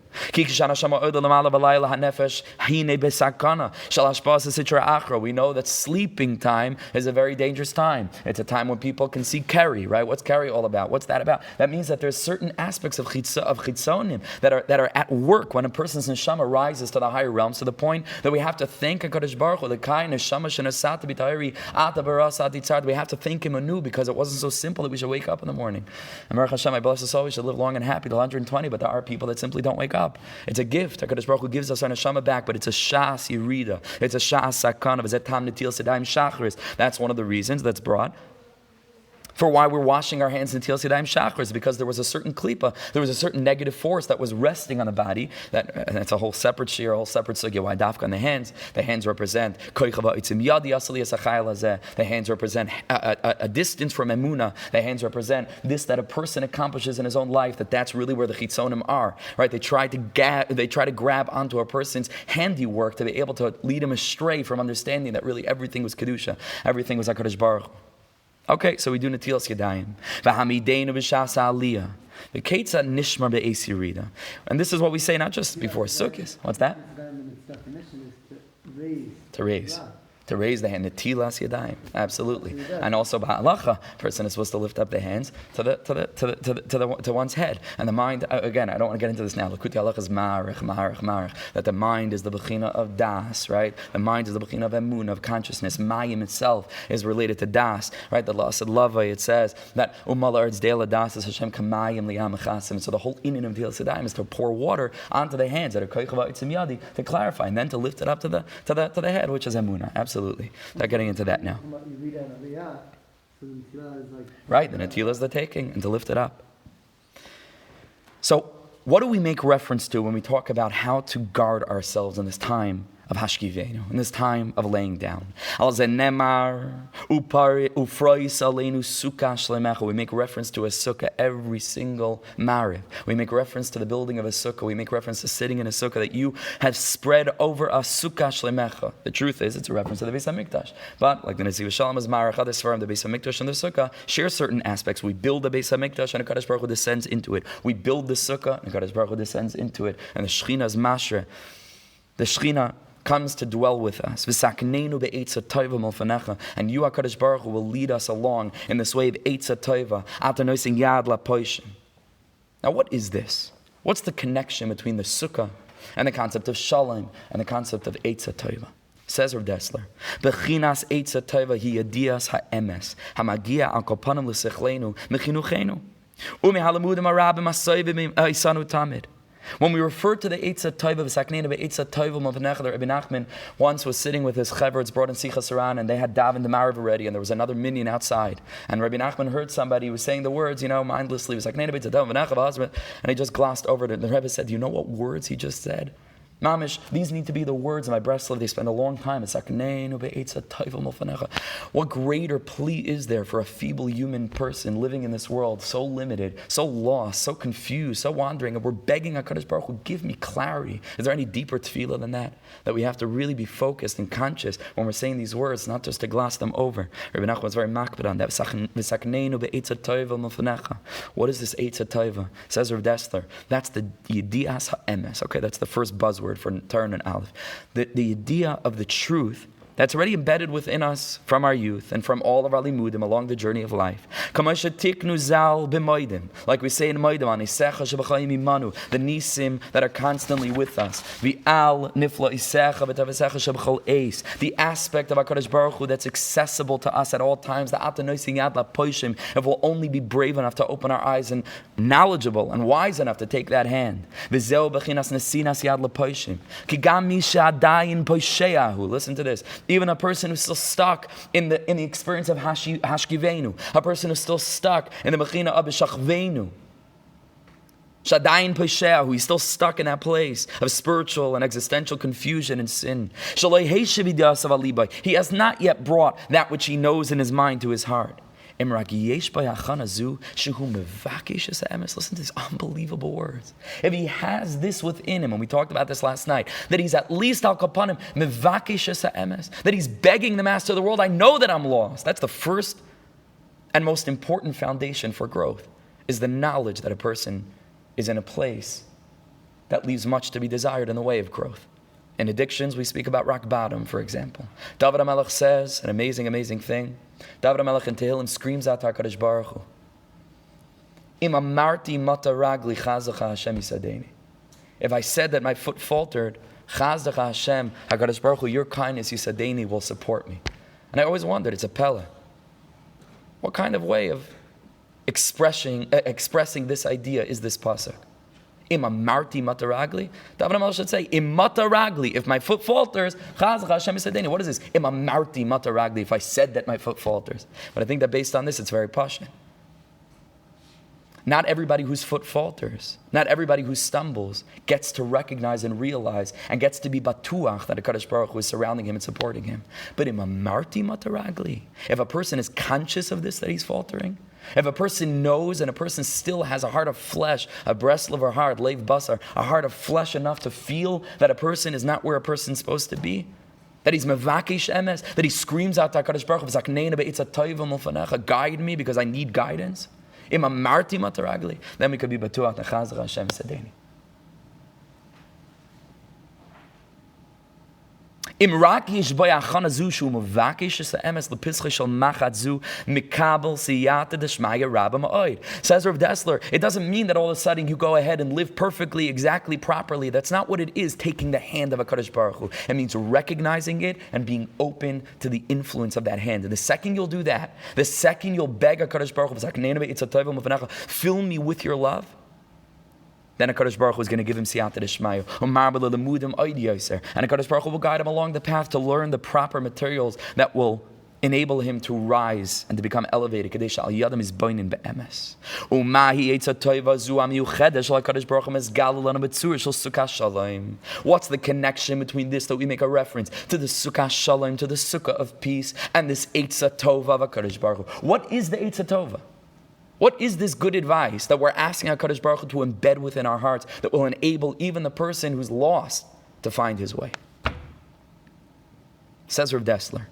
We know that sleeping time is a very dangerous time. It's a time when people can see Keri, right? What's Keri all about? What's that about? That means that there's certain aspects of chitzonim that are at work when a person's neshama rises to the higher realms, to the point that we have to thank HaKadosh Baruch Hu, the kai neshama shenasata b'tayri ata barasa atitzad. We have to thank him anew because it wasn't so simple that we should wake up in the morning. And Baruch Hashem, I bless us all. We should live long and happy to 120, but there are people that simply don't wake up. It's a gift. HaKadosh Baruch Hu gives us our neshama back, but it's a shas yirida. It's a shas sakana. That's one of the reasons that's brought for why we're washing our hands in Tzilas Yadayim Shachris, because there was a certain klipa, there was a certain negative force that was resting on the body. That's a whole separate shir, a whole separate sugya. Why dafka on the hands? The hands represent the hands represent a distance from emuna. The hands represent this that a person accomplishes in his own life. That's really where the chitzonim are. Right? They try to grab onto a person's handiwork to be able to lead him astray from understanding that really everything was kedusha, everything was HaKadosh Baruch Hu. Okay, so we do Netilas Yadayim. V'hamideinu b'shas aliyah. V'keitza nishmar be'es yirida. And this is what we say not just before Sukkos. What's that? Its definition is to raise. To raise. To raise the hand, Netilas Yadayim, absolutely, and also ba'alacha, person is supposed to lift up the hands to one's head, and the mind. Again, I don't want to get into this now. Likutei Moharan is marich, that the mind is the bechira of das, right? The mind is the bechira of emunah, of consciousness. Mayim itself is related to das, right? The law said lavai. It says that umala arz deila das is Hashem kamayim liyam chasim. So the whole inyan of Netilas Yadayim is to pour water onto the hands that are koichava itzim yadi to clarify, and then to lift it up to the head, which is emunah. Absolutely. Not getting into that now. Right, the Netilah is the taking, and to lift it up. So, what do we make reference to when we talk about how to guard ourselves in this time of hashkivenu, in this time of laying down? Al zenemar ufrois aleinu sukkah shlemecha. We make reference to a sukkah every single mariv. We make reference to the building of a sukkah. We make reference to sitting in a sukkah that you have spread over a sukkah shlemecha. The truth is, it's a reference to the Beis HaMikdash. But like the Netziv Shalom is marach, other svarim, the Beis HaMikdash and the sukkah share certain aspects. We build the Beis HaMikdash and HaKadosh Baruch Hu descends into it. We build the sukkah and HaKadosh Baruch Hu descends into it. And the Shechina is mashre. The Shechina comes to dwell with us. And you, HaKadosh Baruch Hu, will lead us along in this way of Eitza Tova. Now what is this? What's the connection between the Sukkah and the concept of Shalom and the concept of Eitza Tova? Says Rav Dessler, Bechinas Eitza Tova hi yadias ha'emes hamagia al kopanim l'sechlenu mechinuchenu u'mehalamudim harabim ha'soivim ha'isanu tamid. When we refer to the Eitza Tova, v'sakneinu be'Eitza Tova Multiplicity, the Rebbe Nachman once was sitting with his chevrods brought in Sichas Haran, and they had davened the Mariv already, and there was another minyan outside. And Rebbe Nachman heard somebody who was saying the words, mindlessly, v'sakneinu be'Eitza Tova v'nachava, and he just glossed over it. And the Rebbe said, do you know what words he just said? Mamish, these need to be the words of my breast. They spend a long time. What greater plea is there for a feeble human person living in this world, so limited, so lost, so confused, so wandering, and we're begging HaKadosh Baruch Hu, give me clarity. Is there any deeper tefillah than that? That we have to really be focused and conscious when we're saying these words, not just to gloss them over. Rebbe Nachman was very makbid on that. What is this Eitza Tova? Says Rav Dessler. That's the Yedias HaEmes. Okay, that's the first buzzword for Torah and Aleph. The idea of the truth that's already embedded within us from our youth and from all of our limudim along the journey of life. Like we say in Moidim, the nisim that are constantly with us. The aspect of HaKadosh Baruch Hu that's accessible to us at all times. If we'll only be brave enough to open our eyes and knowledgeable and wise enough to take that hand. Listen to this. Even a person who's still stuck in the experience of hashkivenu, a person who's still stuck in the bechira of b'shachvenu. Shadayin Pesheah, who he's still stuck in that place of spiritual and existential confusion and sin. He has not yet brought that which he knows in his mind to his heart. Listen to these unbelievable words. If he has this within him, and we talked about this last night, that he's at least al kapanim that he's begging the master of the world, I know that I'm lost. That's the first and most important foundation for growth, is the knowledge that a person is in a place that leaves much to be desired in the way of growth. In addictions, we speak about rock bottom, for example. David HaMelech says an amazing, amazing thing. David HaMelech in Tehillim screams out to HaKadosh Baruch Hu, Im amarti mata ragli chazacha Hashem yisadeni. If I said that my foot faltered, chazacha Hashem, HaKadosh Baruch Hu, your kindness yisadeni will support me. And I always wondered, it's a pella. What kind of way of expressing this idea is this pasuk? Im amarti mataragli. David HaMelech should say, Im mataragli. If my foot falters, chazach Hashem yisadeni. What is this? Im amarti mataragli. If I said that my foot falters. But I think that based on this, it's very pashut. Not everybody whose foot falters, not everybody who stumbles gets to recognize and realize and gets to be batuach that HaKadosh Baruch Hu is surrounding him and supporting him. But im amarti mataragli. If a person is conscious of this, that he's faltering, if a person knows and a person still has a heart of flesh, a breast liver heart, leiv basar, a heart of flesh enough to feel that a person is not where a person's supposed to be, that he's mevakish emes, that he screams out to HaKadosh Baruch Hu, guide me because I need guidance. Im amarti mataragli, then we could be batuach nechazach Hashem yisadeni. Imrak yishboy achana zu shu mevakish es emes lepischei shel machat zu mikabel siyata deshmaya rabba ma'oid. Says Rav Dessler, it doesn't mean that all of a sudden you go ahead and live perfectly, exactly, properly. That's not what it is, taking the hand of HaKadosh Baruch Hu. It means recognizing it and being open to the influence of that hand. And the second you'll do that, the second you'll beg HaKadosh Baruch Hu, fill me with your love, then HaKadosh Baruch Hu is going to give him siyata d'shmaya. And HaKadosh Baruch Hu will guide him along the path to learn the proper materials that will enable him to rise and to become elevated. What's the connection between this that we make a reference to the Sukkah Shalom, to the Sukkah of peace, and this Eitzah Tova of HaKadosh Baruch Hu? What is the Eitzah Tova? What is this good advice that we're asking HaKadosh Baruch Hu to embed within our hearts that will enable even the person who's lost to find his way? Says Rav Dessler,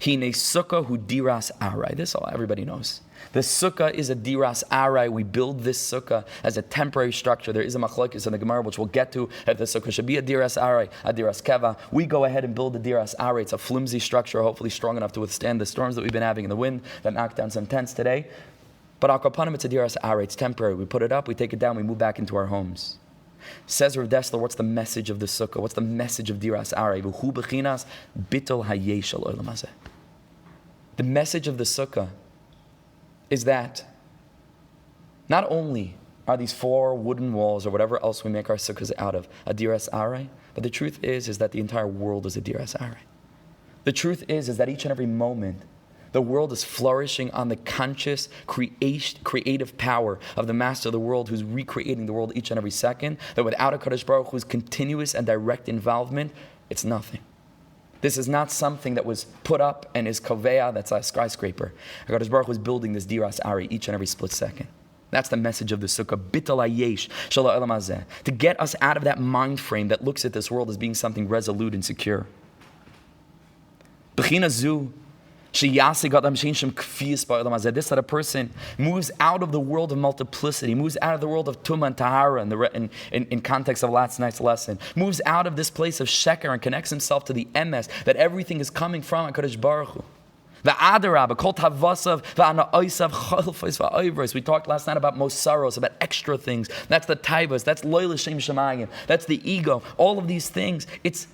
Hine Sukkah hu diras arai. This all everybody knows. The Sukkah is a diras arai. We build this Sukkah as a temporary structure. There is a machlokes in the Gemara, which we'll get to, if the Sukkah should be a diras arai, a diras keva. We go ahead and build a diras arai. It's a flimsy structure, hopefully strong enough to withstand the storms that we've been having in the wind that knocked down some tents today. But al kapanim, it's a diras arai. It's temporary. We put it up, we take it down, we move back into our homes. Says Rav Dessler, what's the message of the Sukkah? What's the message of diras arai? V'hu bechinas bittul hayesh al olam hazeh. The message of the Sukkah is that not only are these 4 wooden walls or whatever else we make our Sukkahs out of a diras arai, but the truth is that the entire world is a diras arai. The truth is that each and every moment the world is flourishing on the conscious, creative power of the master of the world who's recreating the world each and every second, that without a HaKadosh Baruch Hu's continuous and direct involvement, it's nothing. This is not something that was put up and is kovea, that's a skyscraper. HaKadosh Baruch Hu is building this diras ari each and every split second. That's the message of the Sukkah. Bittul hayesh shel ha'olam hazeh. To get us out of that mind frame that looks at this world as being something resolute and secure. Bechina zu. This that a person moves out of the world of multiplicity, moves out of the world of tumah and tahara in context of last night's lesson, moves out of this place of sheker and connects himself to the emes, that everything is coming from HaKadosh Baruch Hu. We talked last night about mosaros, about extra things. That's the taivas, that's loy l'shem shemayim, that's the ego. All of these things, it's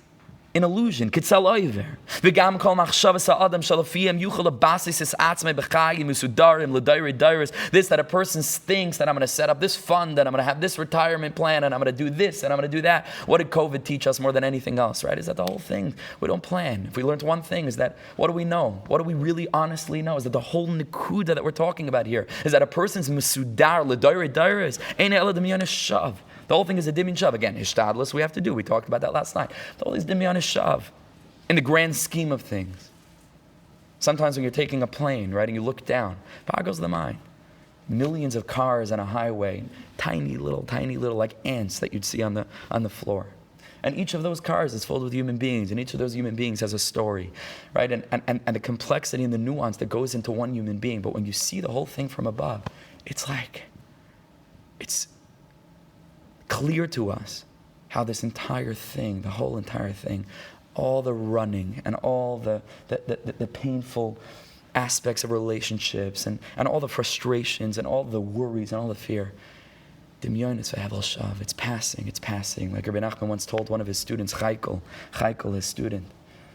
an illusion. Kitzal oiver. V'gam kol machshavas ha'adam shalafiyam yuchal abasis es atzmei b'chayim usudarim l'dayri dayris. This, that a person thinks that I'm going to set up this fund, and I'm going to have this retirement plan, and I'm going to do this, and I'm going to do that. What did COVID teach us more than anything else, right? Is that the whole thing? We don't plan. If we learned one thing, is that what do we know? What do we really honestly know? Is that the whole nikuda that we're talking about here is that a person's mesudar l'dayri dayris ein ela d'myon shav. The whole thing is a dimyon shav. Again, hishtadlus we have to do. We talked about that last night. The whole is dimyon shav. In the grand scheme of things. Sometimes when you're taking a plane, right, and you look down, boggles the mind. Millions of cars on a highway, tiny little, like ants that you'd see on the floor. And each of those cars is filled with human beings, and each of those human beings has a story, right? And the complexity and the nuance that goes into one human being. But when you see the whole thing from above, it's clear to us how this entire thing, the whole entire thing, all the running and all the painful aspects of relationships and all the frustrations and all the worries and all the fear, it's passing. Like Rebbe Nachman once told one of his students, Chaikel, his student,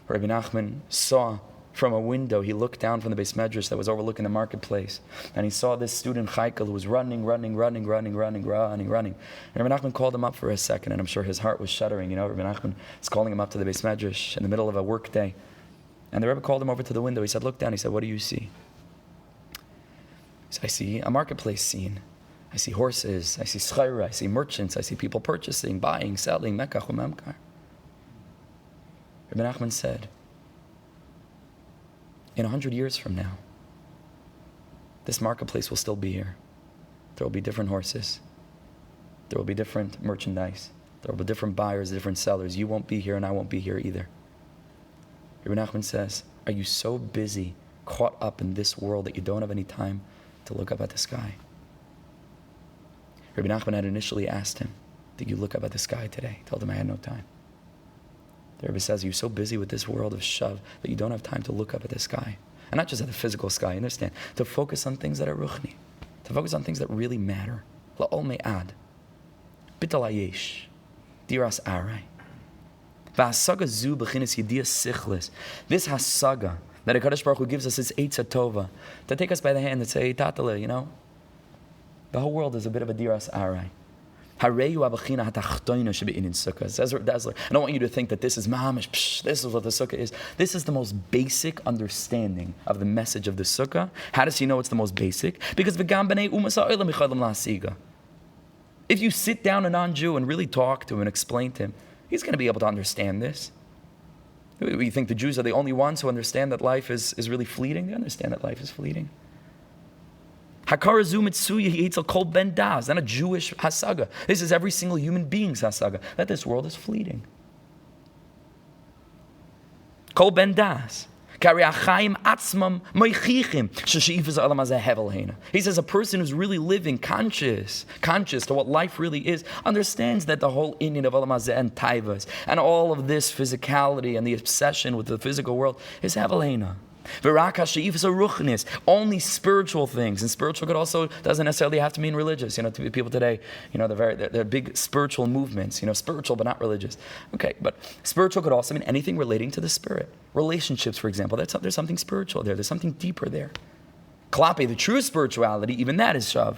Rebbe Nachman saw from a window, he looked down from the Beis Medrash that was overlooking the marketplace, and he saw this student Chaikel who was running. And Rebbe Nachman called him up for a second, and I'm sure his heart was shuddering. Rebbe Nachman is calling him up to the Beis Medrash in the middle of a work day. And the Rebbe called him over to the window. He said, look down. He said, what do you see? He said, I see a marketplace scene. I see horses. I see schayra. I see merchants. I see people purchasing, buying, selling, mekach u'memkar. Rebbe Nachman said, in 100 years from now, this marketplace will still be here. There will be different horses. There will be different merchandise. There will be different buyers, different sellers. You won't be here and I won't be here either. Rebbe Nachman says, are you so busy, caught up in this world that you don't have any time to look up at the sky? Rebbe Nachman had initially asked him, did you look up at the sky today? He told him I had no time. The Rebbe says, you're so busy with this world of shav that you don't have time to look up at the sky. And not just at the physical sky, understand? To focus on things that are ruchni. To focus on things that really matter. La'ol me'ad. Bital ayesh. Diras aray. V'hasaga zu b'chinas yediyah sichlis. This hasaga that HaKadosh Baruch Hu gives us is Eitz HaTova. To take us by the hand and say, Tatale, the whole world is a bit of a diras aray. Hareyu abachina hatachtoina should be in Sukkah. Says Rav Dessler. I don't want you to think that this is mamish. This is what the Sukkah is. This is the most basic understanding of the message of the Sukkah. How does he know it's the most basic? Because v'gam b'nei umas ha'olam yichadam la'asiga. If you sit down a non-Jew and really talk to him and explain to him, he's going to be able to understand this. You think the Jews are the only ones who understand that life is really fleeting? They understand that life is fleeting. Hakara zu mitsuya hitzel kol ben das. Not a Jewish hasaga. This is every single human being's hasaga. That this world is fleeting. Kol ben das. He says a person who's really living conscious to what life really is, understands that the whole inyan of Olam Hazeh and taivas and all of this physicality and the obsession with the physical world is hevel. Only spiritual things, and spiritual could also doesn't necessarily have to mean religious. People today, they're big spiritual movements. Spiritual but not religious. Okay, but spiritual could also mean anything relating to the spirit. Relationships, for example, there's something spiritual there. There's something deeper there. Klape, the true spirituality, even that is shav,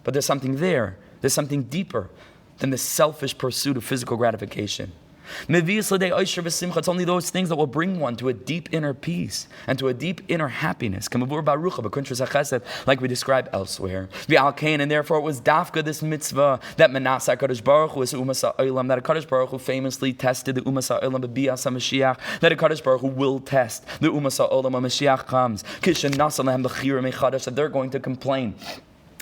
but there's something there. There's something deeper than the selfish pursuit of physical gratification. It's only those things that will bring one to a deep inner peace and to a deep inner happiness, like we described elsewhere. And therefore it was dafka, this mitzvah, that Menasa HaKadosh Baruch Hu is Umas HaOlam, that HaKadosh Baruch Hu famously tested the Umas HaOlam b'bias HaMashiach, that HaKadosh Baruch Hu will test the Umas HaOlam when Mashiach comes, that they're going to complain.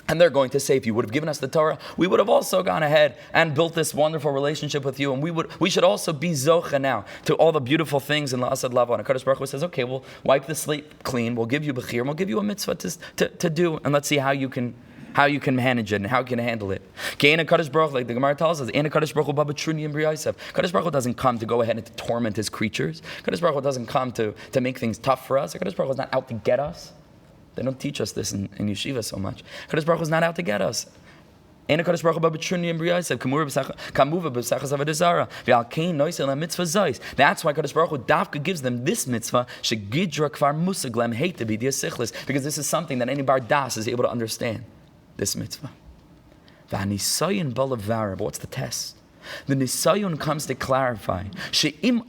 And they're going to say, if you would have given us the Torah, we would have also gone ahead and built this wonderful relationship with you. And we should also be zocha now to all the beautiful things in La'asad Lava. And HaKadosh Baruch Hu says, okay, we'll wipe the slate clean. We'll give you bechira. And we'll give you a mitzvah to do. And let's see how you can manage it and how you can handle it. HaKadosh Baruch Hu, like the Gemara tells us, HaKadosh Baruch Hu Baba Truni and B'Yosef. HaKadosh Baruch Hu doesn't come to go ahead and to torment his creatures. HaKadosh Baruch Hu doesn't come to make things tough for us. HaKadosh Baruch Hu is not out to get us. They don't teach us this in yeshiva so much. HaKadosh Baruch Hu is not out to get us. Ein HaKadosh Baruch Hu b'trunim b'yosef, kamuva b'sachas avodah zara, v'al kein noisel ha-mitzvah zois. That's why HaKadosh Baruch Hu dafka gives them this mitzvah, shegidra kvar musag lem hate to be sichlis, because this is something that any bar das is able to understand, this mitzvah. V'anisayin b'alavara, but what's the test? The Nisayon comes to clarify, even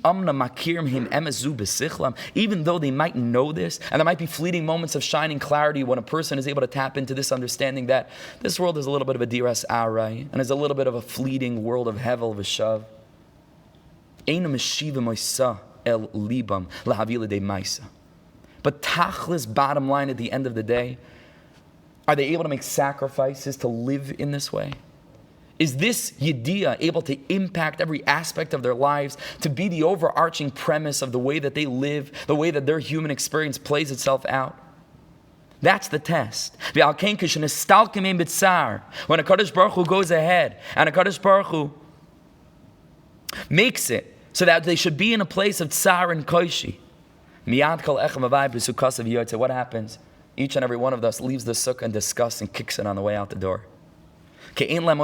though they might know this, and there might be fleeting moments of shining clarity when a person is able to tap into this understanding that this world is a little bit of a diras arai, and is a little bit of a fleeting world of hevel v'shav. But tachlis, bottom line at the end of the day, are they able to make sacrifices to live in this way? Is this yediyah able to impact every aspect of their lives, to be the overarching premise of the way that they live, the way that their human experience plays itself out? That's the test. When a Kadosh Baruch Hu goes ahead and a Kadosh Baruch Hu makes it so that they should be in a place of tsar and koishi. What happens? Each and every one of us leaves the sukkah in disgust and kicks it on the way out the door. They don't have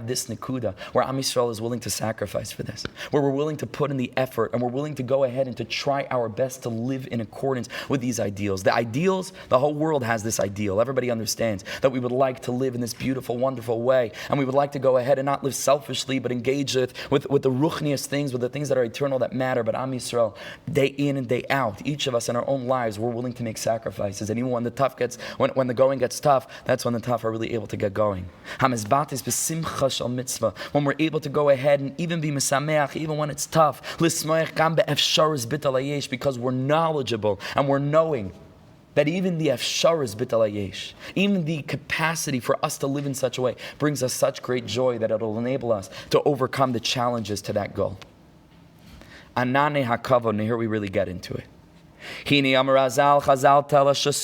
this nekuda where Am Yisrael is willing to sacrifice for this, where we're willing to put in the effort and we're willing to go ahead and to try our best to live in accordance with these ideals. The ideals, the whole world has this ideal. Everybody understands that we would like to live in this beautiful, wonderful way, and we would like to go ahead and not live selfishly, but engage with the ruchniest things, with the things that are eternal, that matter. But Am Yisrael, day in and day out, each of us in our own lives, we're willing to make sacrifices. And even when the going gets tough, that's when the tough are really able to get going. When we're able to go ahead and even be mesameach, even when it's tough, because we're knowledgeable and we're knowing that even the efsharis bital hayesh, even the capacity for us to live in such a way, brings us such great joy that it'll enable us to overcome the challenges to that goal. Anane hakavod, and here we really get into it. Chazal tell us that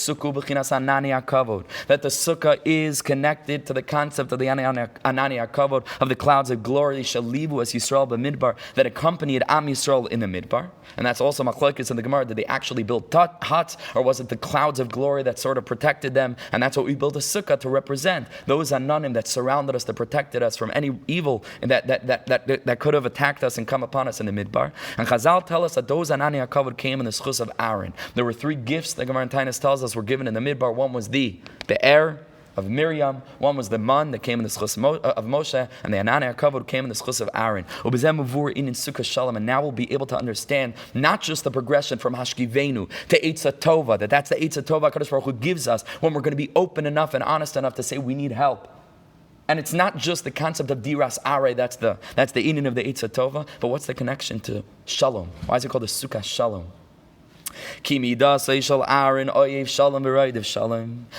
the sukkah is connected to the concept of the anani hakavod, of the clouds of glory, shalivu as Yisrael b'midbar, that accompanied Am Yisrael in the midbar. And that's also machlokes in the Gemara. Did they actually build huts, or was it the clouds of glory that sort of protected them? And that's what we built a sukkah to represent, those ananim that surrounded us, that protected us from any evil that could have attacked us and come upon us in the midbar. And Chazal tell us that those anani hakavod came in the Succos of Aaron. There were 3 gifts, the Gemara in Tainus tells us, were given in the midbar. One was the be'er of Miriam, one was the man that came in the Succos of Moshe, and the anani hakavod came in the Succos of Aaron. And now we'll be able to understand not just the progression from hashkivenu to Eitzah Tova, that's the Eitzah Tova HaKadosh Baruch Hu gives us when we're going to be open enough and honest enough to say we need help. And it's not just the concept of diras are, that's the inyan of the Eitzah Tova, but what's the connection to shalom? Why is it called the Sukkah Shalom?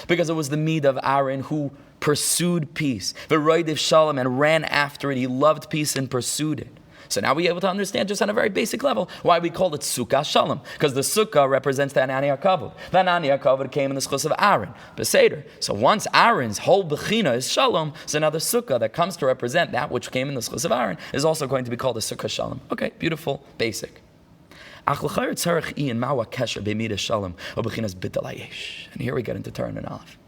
Because it was the mid of Aaron who pursued peace, v'roidev shalom, and ran after it. He loved peace and pursued it. So now we're able to understand just on a very basic level why we call it Sukkah Shalom, because the Sukkah represents the anani hakavod. The anani hakavod came in the Succos of Aaron, Beseder. So once Aaron's whole bechira is Shalom, so now the Sukkah that comes to represent that which came in the Succos of Aaron is also going to be called the Sukkah Shalom. Okay, beautiful, basic. And here we get into Torah and Aleph.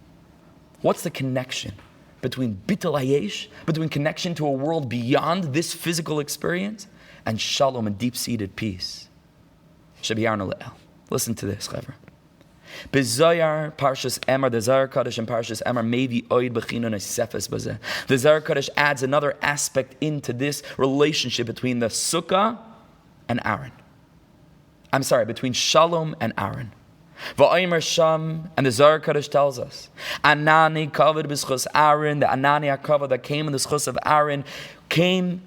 What's the connection between bitul hayesh, between connection to a world beyond this physical experience, and shalom, and deep-seated peace? Listen to this, Chevra. B'Zohar, Parshas Emor, the Zohar Kodesh and Parshas Emor, maybe oid b'china nesefes b'zeh. The Zohar Kodesh adds another aspect into this relationship between the Sukkah and Aaron. Between Shalom and Aaron. V'omer Sham, and the Zohar Kodesh tells us, Anani kavod b'schus Aaron, the Anani hakavod that came in the schus of Aaron, came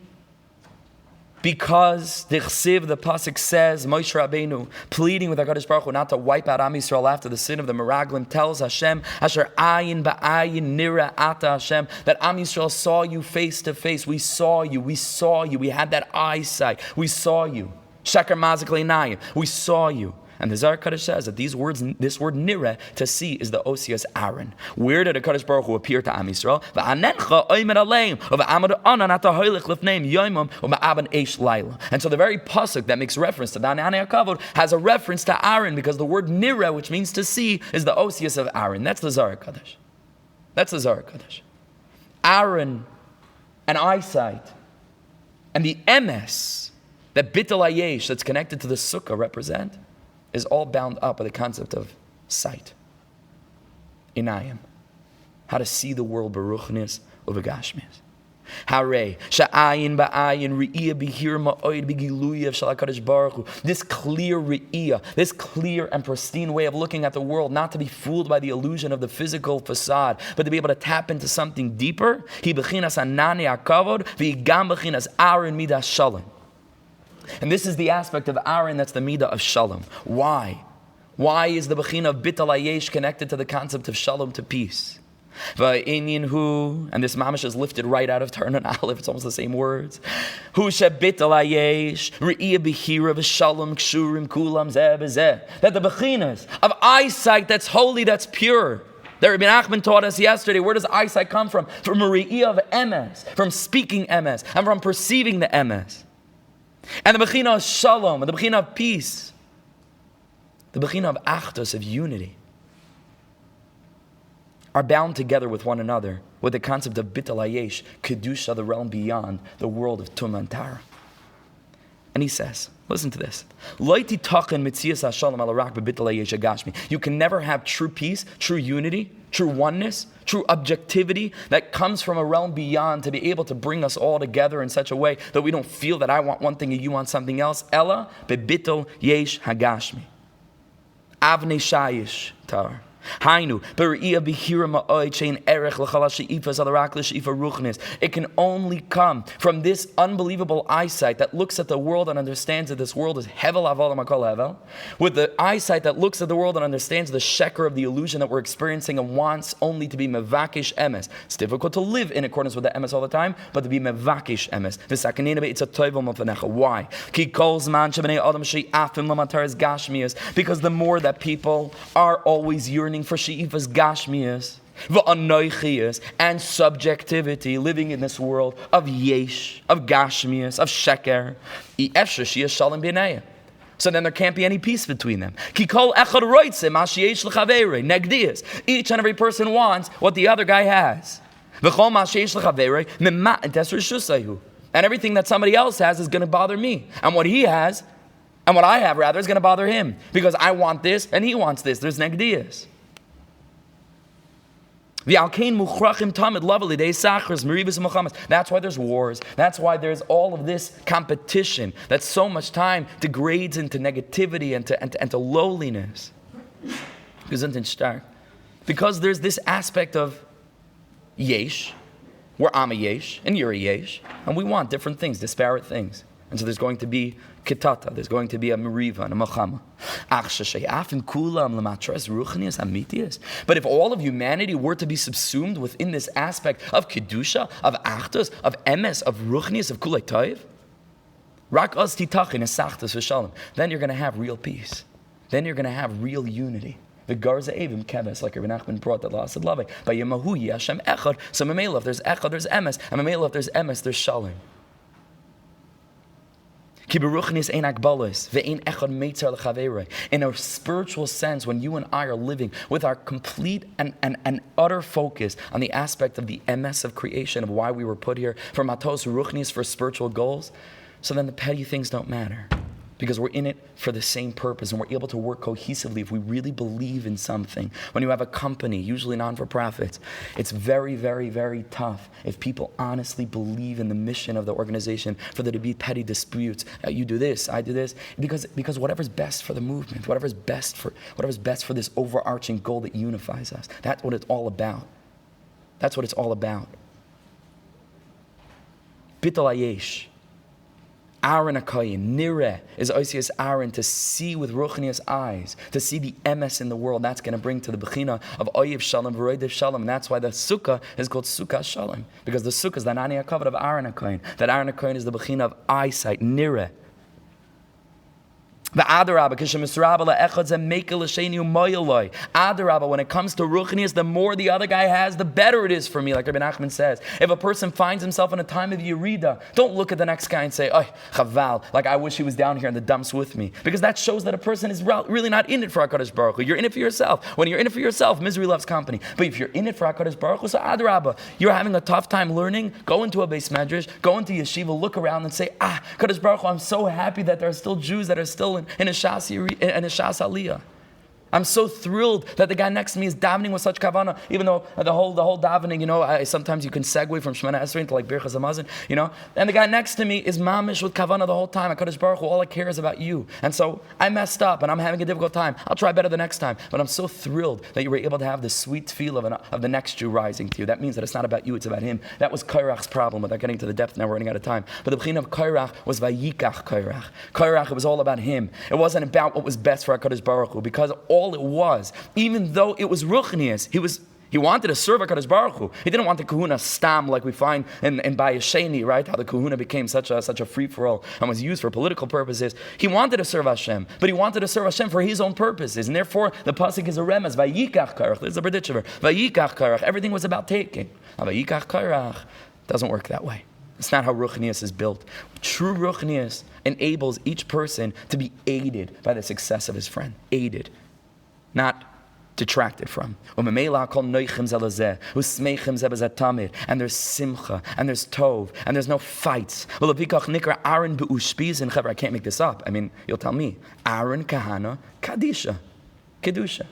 because the pasuk says, Moshe Rabbeinu, pleading with HaKadosh Baruch Hu not to wipe out Am Yisrael after the sin of the Meraglim, tells Hashem, Asher ayin ba'ayin nira ata Hashem, that Am Yisrael saw you face to face. We saw you, we had that eyesight, we saw you. Sheker mazik leinayim, we saw you. And the Zohar Kodesh says that this word nireh, to see, is the osias Aaron. Where did the HaKadosh Baruch Hu appear to Am Yisrael? And so the very pasuk that makes reference to the anani hakavod has a reference to Aaron, because the word nireh, which means to see, is the osias of Aaron. That's the Zohar Kodesh. That's the Zohar Kodesh. Aaron and eyesight and the emes that bitul hayesh that's connected to the Sukkah represent is all bound up by the concept of sight. Inayim. How to see the world beruchnis uvegashmis. Hare sha'ayin ba'ayin re'iyah bechira ma'oid b'giluyav shel HaKadosh Baruch Hu. This clear re'iyah, this clear and pristine way of looking at the world, not to be fooled by the illusion of the physical facade, but to be able to tap into something deeper. Hi bechinas anani hakavod v'igam bechinas arin midas shalom. And this is the aspect of arin that's the midah of shalom. Why? Why is the bechina of bitul hayesh connected to the concept of shalom, to peace? And this mamash is lifted right out of Torah and Aleph. It's almost the same words. Hu shebitul hayesh re'iyah bechira v'shalom kshurim kulam zeh b'zeh. That the bechinas of eyesight that's holy, that's pure. That Rebbe Nachman taught us yesterday. Where does eyesight come from? From a re'iyah of emes, from speaking emes, and from perceiving the emes. And the bechina of shalom, and the bechina of peace, the bechina of achdus, of unity, are bound together with one another with the concept of bitul hayesh, kedusha, the realm beyond the world of tumah and tara. And he says, listen to this. You can never have true peace, true unity, true oneness, true objectivity that comes from a realm beyond to be able to bring us all together in such a way that we don't feel that I want one thing and you want something else. Ella bebitul yesh hagashmi. Avnei shayish tar. It can only come from this unbelievable eyesight that looks at the world and understands that this world is hevel aval makol hevel, with the eyesight that looks at the world and understands the sheker of the illusion that we're experiencing and wants only to be mevakish emes. It's difficult to live in accordance with the emes all the time, but to be mevakish emes. Why? Because the more that people are always yearning for she'ifas gashmias, v'anoichias, and subjectivity, living in this world of yesh, of gashmias, of sheker, efshar she'es shalom b'neiah. So then there can't be any peace between them. Each and every person wants what the other guy has. And everything that somebody else has is going to bother me. And what he has, and what I have rather, is going to bother him. Because I want this and he wants this. There's negdias. That's why there's wars. That's why there's all of this competition that so much time degrades into negativity and to lowliness. Because there's this aspect of yesh, where I'm a yesh and you're a yesh, and we want different things, disparate things. And so there's going to be kitata, there's going to be a meriva and a machama. But if all of humanity were to be subsumed within this aspect of kedusha, of achdus, of emes, of ruchnius, of kulei toiv, then you're going to have real peace. Then you're going to have real unity. The garza evim keves, like Rebbe Nachman brought that last love. By Yemahu Hashem echad. So memela, if there's echad, there's emes, and memela, if there's emes, there's shalom. In a spiritual sense, when you and I are living with our complete and utter focus on the aspect of the emes of creation, of why we were put here, for matos ruchnis, for spiritual goals, so then the petty things don't matter. Because we're in it for the same purpose and we're able to work cohesively if we really believe in something. When you have a company, usually non-for-profits, it's very, very, very tough if people honestly believe in the mission of the organization for there to be petty disputes. You do this, I do this. Because whatever's best for the movement, whatever's best for this overarching goal that unifies us, that's what it's all about. That's what it's all about. Bitul hayesh. Aaron Akayin, Nireh is Oisius Aaron, to see with Ruchnius eyes, to see the emes in the world. That's going to bring to the bechina of Oyev Shalom, V'roidev Shalom. And that's why the Sukkah is called Sukkah Shalom. Because the Sukkah is the Nani HaKavod of Aaron Akayin. That Aaron Akayin is the bechina of eyesight, Nireh. Adarabba, when it comes to ruchnius, the more the other guy has, the better it is for me, like Rebbe Nachman says. If a person finds himself in a time of yerida, don't look at the next guy and say, "Oh, chaval, like I wish he was down here in the dumps with me," because that shows that a person is really not in it for HaKadosh Baruch Hu. You're in it for yourself. When you're in it for yourself, misery loves company. But if you're in it for HaKadosh Baruch Hu, so Adarabba, you're having a tough time learning, go into a beis medrash, go into yeshiva, look around and say, HaKadosh Baruch Hu, I'm so happy that there are still Jews that are still in a Shas Aliyah. I'm so thrilled that the guy next to me is davening with such kavanah, even though the whole davening, sometimes you can segue from Shemana Esrei into like Birchas Hamazon, and the guy next to me is mamish with kavanah the whole time. HaKadosh Baruch Hu, all I care is about you. And so I messed up and I'm having a difficult time. I'll try better the next time. But I'm so thrilled that you were able to have the sweet feel of the next Jew rising to you. That means that it's not about you, it's about him. That was Korach's problem, without getting to the depth, now we're running out of time. But the bechira of Korach was vayikach Korach. Korach, it was all about him. It wasn't about what was best for HaKadosh Baruch Hu, because all it was, even though it was ruchnius, he wanted to serve HaKadosh Baruch Hu. He didn't want the kahuna stam like we find in Bayesheni, right? How the kahuna became such a free-for-all and was used for political purposes. He wanted to serve Hashem, but he wanted to serve Hashem for his own purposes. And therefore, the pasuk is a remez, vayikach Korach. This is a predictor. Vayikach Korach. Everything was about taking. Vayikach Korach doesn't work that way. It's not how ruchnius is built. True ruchnius enables each person to be aided by the success of his friend. Aided. Not detracted from. And there's simcha, and there's tov, and there's no fights. I can't make this up. I mean, you'll tell me. Aaron Kahana Kadisha. Kedusha.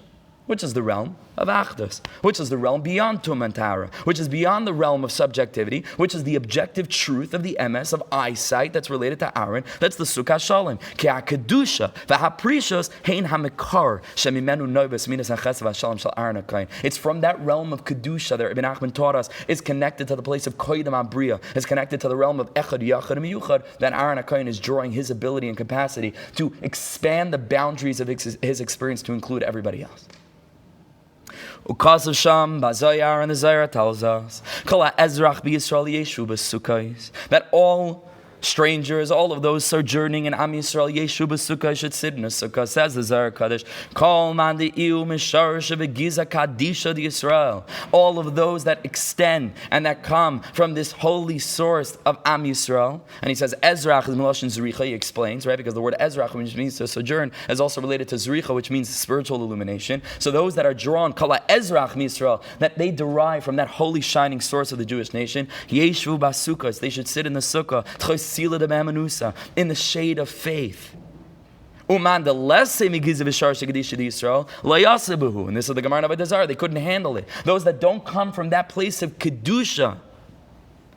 Which is the realm of Achdus, which is the realm beyond Tum and Tara, which is beyond the realm of subjectivity, which is the objective truth of the MS of eyesight that's related to Aaron. That's the Sukkah Shalom. Ki HaKedusha v'haprishos hein hamekar shemimenu noibes minas hachesav hashalom shel Aaron HaKohen. It's from that realm of Kedusha that Rebbe Nachman taught us is connected to the place of Koydem Abriya, is connected to the realm of Echad Yachad Miyuchad, that Aaron HaKohen is drawing his ability and capacity to expand the boundaries of his experience to include everybody else. Ukasav Sham, Bazayar, and the Zayar tells us that all strangers, all of those sojourning in Am Yisrael, Yeshu b'Sukkah, should sit in a Sukkah. Says the Zohar Kadosh, Kol man de'iu mishar shebegiza kadisha d'Yisrael. All of those that extend and that come from this holy source of Am Yisrael. And he says, Ezrach is Meloshin Zricha, he explains, right? Because the word Ezrach, which means to sojourn, is also related to Zricha, which means spiritual illumination. So those that are drawn, Kala Ezrach Yisrael, that they derive from that holy shining source of the Jewish nation, Yeshu b'Sukkah, they should sit in the Sukkah, in the shade of faith. And this is the Gemara of Rav Dessler. They couldn't handle it. Those that don't come from that place of Kedusha,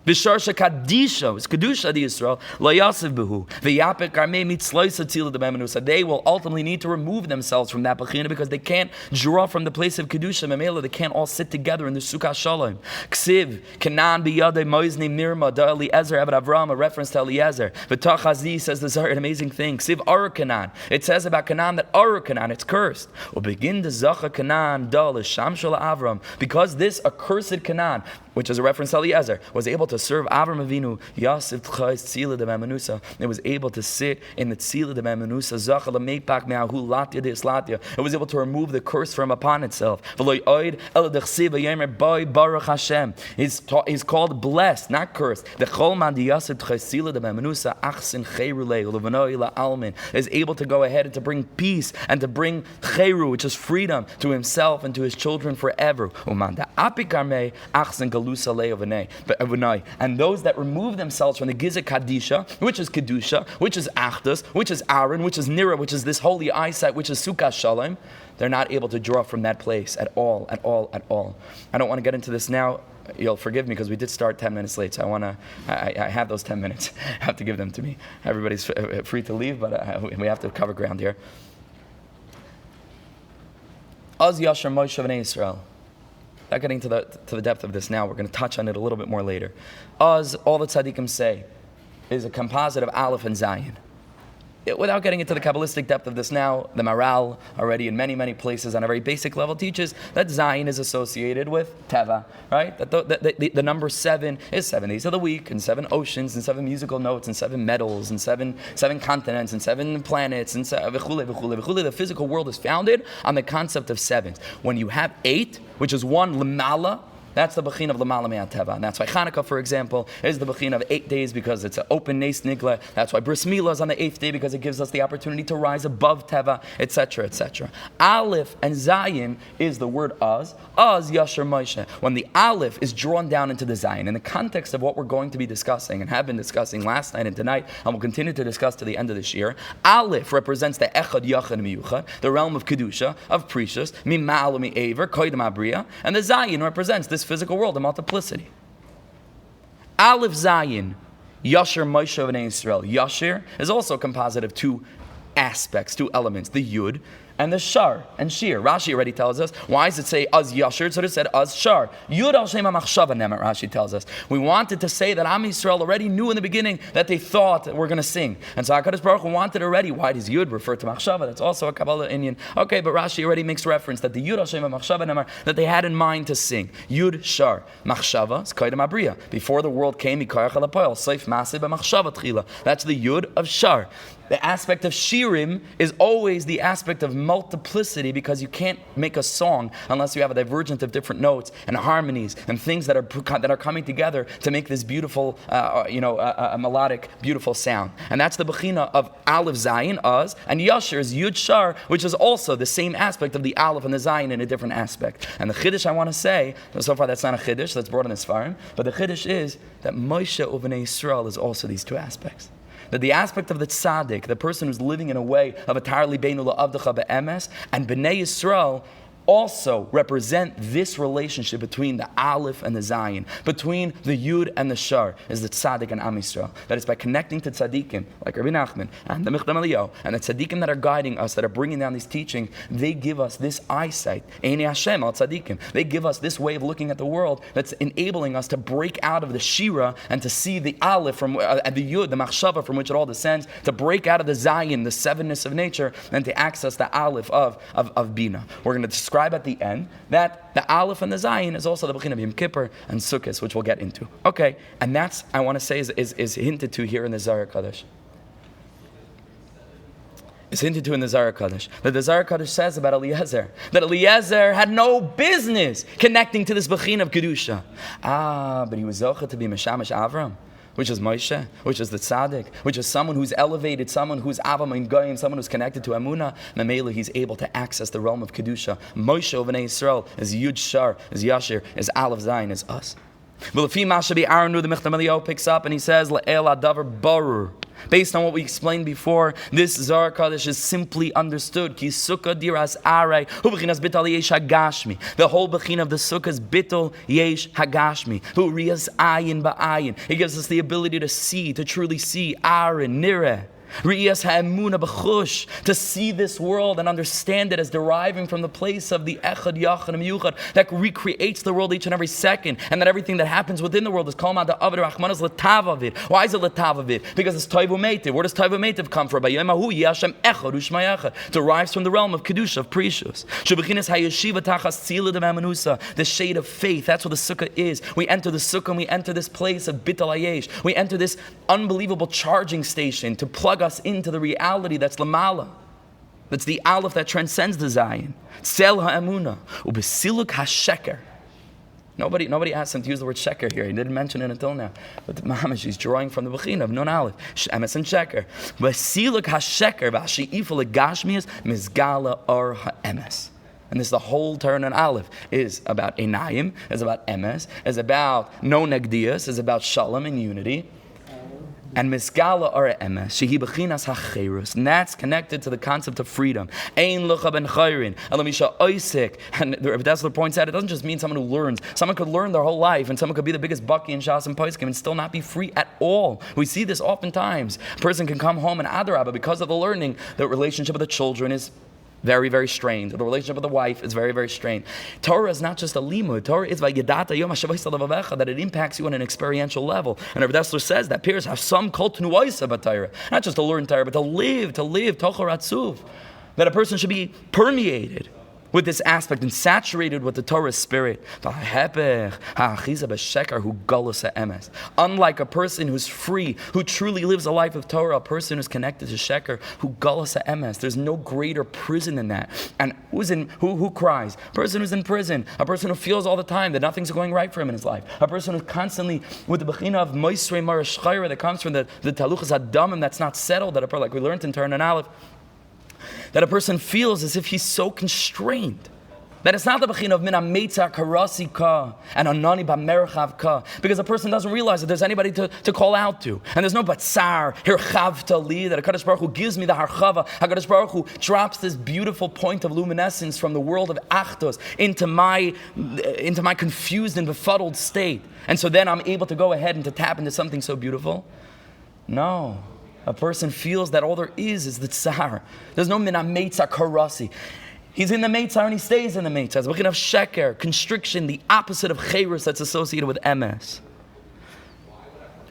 Visharsha Kadisha, it's Kedusha di Yisrael, Lo Yasiv Behu, V'yapek Armei Mitzloisa Tzila de Bemenusa. They will ultimately need to remove themselves from that bechira because they can't draw from the place of Kedusha, Memela. They can't all sit together in the Sukkah Shalom. Ksiv, Kanan Biyadei Moizni Mirma, Da Eliezer, Eved Avram, a reference to Eliezer. V'tach Hazi says the Zohar, an amazing thing. Ksiv Aru Kanan. It says about Kanan that Aru Kanan, it's cursed. Begin the Zacha Kanan, Da L'Sham Shel Avram. Because this accursed Kanan, which is a reference to Eliezer, was able to serve Avram Avinu, Yasif Tchais Tzila de Memenusa. It was able to sit in the Tzila de Memenusa, Zacha L'Meipak Me'ahu Latya de Islatya. It was able to remove the curse from upon itself. V'loi oid el dechsiv v'yemer boi baruch Hashem. He's called blessed, not cursed. The Chol man di Yasif Tchais Tzila de Memenusa achsin cheiru lei u'levanoi la'almin, is able to go ahead and to bring peace and to bring cheiru, which is freedom, to himself and to his children forever. U'man da apikarmei achsin and those that remove themselves from the Gizah Kadisha, which is Kedusha, which is Achdus, which is Aaron, which is Nira, which is this holy eyesight, which is Sukkah Shalom, they're not able to draw from that place at all. I don't want to get into this now. You'll forgive me because we did start 10 minutes late, so I have those 10 minutes. I have to give them to me. Everybody's free to leave, but we have to cover ground here. Az Yashar Moshe B'nai Yisrael. Not getting to the depth of this now. We're going to touch on it a little bit more later. All the tzaddikim say, is a composite of Aleph and Zayin. without getting into the Kabbalistic depth of this now, the Maral already in many, many places on a very basic level teaches that Zion is associated with Teva, right? That the number 7 is 7 days of the week, and 7 oceans, and 7 musical notes, and 7 metals, and 7 continents, and 7 planets, and v'chule, v'chule, v'chule. The physical world is founded on the concept of 7s. When you have 8, which is 1 lemala, that's the bechira of Lamala Me'ateva. And that's why Hanukkah, for example, is the bechira of 8 days because it's an open nes nigla. That's why Bris Milah is on the 8th day because it gives us the opportunity to rise above Teva, etc., etc. Aleph and Zayin is the word Az Yasher Moshe. When the Aleph is drawn down into the Zayin, in the context of what we're going to be discussing and have been discussing last night and tonight, and we'll continue to discuss to the end of this year, Aleph represents the Echad Yachad Miyuchad, the realm of Kedusha, of Precious, Mima'al Mi'aver, Koidem Abriya, and the Zayin represents this physical world, the multiplicity. Aleph Zayin, Yasher Moshe B'nai Yisrael. Yasher is also a composite of 2 aspects, 2 elements, the Yud and the Shar and Shir. Rashi already tells us. Why does it say Az Yasher? So it said Az Shar. Yud al Shem HaMachshava Nemer, Rashi tells us. We wanted to say that Am Yisrael already knew in the beginning that they thought that we're going to sing. And so HaKadosh Baruch Hu wanted already. Why does Yud refer to Machshava? That's also a Kabbalah Indian. Okay, but Rashi already makes reference that the Yud al Shem HaMachshava Nemer, that they had in mind to sing. Yud Shar. Machshava is Koidem Abriya. Before the world came, Mikayach HaLapoel, Seif Maseh B'Machshava Tchila. That's the Yud of Shar. The aspect of shirim is always the aspect of multiplicity because you can't make a song unless you have a divergence of different notes and harmonies and things that are coming together to make this beautiful, a melodic, beautiful sound. And that's the bechina of Aleph Zayin, Az, and Yasher is Yud Shar, which is also the same aspect of the Aleph and the Zayin in a different aspect. And the Chiddush I want to say, so far that's not a Chiddush, that's brought in the Sfarim, but the Chiddush is that Moshe U'Bnei Yisrael is also these 2 aspects. That the aspect of the tzaddik, the person who's living in a way of a entirely beinu la'avdecha be'emes, and B'nai Yisrael also represent this relationship between the Aleph and the Zayin, between the Yud and the Shar, is the Tzaddik and Am Yisrael. That is by connecting to Tzaddikim, like Rebbe Nachman, and the Michtav M'Eliyahu, and the Tzaddikim that are guiding us, that are bringing down these teachings, they give us this eyesight, Eini Hashem al Tzaddikim. They give us this way of looking at the world that's enabling us to break out of the Shira and to see the Aleph from and the Yud, the Machshava from which it all descends, to break out of the Zayin, the 7ness of nature, and to access the Aleph of Bina. We're going to describe at the end that the Aleph and the Zayin is also the bechira of Yom Kippur and Succos, which we'll get into. Okay, and that's, I want to say, is hinted to here in the Zohar Kadosh. It's hinted to in the Zohar Kadosh. That the Zohar Kadosh says about Eliezer, that Eliezer had no business connecting to this bechira of Kedusha. But he was zocha to be Meshamash Avram, which is Moshe, which is the tzaddik, which is someone who's elevated, someone who's Avam and Goyim, someone who's connected to Amunah. Mamela, he's able to access the realm of Kedusha. Moshe B'nai Yisrael is Yud Shar, is Yashir, is Aleph Zayin, is us. But the Michtav M'Eliyahu picks up and he says, Le'el adavar barur. Based on what we explained before, this Zohar Kadosh is simply understood. Ki Sukkah diras aray, hu b'chinas bital yesh hagashmi. The whole bechina of the Sukkah is bital yesh hagashmi. Hu riyas ayin ba'ayin. It gives us the ability to see, to truly see, arin, nireh. Riyas ha'emuna b'chush, to see this world and understand it as deriving from the place of the Echad Yachad Miyuchad that recreates the world each and every second, and that everything that happens within the world is called the Avad Rachmanas L'Tavavid. Why is it L'Tavavid? Because it's Toivu Meitiv. Where does Toivu Meitiv come from? Derives from the realm of Kedusha, of Precious. The shade of faith. That's what the Sukkah is. We enter the Sukkah and we enter this place of Bital Ayesh. We enter this unbelievable charging station to plug us into the reality that's Lamala. That's the Aleph that transcends the Zayin. Tzel ha'emuna. Ubesiluk ha'sheker. Nobody asked him to use the word sheker here. He didn't mention it until now. But the Mahamesh, he's drawing from the Bechina of Nun Aleph. Emes and sheker. Ubesiluk ha'sheker v'ashi'ifu legashmias mizgala or ha'emes. And this, the whole turn on Aleph, is about Einayim, is about Emes, is about no negdias, is about Shalom and unity. And Miskala Ara Emes, Shehi Bechinas HaCherus, and that's connected to the concept of freedom. Ein Lucha Ben Chayrin, Elamisha Oisik. And the Rav Dessler points out, it doesn't just mean someone who learns. Someone could learn their whole life, and someone could be the biggest Baki in Shas and Poskim and still not be free at all. We see this oftentimes. A person can come home and Adarabah, because of the learning, the relationship with the children is Very, very strained. The relationship with the wife is very, very strained. Torah is not just a limud. Torah is that it impacts you on an experiential level. And Rav Dessler says that peers have some cult nuaisa about Torah. Not just to learn Torah, but to live, tochor atzuv. That a person should be permeated with this aspect and saturated with the Torah's spirit. Unlike a person who's free, who truly lives a life of Torah, a person who's connected to sheker, who galus emes. There's no greater prison than that. And who cries? A person who's in prison, a person who feels all the time that nothing's going right for him in his life, a person who's constantly with the bechira of moisrei marashchayra that comes from the taluchas adamim that's not settled, that like we learned in Torah and Aleph, that a person feels as if he's so constrained. That it's not the bechira of min ha-meitza karasi ka and anani ba-merchav ka, because a person doesn't realize that there's anybody to call out to. And there's no batzar, hirchavta li, that HaKadosh Baruch Hu gives me the harchava. HaKadosh Baruch Hu drops this beautiful point of luminescence from the world of achdos into my confused and befuddled state. And so then I'm able to go ahead and to tap into something so beautiful. No. A person feels that all there is the tsar. There's no min ha-meitza karasi. He's in the meitzar and he stays in the meitzar. It's a bechira of sheker, constriction, the opposite of cherus that's associated with emes.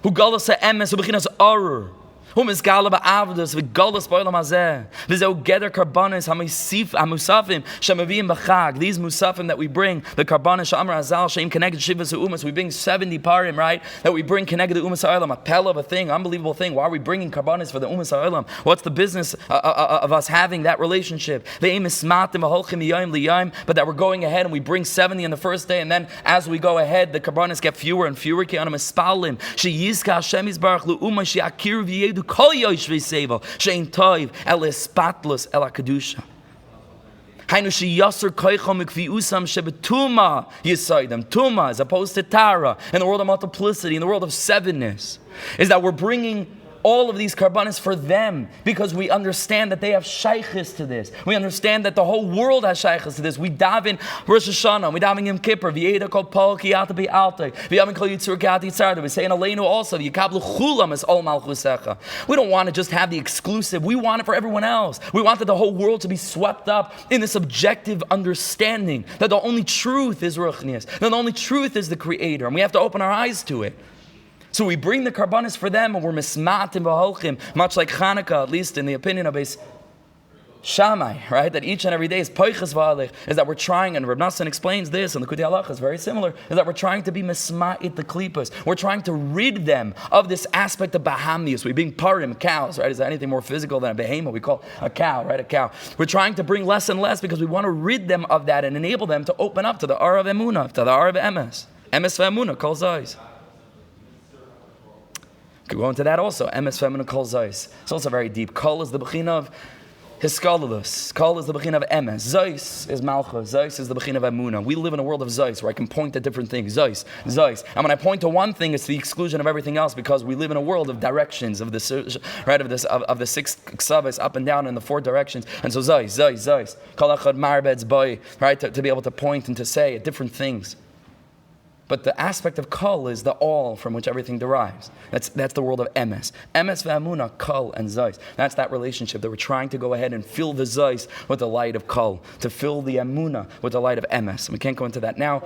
Hu galus ha-emes, hu bechinas arur. Hu mizgala ba'avdus, v'galus ba'olam hazeh. V'zeu geder karbanis ha-musafim shemaviyim b'chag. These musafim that we bring, the karbanis sha'amar hazal she'im connected shivas u'umas. We bring 70 parim, right? That we bring connected to umas ha'olam. A pell of a thing, unbelievable thing. Why are we bringing karbanis for the umas ha'olam? What's the business of us having that relationship? Ve'im ismatim v'holchim yayim liyayim. But that we're going ahead and we bring 70 on the first day, and then as we go ahead, the karbanis get fewer and fewer. Ki anam ispalim. She'yizka Hashem yizbarach lu'uma she'akir v'yedu kol yoshvei seva she'in toiv el espatlus el hakadusha. Hainu she'yasser koichom mikviusam shebetuma yisaydem. Tuma, as opposed to tara, in the world of multiplicity, in the world of sevenness, is that we're bringing all of these karbanis for them because we understand that they have shaykhis to this. We understand that the whole world has shaykhis to this. We daven Rosh Hashanah, we daven Yom Kippur, v'yeda kol pol ki yata be'altei, v'yamin kol yitzur ki yata yitzarda. We say in Aleinu also, yikablu chulam es ol malchusecha. We don't want to just have the exclusive. We want it for everyone else. We want the whole world to be swept up in this objective understanding that the only truth is ruchnius, that the only truth is the Creator, and we have to open our eyes to it. So we bring the karbanis for them, and we're mismatim v'holchim, much like Hanukkah, at least in the opinion of Beis Shammai, right? That each and every day is poiches v'alech, is that we're trying, and Rebbe Nachman explains this, and the Likutei Moharan is very similar, is that we're trying to be misma'it the klipas. We're trying to rid them of this aspect of bahamnius. We being parim, cows, right? Is there anything more physical than a behemoth? We call a cow, right? A cow. We're trying to bring less and less because we want to rid them of that and enable them to open up to the ar of emunah, to the ar of emes. Emes v'emunah, kol zayis. Could go into that also. Emes feminine kol zayis. It's also very deep. Kol is the bechina of hiskalulus. Kol is the bechina of emes. Zayis is malchus. Zayis is the bechina of emunah. We live in a world of zayis where I can point at different things. Zayis. And when I point to one thing, it's the exclusion of everything else because we live in a world of directions of the right of the six ksavos up and down in the four directions. And so zayis. Kol achad marbed's boy. Right, to be able to point and to say at different things. But the aspect of kol is the all from which everything derives. That's the world of emes. Emes ve'amunah, kol and zayis. That's that relationship that we're trying to go ahead and fill the zayis with the light of kol, to fill the amunah with the light of emes. And we can't go into that now.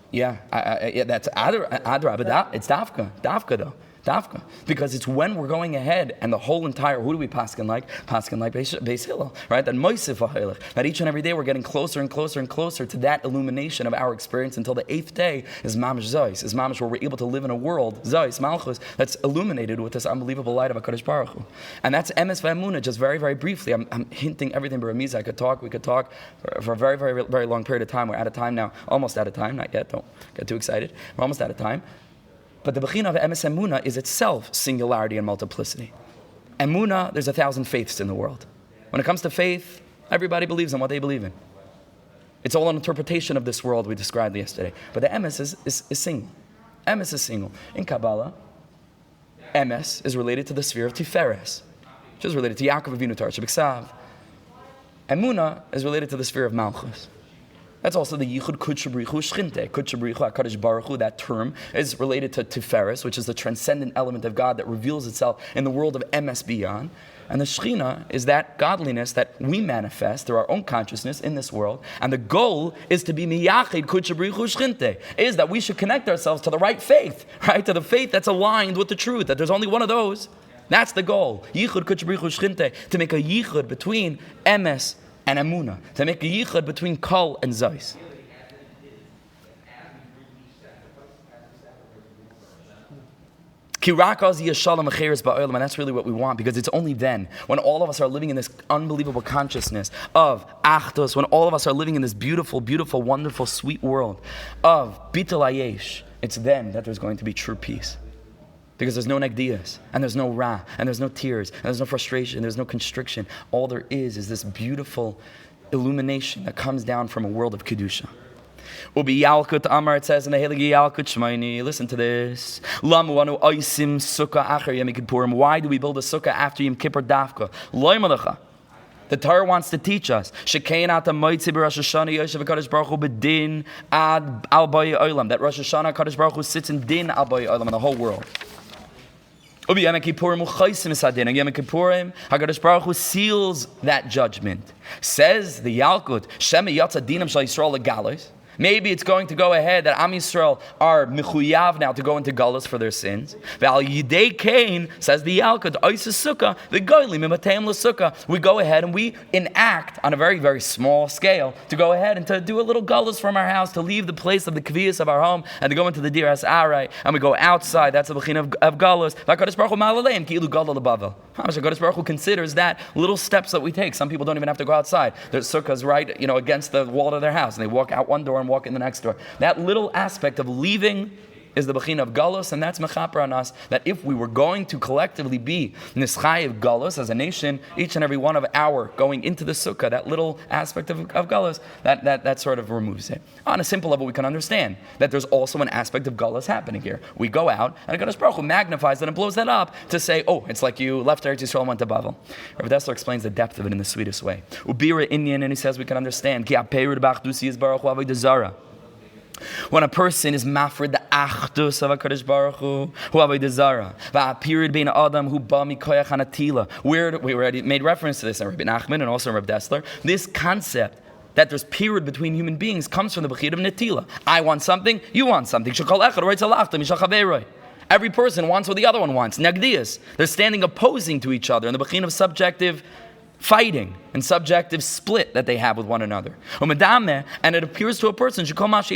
Yeah, that's adra, but it's dafka though. Dafka. Because it's when we're going ahead and the whole entire, who do we paskin like? Paskin like Beis Hillel, right? That moisif v'hailech. That each and every day we're getting closer and closer and closer to that illumination of our experience until the 8th day is mamish zayis, is mamish where we're able to live in a world, zayis, malchus, that's illuminated with this unbelievable light of HaKadosh Baruch Hu. And that's emes v'emunah, just very, very briefly. I'm hinting everything but Ramiza. We could talk for a very, very, very long period of time. We're out of time now. Almost out of time. Not yet. Don't get too excited. We're almost out of time. But the bechina of emes emunah is itself singularity and multiplicity. Emunah, there's 1,000 faiths in the world. When it comes to faith, everybody believes in what they believe in. It's all an interpretation of this world we described yesterday. But the emes is single. Emes is single. In Kabbalah, emes is related to the sphere of Tiferes, which is related to Yaakov Avinu Torah Shebiksav. Emunah is related to the sphere of Malchus. That's also the Yichud Kudsha B'richu Shchinte. Kudsha B'richu HaKadosh Baruch Hu, that term is related to Tiferes, which is the transcendent element of God that reveals itself in the world of Emes Beyond. And the Shechina is that godliness that we manifest through our own consciousness in this world. And the goal is to be Miyachid Kudsha B'richu Shchinte, is that we should connect ourselves to the right faith, right? To the faith that's aligned with the truth, that there's only one of those. That's the goal. Yichud Kudsha B'richu Shchinte, to make a yichud between Emes and Emunah, to make a yichud between Kol and Zeus. And that's really what we want, because it's only then, when all of us are living in this unbelievable consciousness of Achdus, when all of us are living in this beautiful, beautiful, wonderful, sweet world of Bitul Ayesh, it's then that there's going to be true peace. Because there's no negdias, and there's no ra, and there's no tears, and there's no frustration, there's no constriction. All there is this beautiful illumination that comes down from a world of Kedusha. Ubi Yalkut Amar, it says in the Heilige Yalkut Shmaini, listen to this. Lamu anu oisim sukkah acher Yom Kippurim. Why do we build a sukkah after Yom Kippur Dafka? Loy malacha. The Torah wants to teach us. Shekein ata moitzi b'Rosh Hashanah Yoshev HaKadosh Baruch Hu b'din ad al bayei olam. That Rosh Hashanah HaKadosh Baruch Hu sits in din al bayei olam in the whole world. Ubi Yom Kippurim uchaysim esadin. Yom Kippurim, HaKadosh Baruch Hu seals that judgment. Says the Yalkut, Shema yatsa dinam shal Yisrael legalos. Maybe it's going to go ahead that Am Yisrael are mechuyav now to go into galus for their sins. Val Yidei Kain, says the Yalkut, Oises Sukkah, the Goylim Mimateim LeSukkah. We go ahead and we enact on a very, very small scale to go ahead and to do a little galus from our house, to leave the place of the kviyas of our home and to go into the Dir Arai, and we go outside. That's the bechira of galus. HaKadosh Baruch Hu malaleim ki ilu gadol lebavel. HaKadosh Baruch Hu considers that little steps that we take. Some people don't even have to go outside. Their sukkahs right, against the wall of their house, and they walk out one door and walk in the next door. That little aspect of leaving is the bechina of galus, and that's mechaper on us, that if we were going to collectively be nischai of galus as a nation, each and every one of our going into the sukkah, that little aspect of galus, that sort of removes it. On a simple level, we can understand that there's also an aspect of galus happening here. We go out, and HaKadosh Baruch Hu magnifies it and blows that up to say, oh, it's like you left Eretz Yisrael and went to Bavel. Rav Dessler explains the depth of it in the sweetest way. Ubira Inyan, and he says we can understand. Ki apeiru d'bachdusi is baruch hu avodah zara. When a person is mafred the achdus of HaKadosh Baruch Hu avodah zara, va'apirud bein adam hu ba mikoyach hanatila. We already made reference to this in Rebbe Nachman and also in Rav Dessler. This concept that there's period between human beings comes from the bechira of netila. I want something, you want something. Every person wants what the other one wants. Nagdias. They're standing opposing to each other in the bechira of subjective fighting and subjective split that they have with one another. And it appears to a person, because that's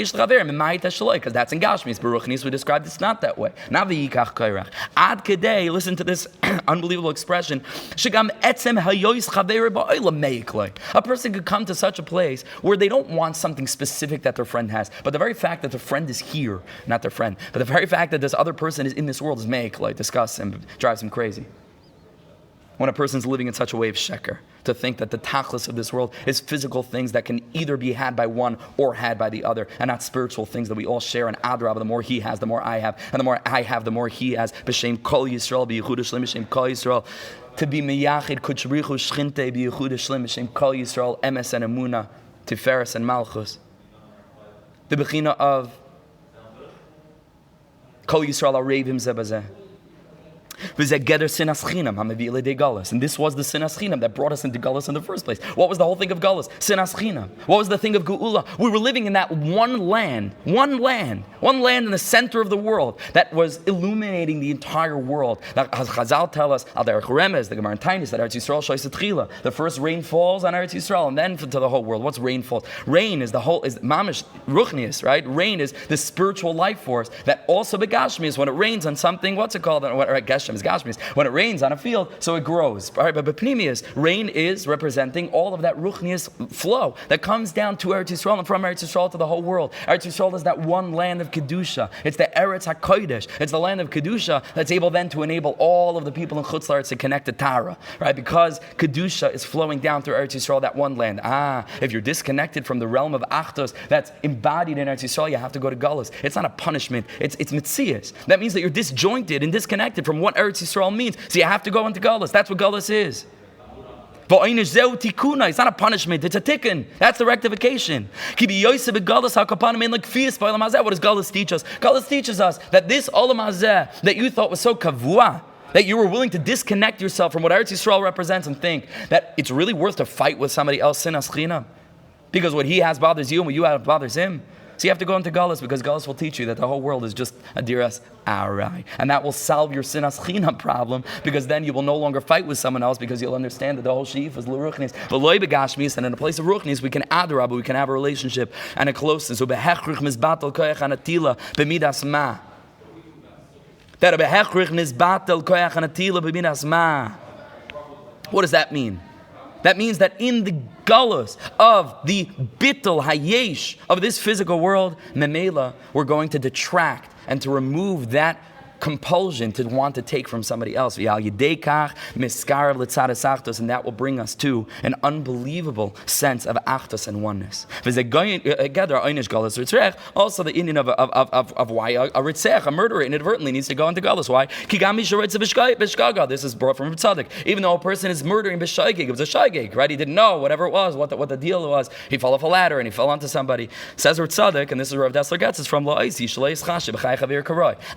in Gashmis. Baruchnis, we described it's not that way. Ad kedei, listen to this unbelievable expression. A person could come to such a place where they don't want something specific that their friend has, but the very fact that their friend is here, not their friend, but the very fact that this other person is in this world is meikle, disgusts him, drives him crazy. When a person's living in such a way of sheker, to think that the tachlis of this world is physical things that can either be had by one or had by the other, and not spiritual things that we all share. And adrab, the more he has, the more I have, and the more I have, the more he has. B'shem kol Yisrael, b'yichud shlim, b'shem kol Yisrael. To be miyachid kutzrichu shchinte b'yichud shlim, b'shem kol Yisrael, emes and emuna, tiferes and malchus. The bechina of kol Yisrael arevim zebazeh. And this was the sinas chinam that brought us into galus in the first place. What was the whole thing of galus? Sinas chinam. What was the thing of geula? We were living in that one land in the center of the world that was illuminating the entire world. That Chazal tell us, al derech remez, the Gemara in Tainis, that Eretz Yisrael shoyes tchila. The first rain falls on Eretz Yisrael, and then to the whole world. What's rainfall? Rain is mamish ruchnius, right? Rain is the spiritual life force that also begashmi is when it rains on something. What's it called? Is Gashmis. When it rains on a field, so it grows. Right? But Pnimius, rain is representing all of that ruchnius flow that comes down to Eretz Yisrael and from Eretz Yisrael to the whole world. Eretz Yisrael is that one land of Kedusha. It's the Eretz HaKodesh. It's the land of Kedusha that's able then to enable all of the people in Chutz La'aretz to connect to Tara. Right? Because Kedusha is flowing down through Eretz Yisrael, that one land. If you're disconnected from the realm of Achdus that's embodied in Eretz Yisrael, you have to go to Galus. It's not a punishment. It's Metzias. That means that you're disjointed and disconnected from what Eretz Yisrael means. So you have to go into Galus. That's what Galus is. It's not a punishment, it's a tikkun. That's the rectification. What does Galus teach us? Galus teaches us that this olam hazeh that you thought was so kavua, that you were willing to disconnect yourself from what Eretz Yisrael represents and think that it's really worth to fight with somebody else, sinas chinam, because what he has bothers you and what you have bothers him. So you have to go into Galus, because Galus will teach you that the whole world is just a diras arai. And that will solve your sinas chinam problem, because then you will no longer fight with someone else, because you'll understand that the whole sheaf is l'ruchnis. But loy begashmis, and in a place of ruchnis, we can adarab, we can have a relationship and a closeness. So behechrich mizbatel koyach anatila b'midas ma. That behechrich mizbatel koyach anatila b'midas ma. What does that mean? That means that in the galus of the bittul hayesh of this physical world, memela, we're going to detract and to remove that compulsion to want to take from somebody else. And that will bring us to an unbelievable sense of achtos and oneness. Also the Indian of why a ritzech, a murderer, inadvertently needs to go into galus. Why? This is brought from Tzaddik. Even though a person is murdering b'shaygig, it was a shaygig, right? He didn't know whatever it was, what the deal was. He fell off a ladder and he fell onto somebody. Says Tzaddik, and this is where Rav Dessler gets, is from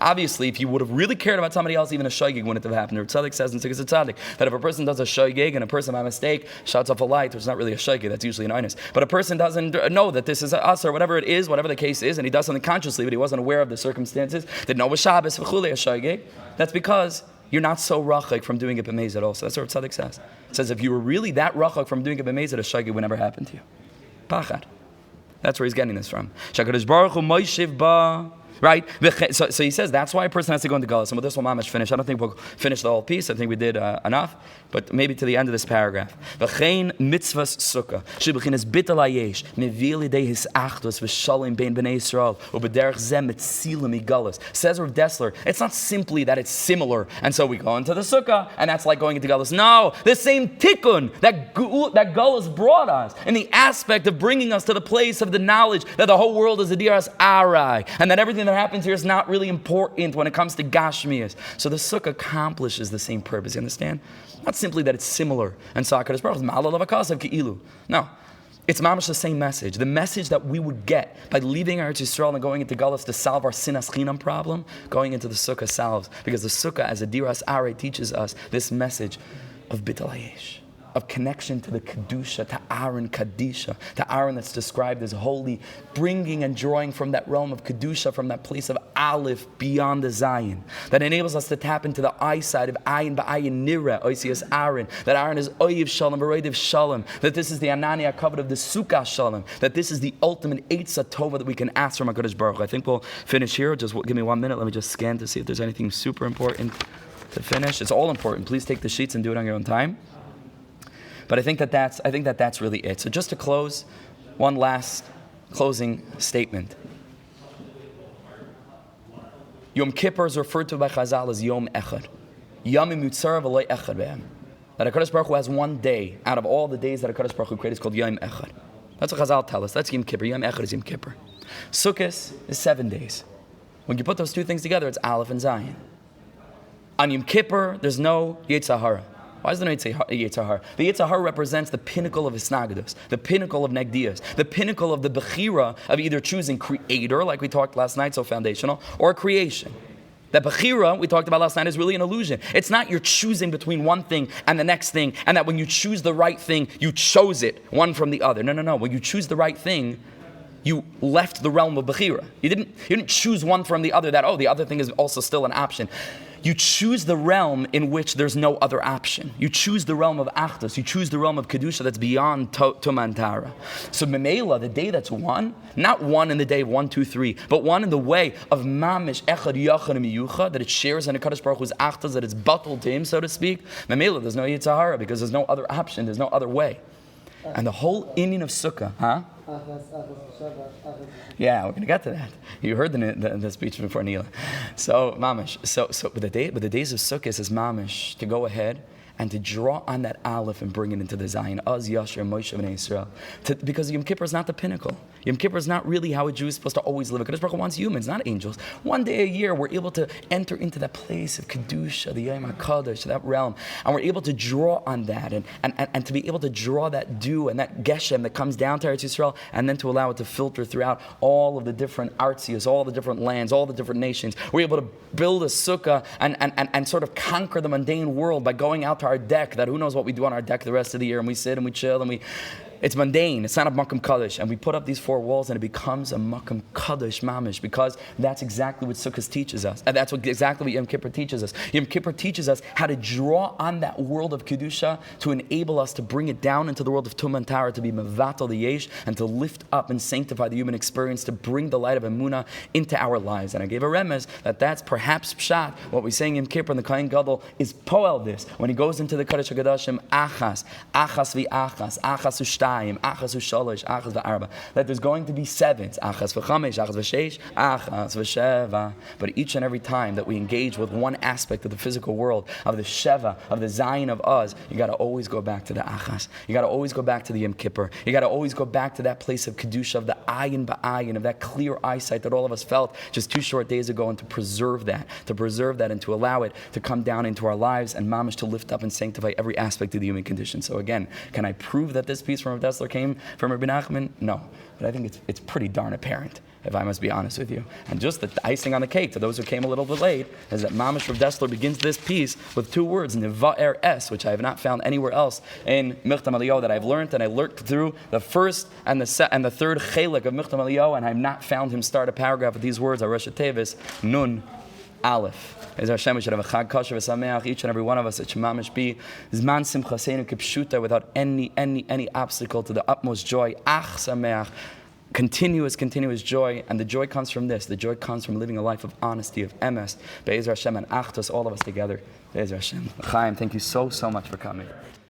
obviously, if you would have really cared about somebody else, even a shaygig wouldn't have happened. Tzaddik says in Sukkah Tzaddik that if a person does a shaygig and a person by mistake shuts off a light, which is not really a shaygig, that's usually an eynis, but a person doesn't know that this is us or whatever it is, whatever the case is, and he does something consciously, but he wasn't aware of the circumstances, didn't know it was Shabbos, a shaygig, that's because you're not so rachak from doing it b'mezid also. That's what Tzaddik says. It says if you were really that rachak from doing it b'mezid, a shaygig would never happen to you. Pachad. That's where he's getting this from. Shakadosh Baruch Hu Moishiv Ba. Right? So he says that's why a person has to go into galus. And with this will mamish finish. I don't think we'll finish the whole piece. I think we did enough. But maybe to the end of this paragraph. V'chein mitzvahs sukkah. Shebechinas bitel hayesh. Mevili dei his achdus v'shalim bein b'nei Yisrael. U'bederech zem mitzilim igalus. Says Rav Dessler, it's not simply that it's similar. And so we go into the sukkah. And that's like going into galus. No. The same tikkun that galus brought us. In the aspect of bringing us to the place of the knowledge that the whole world is a diras arai. And that everything that happens here is not really important when it comes to gashmias. So the sukkah accomplishes the same purpose. You understand? Not simply that it's similar. And so HaKadosh Baruch Hu is ma'alal avakasav ke'ilu. No. It's mamash the same message. The message that we would get by leaving Eretz Yisrael and going into Galus to solve our sinas chinam problem, going into the sukkah solves. Because the sukkah as a diras arei teaches us this message of bitul hayesh, of connection to the Kedusha, to Aaron Kadisha, to Aaron that's described as holy, bringing and drawing from that realm of Kedusha, from that place of Aleph beyond the Zayin, that enables us to tap into the eyesight of Ayin Ba'ayin Nira, Oisias Aaron, that Aaron is Oyev Shalom, Bereidiv Shalom, that this is the Anania covered of the Sukkah Shalom, that this is the ultimate Eitzah Tova that we can ask from HaKadosh Baruch Hu. I think we'll finish here. Just give me 1 minute. Let me just scan to see if there's anything super important to finish. It's all important. Please take the sheets and do it on your own time. But I think that's really it. So just to close, one last closing statement. Yom Kippur is referred to by Chazal as Yom Echad. Yomim Yutzar v'loy Echad be'em. That HaKadosh Baruch Hu has one day out of all the days that HaKadosh Baruch Hu created is called Yom Echad. That's what Chazal tell us. That's Yom Kippur. Yom Echad is Yom Kippur. Sukkos is 7 days. When you put those two things together, it's Aleph and Zayin. On Yom Kippur, there's no Yetzer Hara. Why is there no Yetzer Hara? The Yetzer Hara represents the pinnacle of Hisnagadus, the pinnacle of Negdias, the pinnacle of the bechira of either choosing creator, like we talked last night, so foundational, or creation. That bechira, we talked about last night, is really an illusion. It's not you're choosing between one thing and the next thing, and that when you choose the right thing, you chose it, one from the other. No. When you choose the right thing, you left the realm of bechira. You didn't choose one from the other, that, the other thing is also still an option. You choose the realm in which there's no other option. You choose the realm of Achdus. You choose the realm of Kedusha that's beyond Tumantara. So Memela, the day that's one, not one in the day of 1, 2, 3, but one in the way of Mamish Echad Yachad Miyucha, that it shares in the Kadosh Baruch Hu's Achdus, that it's bottled to him, so to speak. Memela, there's no Yetzer Hara because there's no other option, there's no other way. And the whole Indian of Sukkah, Yeah, we're going to get to that. You heard the speech before Neil. So, mamish. So the days of Sukkot is mamish to go ahead and to draw on that Aleph and bring it into the Zayin. Az Yasher Moshe B'nai Yisrael. Because Yom Kippur is not the pinnacle. Yom Kippur is not really how a Jew is supposed to always live. HaKadosh Baruch Hu wants humans, not angels. One day a year, we're able to enter into that place of Kedusha, the Yom HaKadosh, that realm, and we're able to draw on that, and to be able to draw that dew and that Geshem that comes down to Eretz Yisrael, and then to allow it to filter throughout all of the different artsias, all the different lands, all the different nations. We're able to build a sukkah and sort of conquer the mundane world by going out to our deck, that who knows what we do on our deck the rest of the year, and we sit and we chill, and it's mundane. It's not a Makam Kaddish. And we put up these 4 walls and it becomes a Makam Kaddish mamish, because that's exactly what Sukkos teaches us. And that's exactly what Yom Kippur teaches us. Yom Kippur teaches us how to draw on that world of Kedusha to enable us to bring it down into the world of Tum and Tara, to be Mevatel the Yesh, and to lift up and sanctify the human experience, to bring the light of Emunah into our lives. And I gave a remez that that's perhaps Pshat. What we say in Yom Kippur in the Kohen Gadol is Poel this. When he goes into the Kodesh HaKadoshim, Achas v'achas, Achas u'shtai, Achas u'shalosh, Achas v'arba. That there's going to be 7s, Achas v'chamesh, Achas v'sheish, Achas v'sheva. But each and every time that we engage with one aspect of the physical world, of the Sheva, of the Zion of us, you got to always go back to the Achas. You got to always go back to the Yom Kippur. You got to always go back to that place of Kedusha, of the ayin ba'ayin, of that clear eyesight that all of us felt just 2 short days ago, and to preserve that and to allow it to come down into our lives, and mamish to lift up and sanctify every aspect of the human condition. So again, can I prove that this piece from Rav Dessler came from Rebbe Nachman? No, but I think it's pretty darn apparent, if I must be honest with you. And just the icing on the cake, to those who came a little bit late, is that Mamash Rav Dessler begins this piece with 2 words, Neva'er Es, which I have not found anywhere else in Michtav M'Eliyahu, that I've learned, and I lurked through the first and the third chelik of Michtav M'Eliyahu, and I have not found him start a paragraph with these words, Rosh Tevis, Nun Aleph. As Hashem, we should have a chag kosher v'sameach, each and every one of us, it should mamish be zman simchaseinu kipshuta, without any obstacle, to the utmost joy, ach sameach, continuous joy. And the joy comes from this. The joy comes from living a life of honesty, of emes, be'ezer Hashem, and achtos, all of us together, be'ezer Hashem. Chaim, thank you so much for coming.